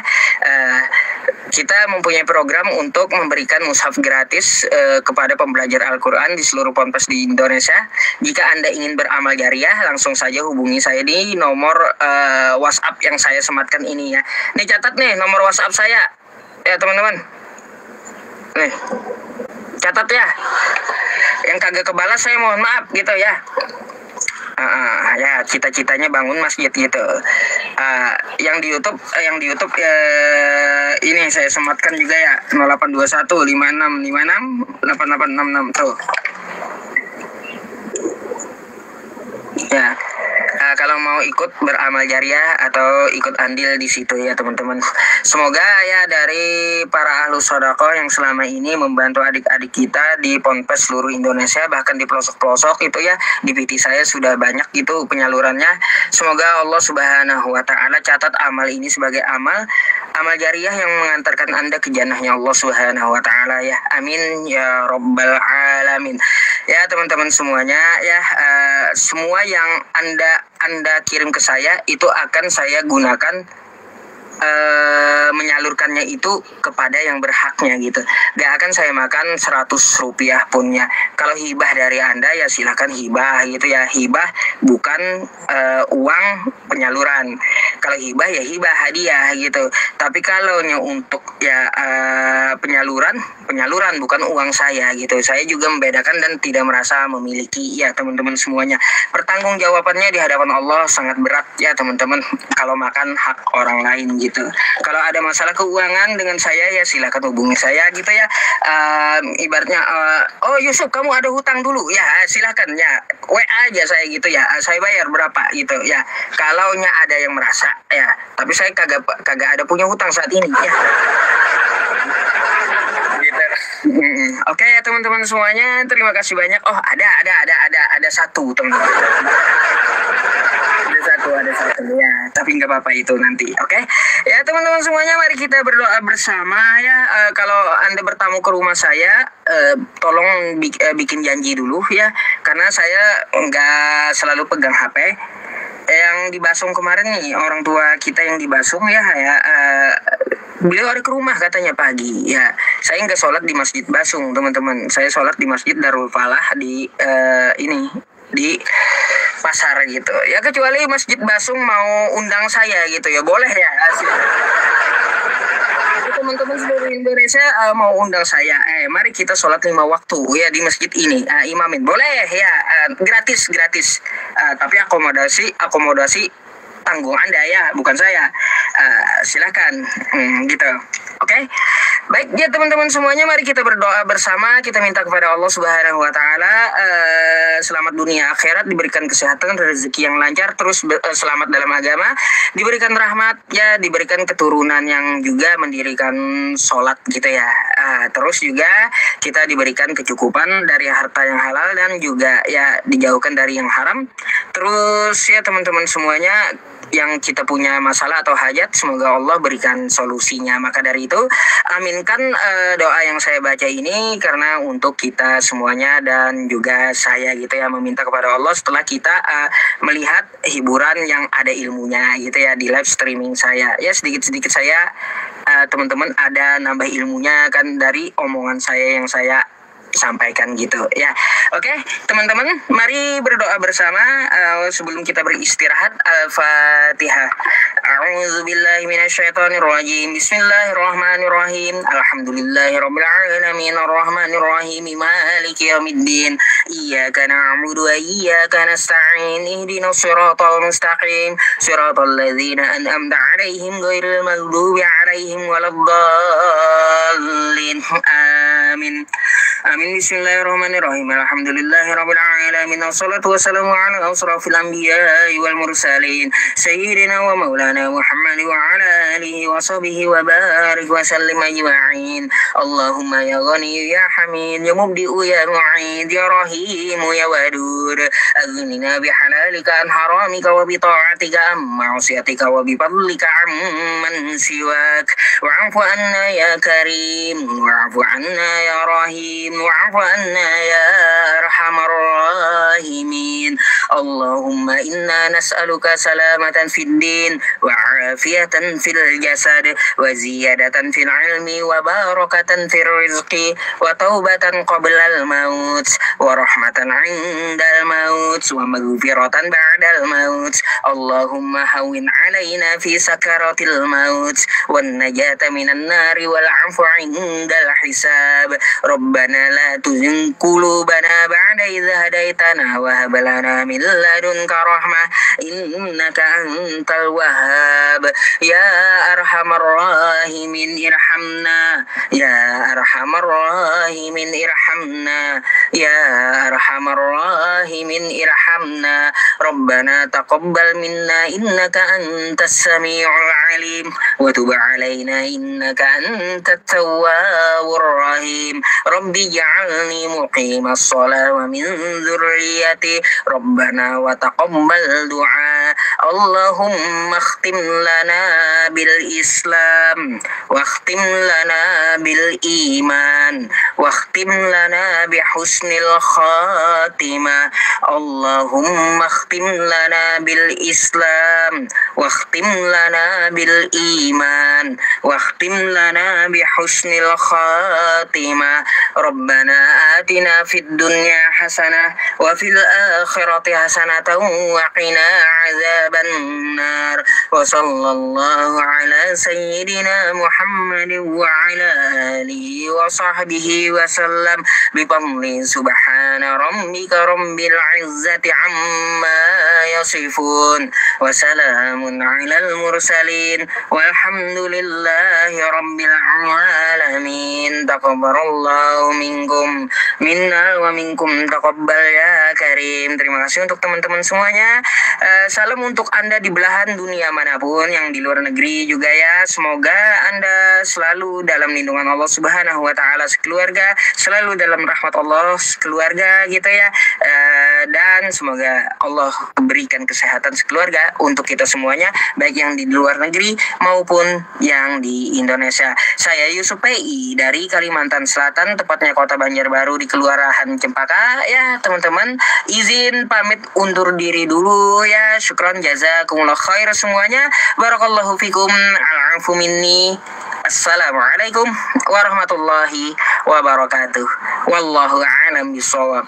Kita mempunyai program untuk memberikan mushaf gratis kepada pembelajar Al-Quran di seluruh ponpes di Indonesia. Jika Anda ingin beramal jariah, langsung saja hubungi saya di nomor WhatsApp yang saya sematkan ini ya. Nih catat nih nomor WhatsApp saya ya teman-teman. Nih catat ya. Yang kagak kebalas saya mohon maaf gitu ya. Ya cita-citanya bangun masjid gitu. Yang di YouTube ini saya sematkan juga ya, 0821 5656 8866 tuh ya. Kalau mau ikut beramal jariah atau ikut andil di situ ya teman-teman. Semoga ya dari para ahlus sedekah yang selama ini membantu adik-adik kita di ponpes seluruh Indonesia, bahkan di pelosok-pelosok itu ya, di PT saya sudah banyak gitu penyalurannya. Semoga Allah Subhanahu wa taala catat amal ini sebagai amal jariah yang mengantarkan Anda ke jannahnya Allah Subhanahu wa taala ya. Amin ya rabbal alamin. Ya teman-teman semuanya ya, semua yang Anda kirim ke saya itu akan saya gunakan menyalurkannya itu kepada yang berhaknya gitu. Gak akan saya makan 100 rupiah punnya. Kalau hibah dari Anda ya silakan hibah gitu ya. Hibah bukan uang penyaluran. Kalau hibah ya hibah hadiah gitu. Tapi kalau untuk ya penyaluran bukan uang saya gitu. Saya juga membedakan dan tidak merasa memiliki ya teman-teman semuanya. Pertanggungjawabannya di hadapan Allah sangat berat ya teman-teman kalau makan hak orang lain gitu. Kalau ada masalah keuangan dengan saya ya silakan hubungi saya gitu ya. Ibaratnya oh Yusuf kamu ada hutang dulu ya silakan ya WA aja saya gitu ya. Saya bayar berapa gitu ya. Kalaunya ada yang merasa ya, tapi saya kagak ada punya hutang saat ini ya. Oke ya teman-teman semuanya, terima kasih banyak. Oh ada satu teman-teman. Ada satu ya, tapi nggak apa-apa itu nanti. Oke ya teman-teman semuanya, mari kita berdoa bersama ya. Kalau Anda bertamu ke rumah saya, tolong bikin janji dulu ya, karena saya nggak selalu pegang HP. Yang di Basung kemarin nih, orang tua kita yang di Basung ya, beliau ada ke rumah katanya pagi ya. Saya nggak sholat di Masjid Basung teman-teman, saya sholat di Masjid Darul Falah di di pasar gitu ya. Kecuali Masjid Basung mau undang saya gitu ya, boleh ya. Teman-teman seluruh Indonesia mau undang saya, mari kita sholat 5 waktu ya di masjid ini, imamin boleh ya, gratis tapi akomodasi tanggung Anda ya, bukan saya. Silakan gitu. Oke. Baik ya teman-teman semuanya, mari kita berdoa bersama. Kita minta kepada Allah Subhanahu wa taala selamat dunia akhirat, diberikan kesehatan, rezeki yang lancar, terus selamat dalam agama, diberikan rahmat ya, diberikan keturunan yang juga mendirikan sholat gitu ya. Terus juga kita diberikan kecukupan dari harta yang halal dan juga ya dijauhkan dari yang haram. Terus ya teman-teman semuanya, yang kita punya masalah atau hajat, semoga Allah berikan solusinya. Maka dari itu aminkan doa yang saya baca ini karena untuk kita semuanya dan juga saya gitu ya, meminta kepada Allah setelah kita melihat hiburan yang ada ilmunya gitu ya di live streaming saya ya. Sedikit-sedikit saya teman-teman ada nambah ilmunya kan dari omongan saya yang saya sampaikan gitu ya. Oke teman-teman, mari berdoa bersama sebelum kita beristirahat. Al-Fatihah. A'udzubillahi minasyaitonirrajim. Bismillahirrahmanirrahim. Alhamdulillahirabbil alamin arrahmanir rahim maliki yaumiddin. Iyyaka na'budu wa iyyaka nasta'in. Ihdinas siratal mustaqim. Siratal ladzina an'amta 'alaihim ghairil maghdubi 'alaihim waladdallin. Amin. Amin. Bismillahirrahmanirrahim. Alhamdulillahirabbil alamin. Wassalatu wassalamu ala asrafil anbiya'i wal mursalin sayyidina wa maulana Muhammad wa ala alihi wa sahbihi wa barik wa sallim ajma'in. Allahumma ya ghani ya hamid ya mubdi'u ya mu'id ya rahim ya wadud, aghnina bihalalika an haramika wa bi ta'atika am ma'siyatika wa bi fadlika amman siwak, wa'fu anna ya karim wa'fu anna ya rahim wa'fu anna ya arhamar rahimin. Allahumma inna nas'aluka salamatan fid din wa afiyatan fil jasad wa ziyadatan fil ilmi wa barakatan fil rizqi wa taubatan qablal maut wa rahmatan 'indal maut wa maghfiratan ba'dal maut. Allahumma hawwin 'alaina fi sakaratil maut wan najata minan nari wal 'afwa 'indal hisab. Rabbana la tuzigh qulubana ba'da idh hadaitana wa hab lana min ladunka rahmah innaka antal wahhab. Ya arhamar rahimin irhamna, ya arhamar rahimin irhamna, ya arhamar rahimin irhamna. Rabbana taqabbal minna innaka antas sami'ul alim wa tub 'alaina innaka antat tawwabur rahim. Rabbi ij'alni muqimas shalah wa min dzurriyyati Rabbana wa taqabbal du'a. Allahumma khtim lana bil Islam wa khtim lana bil iman wa khtim lana bi husnil husnil khatimah. Allahumma khtim lana bil Islam wa khtim lana bil iman wa khtim lana bi husnil khatimah. Rabbana atina fid dunya hasanah wa fil akhirati hasanatan wa qina azaban nar. Wa sallallahu ala sayyidina Muhammadin wa ala alihi wa sahbihi wa sallam bi fadli subhana rabbika rabbil izzati amma yasifun wa salamun alal mursalin walhamdulillahi rabbil alamin. Taqabbalallahu minkum minna wa minkum taqabbal ya karim. Terima kasih untuk teman-teman semuanya. Salam untuk Anda di belahan dunia manapun, yang di luar negeri juga ya. Semoga Anda selalu dalam lindungan Allah Subhanahu wa taala sekeluarga, selalu dalam rahmat Allah sekeluarga gitu ya. Dan semoga Allah berikan kesehatan sekeluarga untuk kita semuanya, baik yang di luar negeri maupun yang di Indonesia. Saya Yusuf PI dari Kalimantan Selatan, tepatnya Kota Banjarbaru di Kelurahan Cempaka ya teman-teman. Izin pamit undur diri dulu ya. Syukran jazakumullah khair semuanya. Barakallahu fikum. Al-afu minni. Assalamualaikum warahmatullahi wabarakatuh. Wallahu a'lam bishawab.